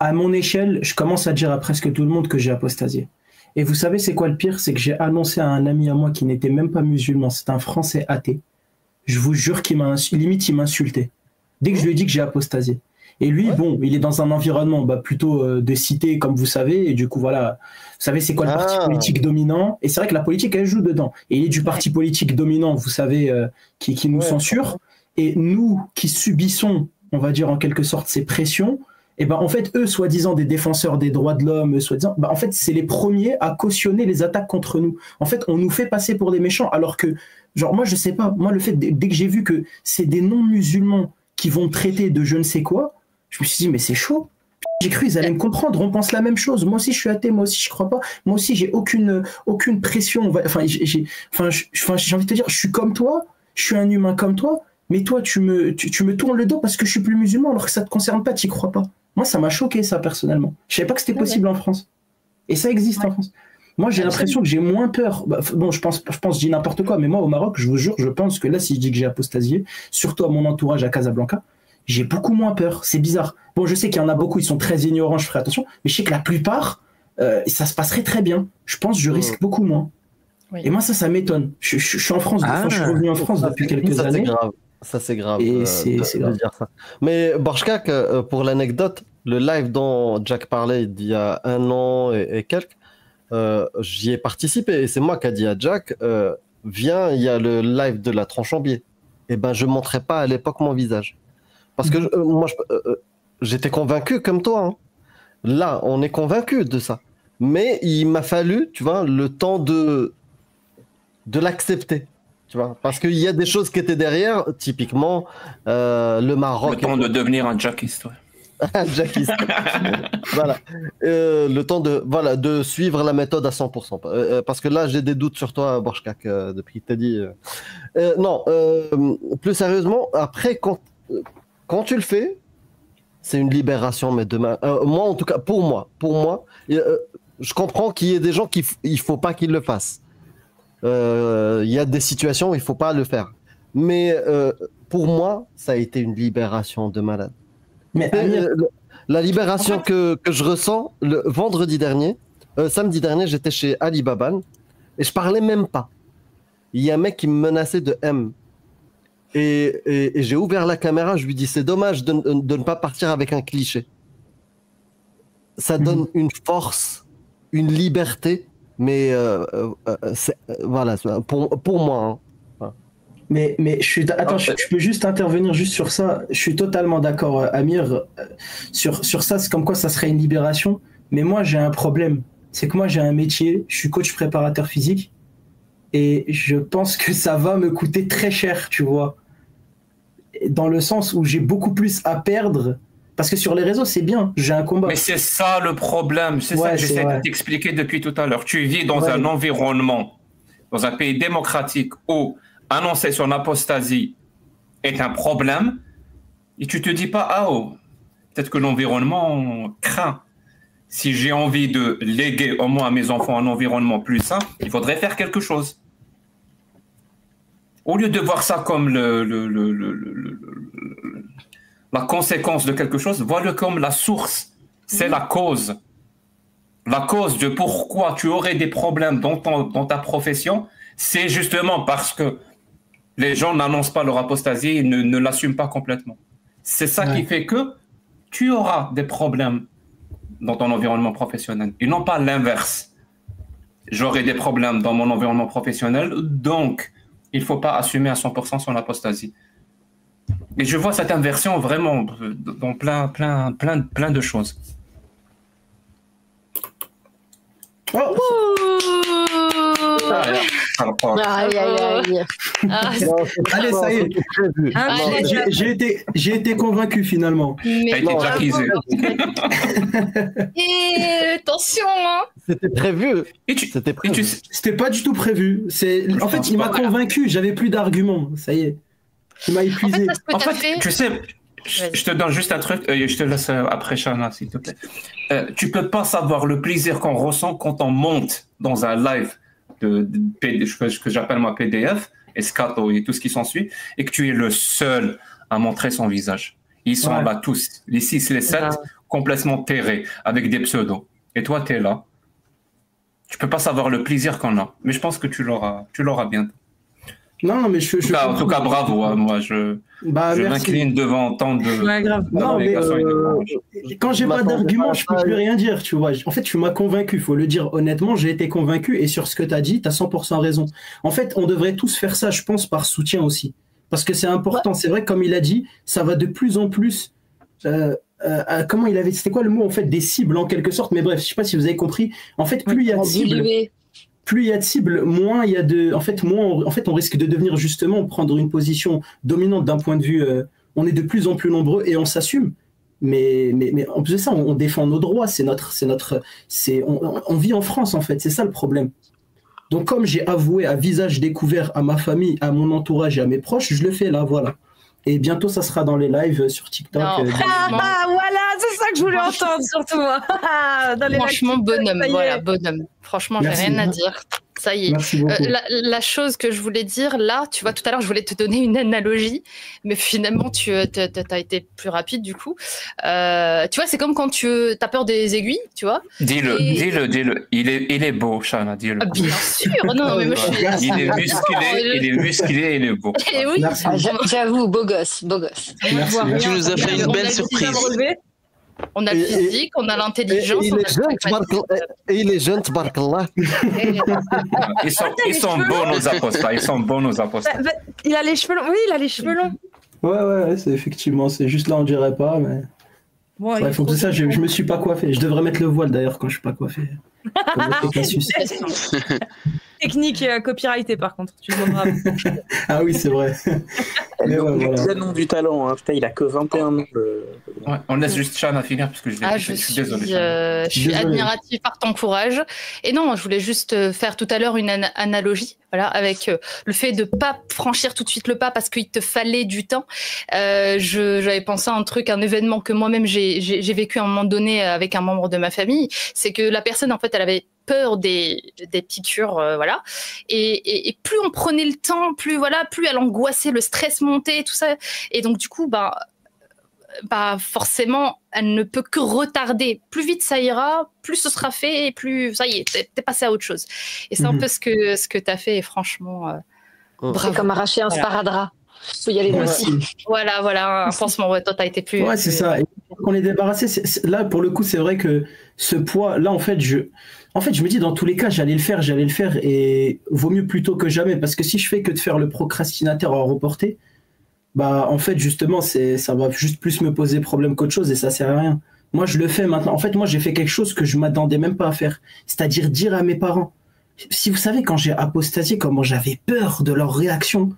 à mon échelle, je commence à dire à presque tout le monde que j'ai apostasié. Et vous savez, c'est quoi le pire? C'est que j'ai annoncé à un ami à moi qui n'était même pas musulman, c'est un Français athée. Je vous jure qu'il m'a limite, il m'insultait. Dès que je lui ai dit que j'ai apostasié. Et lui, bon, il est dans un environnement plutôt de cité, comme vous savez, et du coup, voilà, vous savez, c'est quoi le parti politique dominant? Et c'est vrai que la politique, elle joue dedans. Et il est du parti politique dominant, vous savez, qui nous censure. Et nous, qui subissons, on va dire en quelque sorte, ces pressions, et ben en fait, eux, soi-disant des défenseurs des droits de l'homme, soi-disant, en fait, c'est les premiers à cautionner les attaques contre nous. En fait, on nous fait passer pour des méchants, alors que, genre, moi, je sais pas, moi, le fait, dès que j'ai vu que c'est des non-musulmans qui vont traiter de je ne sais quoi, je me suis dit, mais c'est chaud. J'ai cru ils allaient me comprendre, on pense la même chose. Moi aussi, je suis athée, moi aussi, je crois pas. Moi aussi, j'ai aucune pression. Enfin, j'ai envie de te dire, je suis comme toi, je suis un humain comme toi, mais toi, tu me tournes le dos parce que je suis plus musulman, alors que ça te concerne pas, tu y crois pas. Moi, ça m'a choqué, ça, personnellement. Je savais pas que c'était possible en France. Et ça existe en France. Moi, j'ai l'impression que j'ai moins peur. Bon, je pense, je dis n'importe quoi, mais moi, au Maroc, je vous jure, je pense que là, si je dis que j'ai apostasié, surtout à mon entourage à Casablanca, j'ai beaucoup moins peur. C'est bizarre. Bon, je sais qu'il y en a beaucoup, ils sont très ignorants, je ferai attention, mais je sais que la plupart, ça se passerait très bien. Je pense que je risque beaucoup moins. Oui. Et moi, ça m'étonne. Je suis en France, je suis revenu en France depuis quelques années. Ça, c'est grave. Et c'est grave. De dire ça. Mais Borchkak, pour l'anecdote, le live dont Jack parlait il y a 1 an et quelques, j'y ai participé. Et c'est moi qui ai dit à Jack, viens, il y a le live de la tranche en biais. Et ben, je ne montrais pas à l'époque mon visage. Parce que moi, j'étais convaincu comme toi. Hein. Là, on est convaincu de ça. Mais il m'a fallu, tu vois, le temps de l'accepter. Tu vois, parce qu'il y a des choses qui étaient derrière, typiquement le Maroc. Le temps de devenir un jackiste. Un jackiste. Voilà. Le temps de suivre la méthode à 100%. Parce que là, j'ai des doutes sur toi, Borchkak, depuis que tu as dit. Non, plus sérieusement, après, quand tu le fais, c'est une libération, mais demain. Moi, en tout cas, pour moi, je comprends qu'il y ait des gens il ne faut pas qu'ils le fassent. Il y a des situations où il ne faut pas le faire. Mais pour moi, ça a été une libération de malade. Mais la libération que je ressens le vendredi dernier, samedi dernier, j'étais chez Ali Baban et je parlais même pas. Il y a un mec qui me menaçait de M. Et j'ai ouvert la caméra, je lui dis c'est dommage de ne pas partir avec un cliché. Ça donne une force, une liberté, mais voilà, pour moi. Hein. Mais attends, je peux juste intervenir juste sur ça. Je suis totalement d'accord, Amir, sur ça. C'est comme quoi ça serait une libération. Mais moi, j'ai un problème. C'est que moi, j'ai un métier. Je suis coach préparateur physique. Et je pense que ça va me coûter très cher, tu vois. Dans le sens où j'ai beaucoup plus à perdre. Parce que sur les réseaux, c'est bien. J'ai un combat. Mais c'est ça le problème. C'est ça que j'essaie de t'expliquer depuis tout à l'heure. Tu vis dans un environnement, dans un pays démocratique où annoncer son apostasie est un problème. Et tu te dis pas, peut-être que l'environnement craint. si j'ai envie de léguer au moins à mes enfants un environnement plus sain, il faudrait faire quelque chose. Au lieu de voir ça comme la conséquence de quelque chose, vois-le comme la source. C'est la cause. La cause de pourquoi tu aurais des problèmes dans ta profession, c'est justement parce que les gens n'annoncent pas leur apostasie et ne l'assument pas complètement. C'est ça qui fait que tu auras des problèmes dans ton environnement professionnel et non pas l'inverse. J'aurai des problèmes dans mon environnement professionnel, donc il ne faut pas assumer à 100% son apostasie. Et je vois cette inversion vraiment dans plein de choses. Oh. Allez, ça y est. J'ai été convaincu finalement. Attention, hein. C'était prévu. C'était pas du tout prévu. En fait, il m'a convaincu. J'avais plus d'arguments. Ça y est. Il m'a épuisé. En fait, tu sais, je te donne juste un truc. Je te laisse après, Shana, s'il te plaît. Tu peux pas savoir le plaisir qu'on ressent quand on monte dans un live que j'appelle moi PDF, Escato et tout ce qui s'ensuit, et que tu es le seul à montrer son visage. Ils sont là tous, les 6, les 7, complètement terrés, avec des pseudos. Et toi, tu es là. Tu peux pas savoir le plaisir qu'on a. Mais je pense que tu l'auras bientôt. Non, mais en tout cas, bravo. Hein, moi, je m'incline devant tant de... Ouais, grave. Non, mais quand j'ai pas d'argument, je peux plus rien dire, tu vois. En fait, tu m'as convaincu, faut le dire honnêtement, j'ai été convaincu, et sur ce que tu as dit, tu as 100% raison. En fait, on devrait tous faire ça, je pense, par soutien aussi. Parce que c'est important. C'est vrai que, comme il a dit, ça va de plus en plus... comment il avait... C'était quoi le mot, en fait, des cibles, en quelque sorte. Mais bref, je sais pas si vous avez compris. En fait, plus il y a de cibles... Plus il y a de cibles, moins il y a de... En fait, on risque de devenir justement, prendre une position dominante d'un point de vue... on est de plus en plus nombreux et on s'assume. Mais en plus de ça, on défend nos droits. On vit en France, en fait. C'est ça le problème. Donc, comme j'ai avoué à visage découvert à ma famille, à mon entourage et à mes proches, je le fais là, voilà. Et bientôt, ça sera dans les lives sur TikTok. Voilà, c'est ça que je voulais entendre, surtout. Franchement, bonhomme, voilà, bonhomme. Franchement, j'ai rien à dire. Ça y est. La chose que je voulais dire, là, tu vois, tout à l'heure, je voulais te donner une analogie, mais finalement, tu as été plus rapide, du coup. Tu vois, c'est comme quand tu as peur des aiguilles, tu vois. Dis-le. Il est beau, Shana, dis-le. Ah, bien sûr. Non, mais moi, il est musclé, il est beau. Et oui. J'avoue, beau gosse. Tu nous as fait une belle surprise. On a le physique, on a l'intelligence. Et il est jeune, tabarkallah. Ils sont bons, nos apostats. Il a les cheveux longs. Oui, il a les cheveux longs. Ouais, c'est effectivement, c'est juste là, on dirait pas, mais... Ouais, faut que ça, je me suis pas coiffé. Je devrais mettre le voile, d'ailleurs, quand je suis pas coiffé. Technique copyrightée, par contre. Tu le bravo. Ah oui, c'est vrai. Mais voilà. Nom du talent, hein. Putain, il a que 21 ans. Ouais, on laisse juste Shana finir parce que je suis désolé. Je suis admirative par ton courage. Et non, je voulais juste faire tout à l'heure une analogie, voilà, avec le fait de pas franchir tout de suite le pas parce qu'il te fallait du temps. J'avais pensé à un événement que moi-même j'ai vécu à un moment donné avec un membre de ma famille. C'est que la personne, en fait, elle avait peur des piqûres, voilà. Et plus on prenait le temps, plus elle angoissait, le stress montait, tout ça. Et donc du coup, forcément, elle ne peut que retarder. Plus vite ça ira, plus ce sera fait, et plus ça y est, t'es passé à autre chose. Et c'est un peu ce que t'as fait, et franchement, c'est comme arracher un sparadrap. Faut y aller aussi. Voilà, un pansement. Ouais, toi, t'as été plus. Ouais, c'est ça. Et on est débarrassé. Là, pour le coup, c'est vrai que ce poids, là, en fait, je me dis, dans tous les cas, j'allais le faire, et vaut mieux plus tôt que jamais, parce que si je fais que de faire le procrastinateur à reporter, en fait, justement, ça va juste plus me poser problème qu'autre chose, et ça sert à rien. Moi, je le fais maintenant. En fait, moi, j'ai fait quelque chose que je m'attendais même pas à faire, c'est-à-dire dire à mes parents. Si vous savez, quand j'ai apostasié, comment j'avais peur de leur réaction.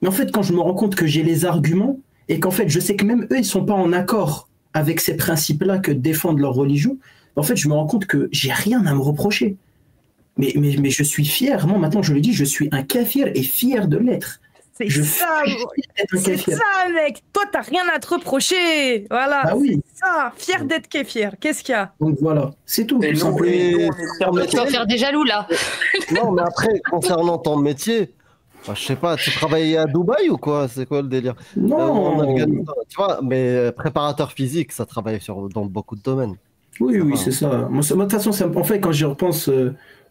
Mais en fait, quand je me rends compte que j'ai les arguments, et qu'en fait, je sais que même eux, ils sont pas en accord avec ces principes-là que défendent leur religion, en fait, je me rends compte que j'ai rien à me reprocher. Mais je suis fier. Moi, maintenant, je le dis, je suis un kafir et fier de l'être. C'est ça, mec. Toi, t'as rien à te reprocher. Voilà. Bah oui. C'est ça. Fier d'être kéfier. Qu'est-ce qu'il y a? Donc voilà, c'est tout. Tu vas faire des jaloux là. Non, mais après, concernant ton métier, je sais pas, tu travailles à Dubaï ou quoi? C'est quoi le délire? Non. Tu vois, mais préparateur physique, ça travaille dans beaucoup de domaines. Oui, c'est ça. Moi, de toute façon, en fait, quand j'y repense,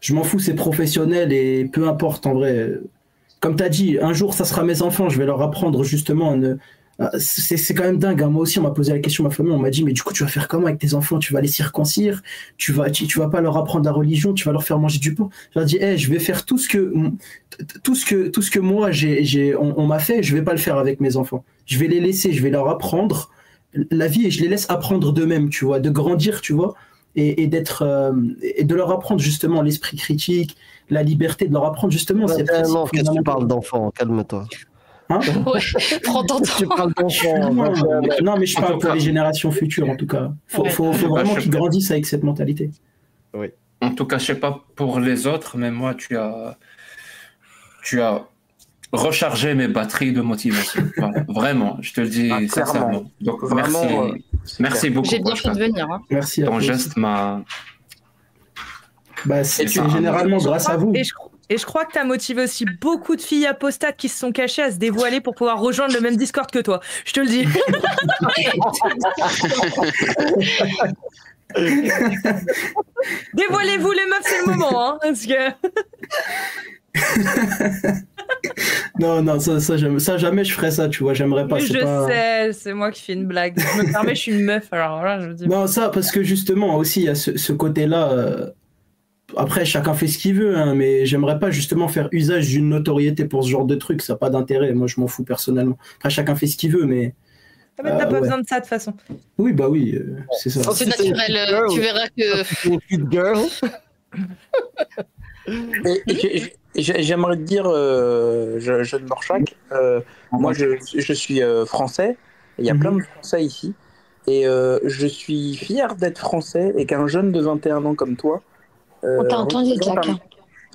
je m'en fous, c'est professionnel et peu importe en vrai. Comme tu as dit, un jour, ça sera mes enfants, je vais leur apprendre justement. C'est quand même dingue. Hein. Moi aussi, on m'a posé la question, ma famille, on m'a dit, mais du coup, tu vas faire comment avec tes enfants? Tu vas les circoncire? Tu vas pas leur apprendre la religion? Tu vas leur faire manger du pain? Je leur dis, je vais faire tout ce que moi, on m'a fait, je vais pas le faire avec mes enfants. Je vais les laisser, je vais leur apprendre la vie et je les laisse apprendre d'eux-mêmes, tu vois, de grandir, tu vois, et de leur apprendre justement l'esprit critique, la liberté, de leur apprendre justement. Non, qu'est-ce que tu parles d'enfants? Calme-toi. Hein? Ouais, prends ton temps. Tu parles d'enfants. Non, mais je parle pour les générations futures en tout cas. Faut vraiment qu'ils grandissent avec cette mentalité. Oui. En tout cas, je sais pas pour les autres, mais moi, tu as rechargé mes batteries de motivation. Voilà. Vraiment, je te le dis sincèrement. Donc, vraiment, merci beaucoup. J'ai bien fait de venir. Hein. Merci. Ton geste m'a... C'est généralement grâce à vous. Et je crois que tu as motivé aussi beaucoup de filles apostates qui se sont cachées à se dévoiler pour pouvoir rejoindre le même Discord que toi. Je te le dis. Dévoilez-vous les meufs, c'est le moment. Hein, parce que... Non, ça jamais je ferais ça, tu vois, j'aimerais pas. Sais, c'est moi qui fais une blague. Je me permets, je suis une meuf, alors là, je me dis... Non, ça, parce que justement, aussi, il y a ce côté-là... Après, chacun fait ce qu'il veut, hein, mais j'aimerais pas justement faire usage d'une notoriété pour ce genre de truc, ça n'a pas d'intérêt, moi je m'en fous personnellement. Après, chacun fait ce qu'il veut, mais... t'as pas besoin de ça de toute façon. Oui, bah oui, c'est ça. C'est naturel, tu verras que... girl. J'aimerais te dire, jeune Borchak, moi je suis français, il y a plein de Français ici, et je suis fier d'être français et qu'un jeune de 21 ans comme toi on t'a entendu, Jack.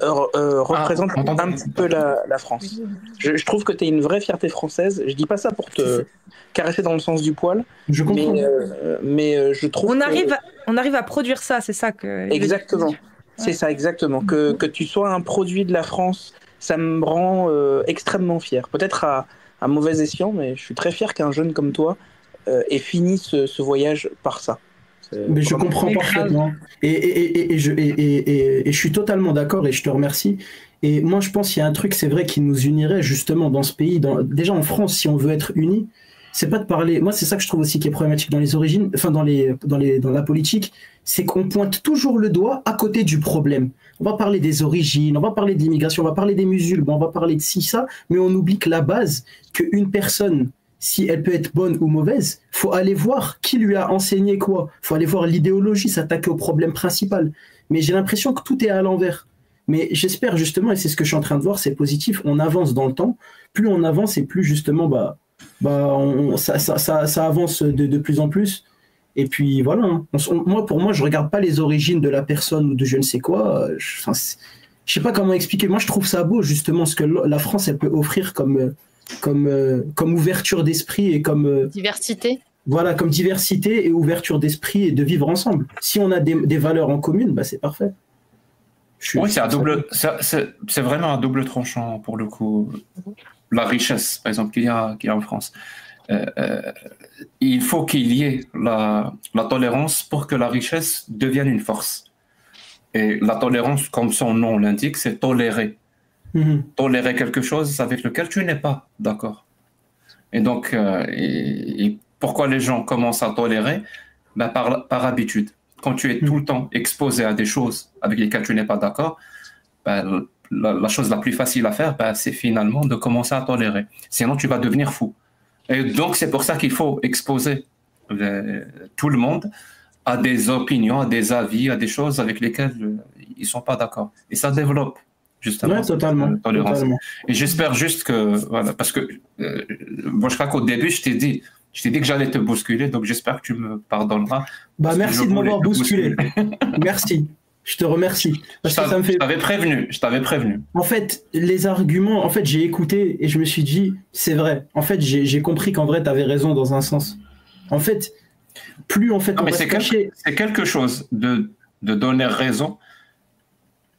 Représente un petit peu la France. Je trouve que tu es une vraie fierté française. Je dis pas ça pour te caresser dans le sens du poil, mais je trouve on arrive à produire ça, c'est ça que... Exactement. C'est ça, exactement. Que tu sois un produit de la France, ça me rend extrêmement fier. Peut-être à mauvais escient, mais je suis très fier qu'un jeune comme toi ait fini ce voyage par ça. Mais je comprends parfaitement. Et je suis totalement d'accord et je te remercie. Et moi, je pense qu'il y a un truc, c'est vrai, qui nous unirait justement dans ce pays. Déjà en France, si on veut être unis, c'est pas de parler. Moi, c'est ça que je trouve aussi qui est problématique dans les origines, enfin dans la politique, c'est qu'on pointe toujours le doigt à côté du problème. On va parler des origines, on va parler de l'immigration, on va parler des musulmans, on va parler de ci, ça, mais on oublie que la base, qu'une personne, si elle peut être bonne ou mauvaise, faut aller voir qui lui a enseigné quoi. Faut aller voir l'idéologie, s'attaquer au problème principal. Mais j'ai l'impression que tout est à l'envers. Mais j'espère justement, et c'est ce que je suis en train de voir, c'est positif, on avance dans le temps. Plus on avance et plus justement, ça avance de plus en plus. Et puis voilà. Hein. Pour moi, je regarde pas les origines de la personne ou de je ne sais quoi. Je sais pas comment expliquer. Moi, je trouve ça beau justement ce que la France elle peut offrir comme ouverture d'esprit et comme diversité. Voilà, comme diversité et ouverture d'esprit et de vivre ensemble. Si on a des valeurs en commune, c'est parfait. Oui, c'est vraiment un double tranchant pour le coup. La richesse, par exemple, qu'il y a en France. Il faut qu'il y ait la tolérance pour que la richesse devienne une force. Et la tolérance, comme son nom l'indique, c'est tolérer. Tolérer quelque chose avec lequel tu n'es pas d'accord. Et donc, et pourquoi les gens commencent à tolérer? Par habitude. Quand tu es tout le temps exposé à des choses avec lesquelles tu n'es pas d'accord, la chose la plus facile à faire, c'est finalement de commencer à tolérer. Sinon, tu vas devenir fou. Et donc, c'est pour ça qu'il faut exposer tout le monde à des opinions, à des avis, à des choses avec lesquelles ils ne sont pas d'accord. Et ça développe. Justement, totalement. Et j'espère juste que, voilà, parce que moi je crois qu'au début je t'ai dit que j'allais te bousculer, donc j'espère que tu me pardonneras. Merci de m'avoir bousculé. Merci. Je te remercie. Je t'avais prévenu. En fait, les arguments, en fait, j'ai écouté et je me suis dit, c'est vrai. En fait, j'ai compris qu'en vrai, tu avais raison dans un sens. En fait, plus en fait, non, mais c'est quelque chose de donner raison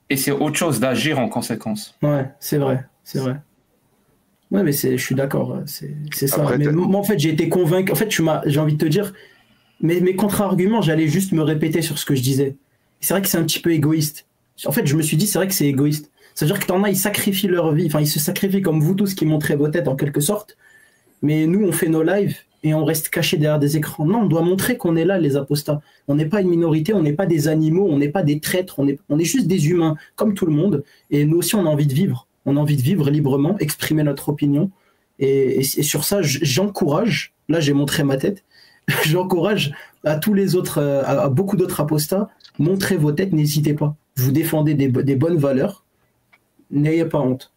et c'est autre chose d'agir en conséquence. Ouais, c'est vrai. Ouais, mais je suis d'accord. C'est ça. Après, mais moi, en fait, j'ai été convaincu. En fait, j'ai envie de te dire, mes contre-arguments, j'allais juste me répéter sur ce que je disais. C'est vrai que c'est un petit peu égoïste. En fait, je me suis dit, c'est vrai que c'est égoïste. C'est-à-dire que t'en as, ils sacrifient leur vie. Enfin, ils se sacrifient comme vous tous qui montrez vos têtes en quelque sorte. Mais nous, on fait nos lives et on reste cachés derrière des écrans. Non, on doit montrer qu'on est là, les apostats. On n'est pas une minorité, on n'est pas des animaux, on n'est pas des traîtres, on est juste des humains, comme tout le monde. Et nous aussi, on a envie de vivre. On a envie de vivre librement, exprimer notre opinion. Et sur ça, j'encourage, là j'ai montré ma tête, j'encourage à tous les autres, à beaucoup d'autres apostats, montrez vos têtes, n'hésitez pas. Vous défendez des bonnes valeurs, n'ayez pas honte.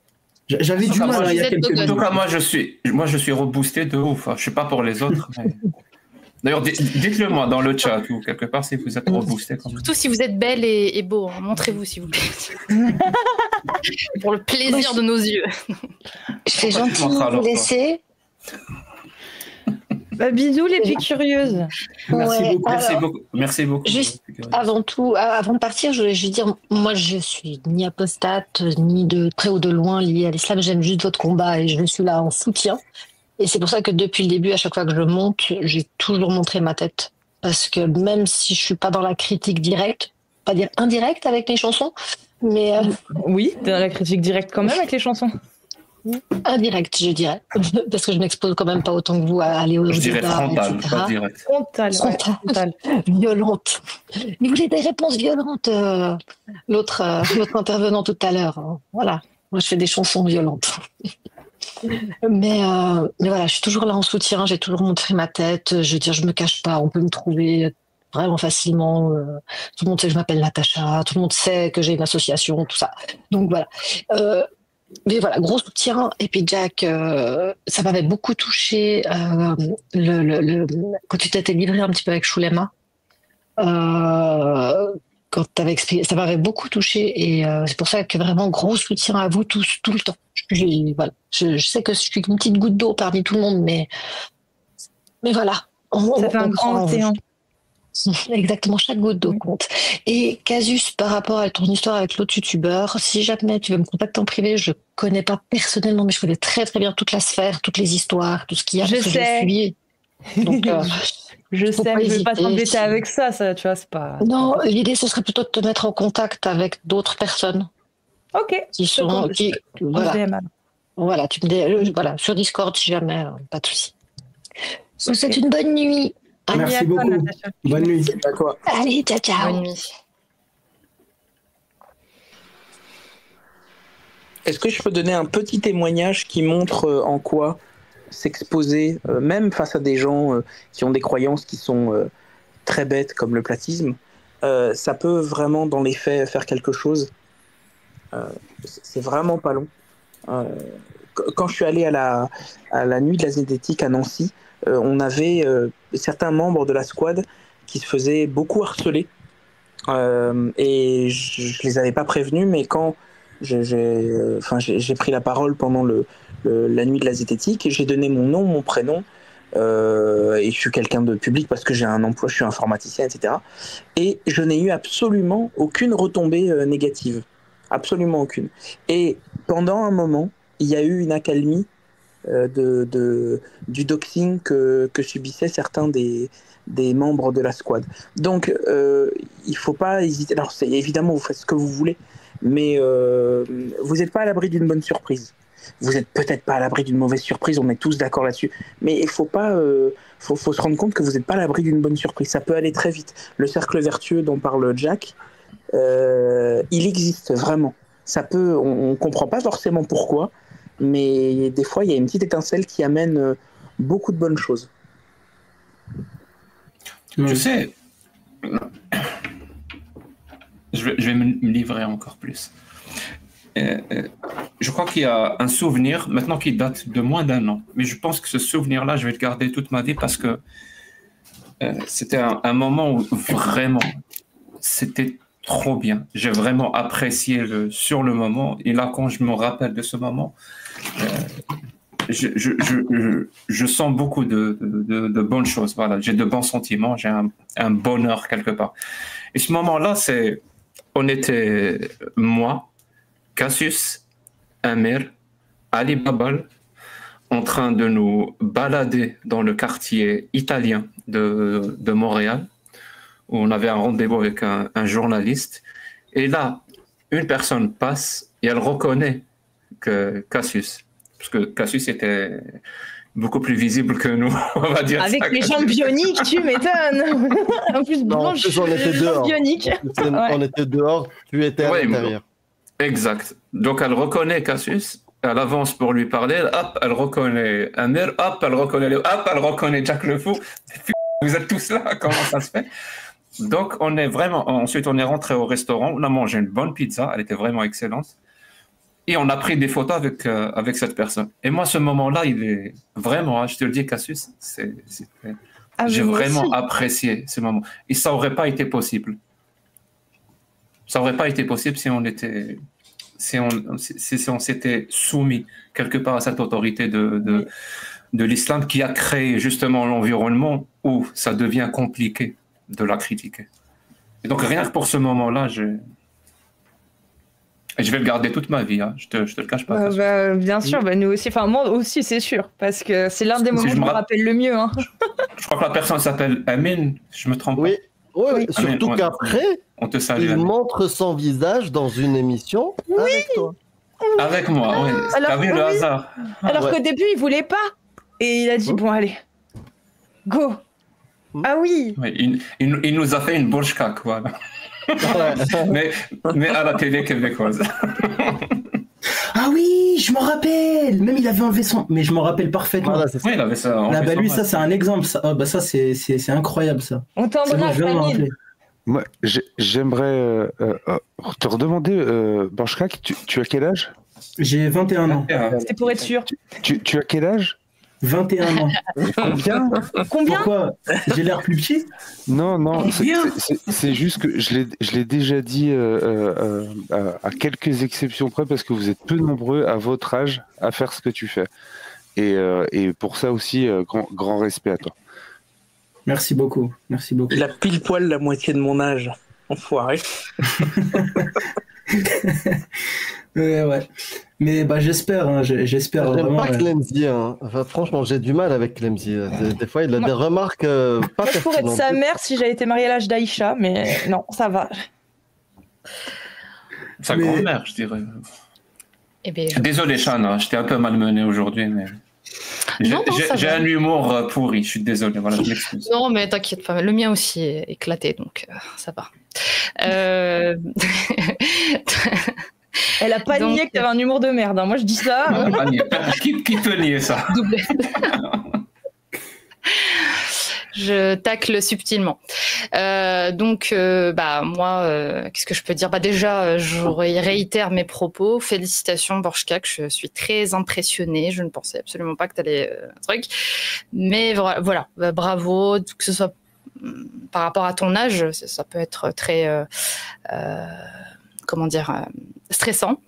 J'avais du mal il y a quelques minutes. En tout cas, moi je suis reboosté de ouf. Je ne sais pas pour les autres. Mais... D'ailleurs, dites-le moi dans le chat ou quelque part si vous êtes reboosté. Surtout si vous êtes belle et beau. Hein. Montrez-vous s'il vous plaît. Pour le plaisir de nos yeux. C'est gentil de vous laisser. Bah, bisous les filles curieuses. Merci beaucoup. Juste avant de partir, je voulais juste dire, moi je suis ni apostate, ni de près ou de loin liée à l'islam. J'aime juste votre combat et je suis là en soutien. Et c'est pour ça que depuis le début, à chaque fois que je monte, j'ai toujours montré ma tête. Parce que même si je suis pas dans la critique directe, pas dire indirecte avec les chansons, mais... Oui, dans la critique directe quand même avec les chansons. Indirect, je dirais. Parce que je m'expose quand même pas autant que vous à aller au Je dirais frontale, pas direct. Frontale. Violente. Mais vous voulez des réponses violentes, l'autre intervenant tout à l'heure. Voilà. Moi, je fais des chansons violentes. Mais voilà, je suis toujours là en soutien, j'ai toujours montré ma tête. Je veux dire, je me cache pas, on peut me trouver vraiment facilement. Tout le monde sait que je m'appelle Natacha, tout le monde sait que j'ai une association, tout ça. Donc voilà. Mais voilà, gros soutien. Et puis Jack, ça m'avait beaucoup touché quand tu t'étais livré un petit peu avec Shulema. Quand tu avais expliqué, ça m'avait beaucoup touché. Et c'est pour ça que vraiment gros soutien à vous tous, tout le temps. Voilà. Je sais que je suis une petite goutte d'eau parmi tout le monde, mais voilà. Ça fait un grand océan. Exactement, chaque goutte d'eau compte. Et Casus, par rapport à ton histoire avec l'autre youtubeur, si jamais tu veux me contacter en privé, je connais pas personnellement, mais je connais très très bien toute la sphère, toutes les histoires, tout ce qu'il y a. Je sais. Donc, je sais, mais je vais pas t'embêter avec ça, tu vois, c'est pas... Non, l'idée, ce serait plutôt de te mettre en contact avec d'autres personnes. Ok. Voilà, tu me dis, voilà, sur Discord, si jamais, pas de souci. Je vous souhaite une bonne nuit. Merci beaucoup. Bonne nuit. Allez, ciao, ciao. Bonne nuit. Est-ce que je peux donner un petit témoignage qui montre en quoi s'exposer, même face à des gens qui ont des croyances qui sont très bêtes comme le platisme, ça peut vraiment dans les faits faire quelque chose. C'est vraiment pas long. Quand je suis allé à la nuit de la zététique à Nancy, on avait certains membres de la squad qui se faisaient beaucoup harceler et je les avais pas prévenus, mais quand j'ai pris la parole pendant la nuit de la zététique et j'ai donné mon nom, mon prénom et je suis quelqu'un de public parce que j'ai un emploi, je suis informaticien, etc. Et je n'ai eu absolument aucune retombée négative, absolument aucune. Et pendant un moment, il y a eu une accalmie du doxing que subissaient certains des membres de la squad. Donc, il ne faut pas hésiter. Alors, évidemment, vous faites ce que vous voulez, mais vous n'êtes pas à l'abri d'une bonne surprise. Vous n'êtes peut-être pas à l'abri d'une mauvaise surprise, on est tous d'accord là-dessus, mais il faut pas, faut se rendre compte que vous n'êtes pas à l'abri d'une bonne surprise. Ça peut aller très vite. Le cercle vertueux dont parle Jack, il existe vraiment. Ça peut, on comprend pas forcément pourquoi, mais des fois il y a une petite étincelle qui amène beaucoup de bonnes choses. Je sais, je vais me livrer encore plus. Je crois qu'il y a un souvenir maintenant qui date de moins d'un an, mais je pense que ce souvenir-là, je vais le garder toute ma vie parce que c'était un moment où vraiment c'était trop bien. J'ai vraiment apprécié sur le moment. Et là, quand je me rappelle de ce moment, je sens beaucoup de bonnes choses. Voilà, j'ai de bons sentiments, j'ai un bonheur quelque part. Et ce moment-là, on était moi, Cassius, Amir, Ali Babal, en train de nous balader dans le quartier italien de Montréal, où on avait un rendez-vous avec un journaliste. Et là, une personne passe et elle reconnaît que Cassius, parce que Cassius était beaucoup plus visible que nous, on va dire. Avec les jambes bioniques, tu m'étonnes. En plus, blanche, on était dehors. Bionique. On était dehors, tu étais à l'intérieur. Exact. Donc elle reconnaît Cassius, elle avance pour lui parler, hop, elle reconnaît Amir, hop, elle reconnaît Jack le Fou. Vous êtes tous là, comment ça se fait? Donc ensuite on est rentré au restaurant, on a mangé une bonne pizza, elle était vraiment excellente. Et on a pris des photos avec cette personne. Et moi, ce moment-là, il est vraiment, je te le dis, Cassius, j'ai vraiment apprécié ce moment. Et ça n'aurait pas été possible. Ça n'aurait pas été possible si on s'était soumis quelque part à cette autorité de l'islam qui a créé justement l'environnement où ça devient compliqué de la critiquer. Et donc, rien que pour ce moment-là, je vais le garder toute ma vie, hein. Je te le cache pas. Bien sûr, nous aussi, enfin moi aussi c'est sûr, parce que c'est l'un des moments que je me rappelle le mieux. Hein. Je crois que la personne s'appelle Amine, je me trompe pas. Oui, surtout qu'après, il montre son visage dans une émission avec toi. Avec moi, oui. T'as vu le hasard. Alors qu'au début, il voulait pas. Et il a dit, bon allez, go. Ah oui. Il nous a fait une bourjka, quoi. mais à la télé québécoise. Ah oui, je m'en rappelle. Même il avait enlevé son. Mais je m'en rappelle parfaitement. Voilà, oui, il avait ça. Lui, ça c'est un exemple. Ça, ça c'est incroyable ça. On t'embrasse, Amine. Moi, j'aimerais te redemander, Borchka, tu as quel âge? J'ai 21 ans. C'était pour être sûr. Tu as quel âge? 21 ans. Combien? Pourquoi? J'ai l'air plus petit? Non, c'est juste que je l'ai déjà dit à quelques exceptions près, parce que vous êtes peu nombreux à votre âge à faire ce que tu fais. Et pour ça aussi, grand respect à toi. Merci beaucoup. Il a pile poil la moitié de mon âge. Enfoiré. Ouais. Mais j'espère, j'espère vraiment. J'aime pas Clemzy, hein. Enfin, franchement, j'ai du mal avec Clemzy. Des fois, il a des remarques pas pertinentes. Je pourrais être sa mère si j'avais été mariée à l'âge d'Aïcha, mais non, ça va. Sa grand-mère, je dirais. Désolé, Chana, je t'ai un peu malmené aujourd'hui, mais j'ai un humour pourri, je suis désolé, voilà, je m'excuse. Non, mais t'inquiète pas, le mien aussi est éclaté, donc ça va. Elle a pas nié que t'avais un humour de merde, hein. Moi je dis ça. Qui peut nier ça? Je tacle subtilement. Moi, qu'est-ce que je peux dire? Déjà, je réitère mes propos. Félicitations, Borchka, je suis très impressionnée. Je ne pensais absolument pas que tu allais un truc. Mais voilà, bravo, que ce soit par rapport à ton âge, ça peut être très... stressant.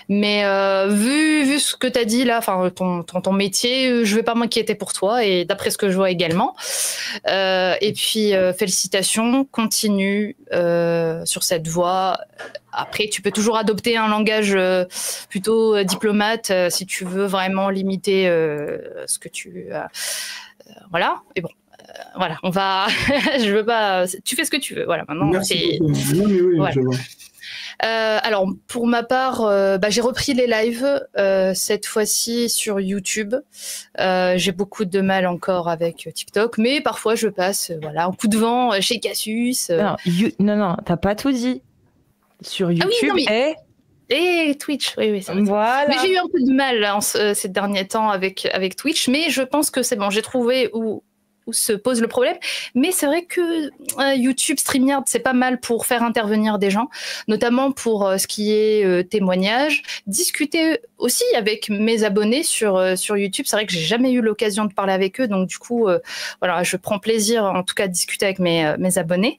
Mais vu ce que tu as dit là, enfin ton métier, je vais pas m'inquiéter pour toi, et d'après ce que je vois également. Et puis félicitations, continue sur cette voie. Après, tu peux toujours adopter un langage plutôt diplomate si tu veux vraiment limiter ce que tu... voilà, et bon. Voilà, on va... je veux pas... Tu fais ce que tu veux, voilà, maintenant. Merci beaucoup. Non, mais oui, voilà. Je vois. Alors, pour ma part, j'ai repris les lives cette fois-ci sur YouTube. J'ai beaucoup de mal encore avec TikTok, mais parfois je passe un coup de vent chez Cassius. Non, t'as pas tout dit. Sur YouTube et Twitch, oui. Voilà. Mais j'ai eu un peu de mal ces derniers temps avec Twitch, mais je pense que c'est bon. J'ai trouvé où où se pose le problème. Mais c'est vrai que YouTube, StreamYard, c'est pas mal pour faire intervenir des gens, notamment pour ce qui est témoignages, discuter aussi avec mes abonnés sur YouTube. C'est vrai que j'ai jamais eu l'occasion de parler avec eux, donc du coup, voilà, je prends plaisir en tout cas à discuter avec mes abonnés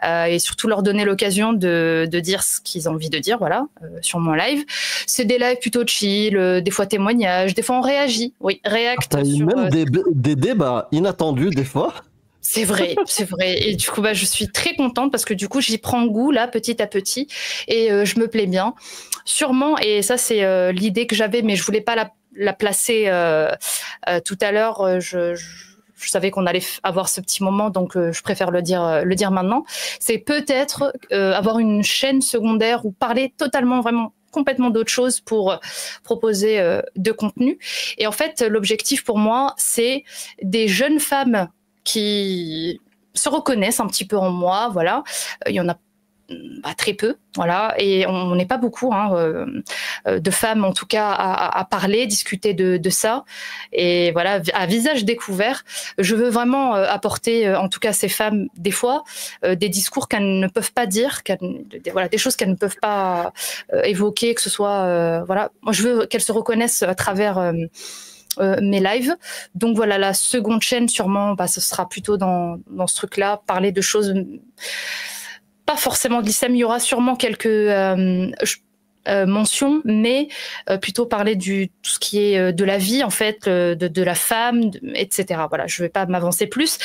et surtout leur donner l'occasion de dire ce qu'ils ont envie de dire, voilà, sur mon live. C'est des lives plutôt chill, des fois témoignages, des fois on réagit, oui, react. T'as eu même des débats inattendus des fois. C'est vrai, c'est vrai. Et du coup, bah, je suis très contente parce que du coup, j'y prends goût là, petit à petit, et je me plais bien. Sûrement, et ça, c'est l'idée que j'avais, mais je voulais pas la placer tout à l'heure. Je savais qu'on allait avoir ce petit moment, donc je préfère le dire maintenant. C'est peut-être avoir une chaîne secondaire ou parler totalement, vraiment, complètement d'autre chose pour proposer de contenu. Et en fait, l'objectif pour moi, c'est des jeunes femmes qui se reconnaissent un petit peu en moi, voilà. Il y en a très peu, voilà, et on n'est pas beaucoup de femmes en tout cas à parler, discuter de ça, et voilà, à visage découvert. Je veux vraiment apporter en tout cas ces femmes des fois des discours qu'elles ne peuvent pas dire, voilà, des choses qu'elles ne peuvent pas évoquer, que ce soit voilà, moi je veux qu'elles se reconnaissent à travers mes lives. Donc voilà, la seconde chaîne sûrement, ce sera plutôt dans ce truc-là, parler de choses pas forcément de l'islam. Il y aura sûrement quelques mentions, mais plutôt parler tout ce qui est de la vie en fait, de la femme, etc. Voilà, je vais pas m'avancer plus.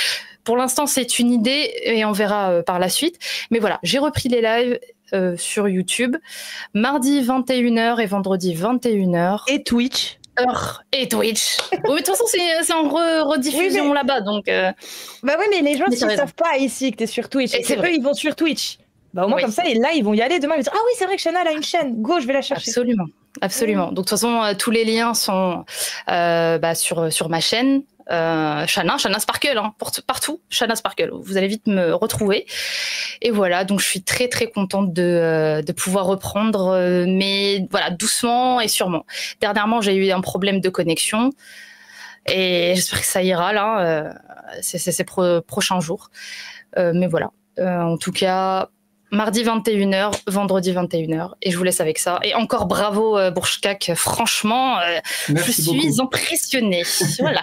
Pour l'instant, c'est une idée et on verra par la suite. Mais voilà, j'ai repris les lives sur YouTube, mardi 21h et vendredi 21h. Et Twitch. Et Twitch. Oui, de toute façon, c'est en rediffusion oui, là-bas, donc. Bah oui, mais les gens, s'ils savent pas ici que t'es sur Twitch, et eux, ils vont sur Twitch. Bah au moins comme ça, et là, ils vont y aller demain. Ils vont dire, ah oui, c'est vrai que Shana a une chaîne. Go, je vais la chercher. Absolument, absolument. Donc de toute façon, tous les liens sont sur ma chaîne. Shana Sparkle, partout, Shana Sparkle. Vous allez vite me retrouver. Et voilà, donc je suis très très contente de pouvoir reprendre, mais voilà, doucement et sûrement. Dernièrement, j'ai eu un problème de connexion et j'espère que ça ira là, ces prochains jours. Mais voilà, en tout cas, mardi 21h, vendredi 21h, et je vous laisse avec ça. Et encore bravo Bourchkak, franchement, je suis impressionnée. Voilà.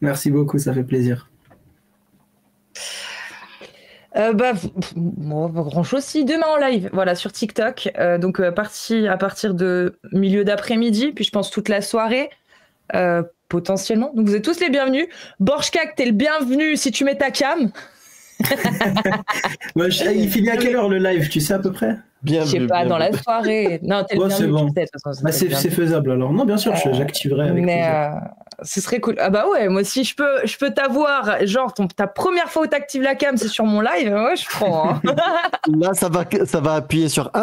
Merci beaucoup, ça fait plaisir. Pas grand chose. Si demain en live, voilà, sur TikTok, donc à partir de milieu d'après-midi, puis je pense toute la soirée, potentiellement. Donc vous êtes tous les bienvenus. Bourchkak, t'es le bienvenu si tu mets ta cam. Il finit à quelle heure le live, tu sais à peu près? Je sais pas, dans la soirée. Non, t'es le bienvenu, bon. peut-être. C'est faisable alors. Non, bien sûr, j'activerai avec plaisir. Ce serait cool. Ah bah ouais, moi si je peux t'avoir, genre ta première fois où t'actives la cam, c'est sur mon live, ouais, je prends. Hein. Là, ça va appuyer sur il y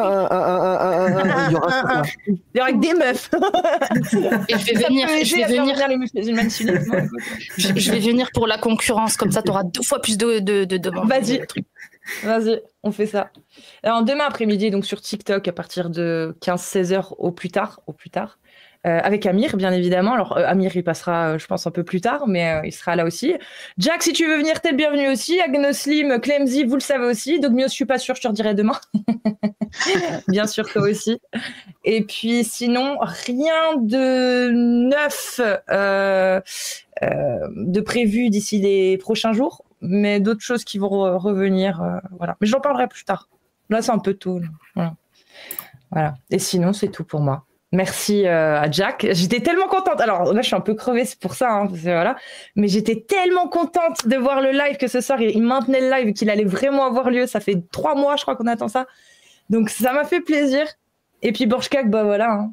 aura que des meufs. Et je vais venir pour la concurrence, comme ça t'auras 2 fois plus de demandes. Vas-y, on fait ça. Alors demain après-midi, donc sur TikTok, à partir de 15-16h au plus tard. Avec Amir, bien évidemment. Alors, Amir, il passera, je pense, un peu plus tard, mais il sera là aussi. Jack, si tu veux venir, t'es le bienvenu aussi. Agnoslim, Clemzy, vous le savez aussi. Dogmios, je suis pas sûre, je te redirai demain. Bien sûr, toi aussi. Et puis, sinon, rien de neuf de prévu d'ici les prochains jours, mais d'autres choses qui vont revenir. Voilà. Mais j'en parlerai plus tard. Là, c'est un peu tôt. Voilà. Et sinon, c'est tout pour moi. Merci à Jack. J'étais tellement contente. Alors là, je suis un peu crevée, c'est pour ça. Voilà. Mais j'étais tellement contente de voir le live que ce soir, il maintenait le live, qu'il allait vraiment avoir lieu. Ça fait 3 mois, je crois qu'on attend ça. Donc ça m'a fait plaisir. Et puis Bourchkak, bah voilà. Hein.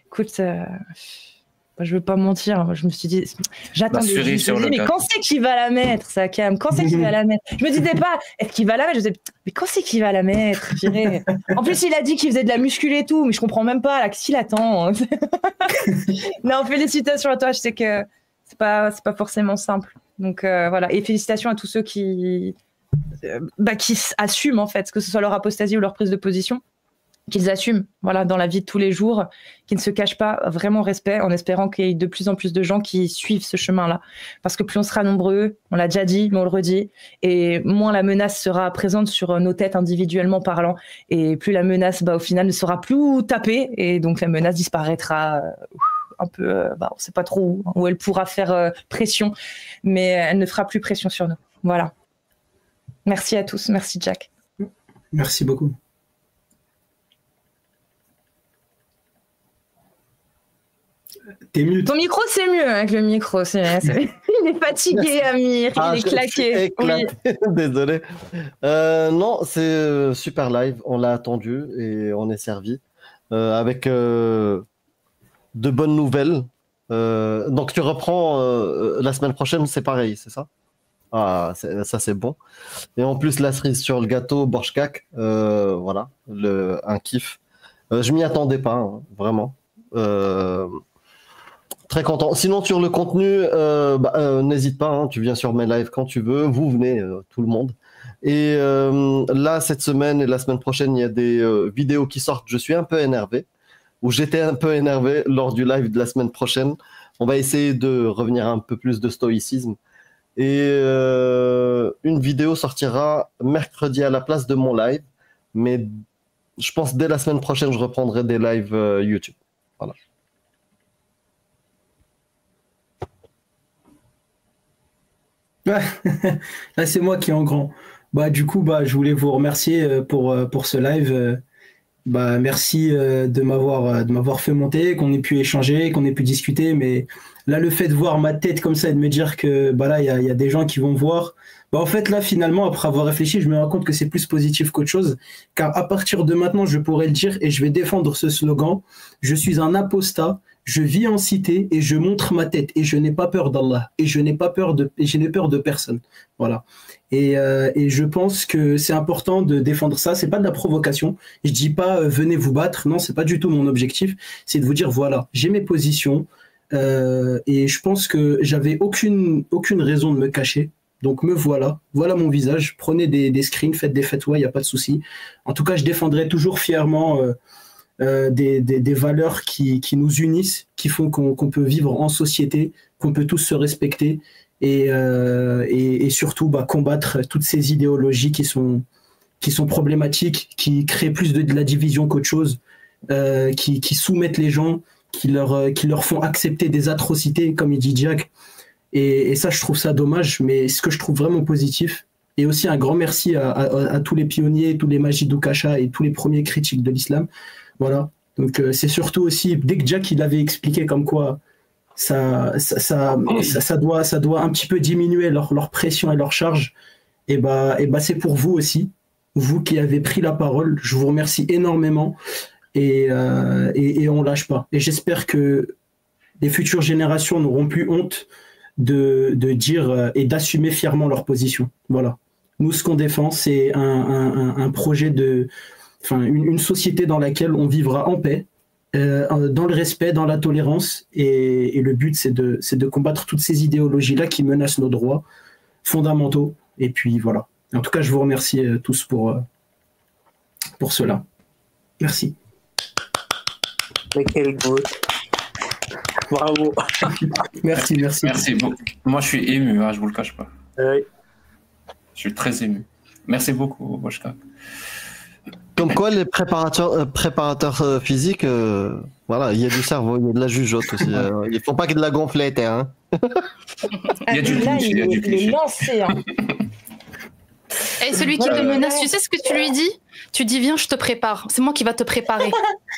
Écoute, je veux pas mentir. Je me suis dit, j'attendais. Mais quand c'est qu'il va la mettre, ça, Cam? Quand c'est qu'il va la mettre? Je me disais pas, est-ce qu'il va la mettre? Je disais, mais quand c'est qu'il va la mettre? En plus, il a dit qu'il faisait de la muscu et tout, mais je comprends même pas là, qui l'attend. Non, félicitations à toi. Je sais que c'est pas forcément simple. Donc voilà, et félicitations à tous ceux qui assument en fait, que ce soit leur apostasie ou leur prise de position. qu'ils assument, voilà, dans la vie de tous les jours, qui ne se cachent pas, vraiment respect, en espérant qu'il y ait de plus en plus de gens qui suivent ce chemin-là. Parce que plus on sera nombreux, on l'a déjà dit, mais on le redit, et moins la menace sera présente sur nos têtes individuellement parlant, et plus la menace, au final, ne sera plus tapée, et donc la menace disparaîtra un peu, on ne sait pas trop où elle pourra faire pression, mais elle ne fera plus pression sur nous. Voilà. Merci à tous, merci Jack. Merci beaucoup. T'es mute. Ton micro, c'est mieux avec le micro. Il est fatigué, Amir. Il est claqué. Oui. Désolé. Non, c'est super live. On l'a attendu et on est servi avec de bonnes nouvelles. Donc, tu reprends la semaine prochaine, c'est pareil, c'est ça? Ah, ça, c'est bon. Et en plus, la cerise sur le gâteau, Borchkak, voilà, un kiff. Je m'y attendais pas, hein, vraiment. Très content. Sinon, sur le contenu, n'hésite pas, hein, tu viens sur mes lives quand tu veux. Vous venez, tout le monde. Et là, cette semaine et la semaine prochaine, il y a des vidéos qui sortent. Je suis un peu énervé, ou j'étais un peu énervé lors du live de la semaine prochaine. On va essayer de revenir un peu plus de stoïcisme. Et une vidéo sortira mercredi à la place de mon live. Mais je pense dès la semaine prochaine, je reprendrai des lives YouTube. Voilà. Là, c'est moi qui est en grand. Du coup, je voulais vous remercier pour ce live. Merci de m'avoir fait monter, qu'on ait pu échanger, qu'on ait pu discuter. Mais là, le fait de voir ma tête comme ça et de me dire que là, il y a des gens qui vont voir. En fait, là, finalement, après avoir réfléchi, je me rends compte que c'est plus positif qu'autre chose. Car à partir de maintenant, je pourrais le dire et je vais défendre ce slogan. Je suis un apostat. Je vis en cité et je montre ma tête et je n'ai pas peur d'Allah et je n'ai peur de personne. Voilà. Et je pense que c'est important de défendre ça. C'est pas de la provocation. Je dis pas venez vous battre. Non, c'est pas du tout mon objectif. C'est de vous dire voilà, j'ai mes positions et je pense que j'avais aucune raison de me cacher. Donc me voilà. Voilà mon visage. Prenez des screens, faites des fatwas, il y a pas de souci. En tout cas, je défendrai toujours fièrement. Des valeurs qui nous unissent, qui font qu'on peut vivre en société, qu'on peut tous se respecter et surtout combattre toutes ces idéologies qui sont problématiques, qui créent plus de la division qu'autre chose, qui soumettent les gens, qui leur font accepter des atrocités, comme il dit Jack. Et ça, je trouve ça dommage, mais ce que je trouve vraiment positif, et aussi un grand merci à tous les pionniers, tous les Majid Oukasha et tous les premiers critiques de l'islam. Voilà, donc c'est surtout aussi, dès que Jack il avait expliqué comme quoi ça doit un petit peu diminuer leur pression et leur charge, et c'est pour vous aussi, vous qui avez pris la parole, je vous remercie énormément et on lâche pas. Et j'espère que les futures générations n'auront plus honte de dire et d'assumer fièrement leur position. Voilà. Nous, ce qu'on défend, c'est un projet une société dans laquelle on vivra en paix, dans le respect, dans la tolérance, et le but c'est de combattre toutes ces idéologies-là qui menacent nos droits fondamentaux. Et puis voilà. En tout cas, je vous remercie tous pour cela. Merci. Quel beau. Bravo. Merci. Merci beaucoup. Moi, je suis ému, hein, je vous le cache pas. Oui. Je suis très ému. Merci beaucoup, Borchkak. Comme quoi, les préparateurs physiques, voilà, il y a du cerveau, il y a de la jugeote aussi. Il ne faut pas qu'il y ait de la gonflette. Hein. Il y a du triche, il y a du triche. Il est lancé. Hein. Et celui qui te menace, tu sais ce que tu lui dis? Tu dis viens, je te prépare. C'est moi qui va te préparer.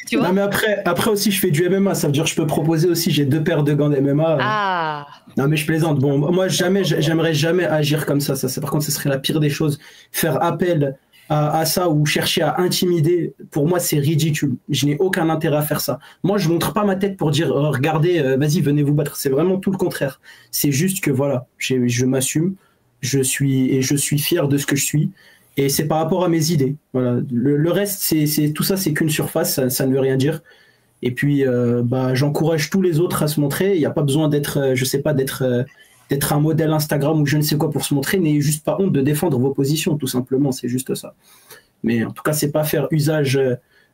Tu vois? Non, mais après aussi, je fais du MMA. Ça veut dire que je peux proposer aussi. J'ai 2 paires de gants de MMA. Ah. Non, mais je plaisante. Bon, moi, j'aimerais jamais agir comme ça. Par contre, ce serait la pire des choses. Faire appel à ça ou chercher à intimider, pour moi, c'est ridicule. Je n'ai aucun intérêt à faire ça. Moi, je montre pas ma tête pour dire regardez, vas-y, venez vous battre. C'est vraiment tout le contraire. C'est juste que voilà, je m'assume. Je suis fier de ce que je suis. Et c'est par rapport à mes idées. Voilà. Le reste, tout ça, c'est qu'une surface, ça ne veut rien dire. Et puis, j'encourage tous les autres à se montrer. Il n'y a pas besoin d'être, d'être un modèle Instagram ou je ne sais quoi pour se montrer. N'ayez juste pas honte de défendre vos positions, tout simplement. C'est juste ça. Mais en tout cas, c'est pas faire usage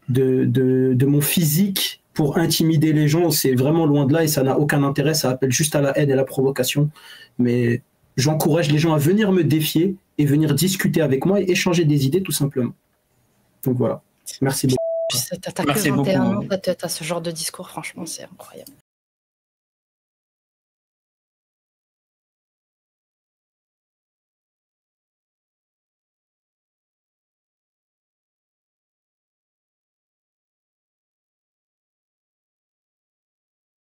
de mon physique pour intimider les gens. C'est vraiment loin de là et ça n'a aucun intérêt. Ça appelle juste à la haine et à la provocation. Mais j'encourage les gens à venir me défier et venir discuter avec moi et échanger des idées tout simplement. Donc voilà. Merci beaucoup. T'as que 21 ans, t'as ce genre de discours, franchement, c'est incroyable.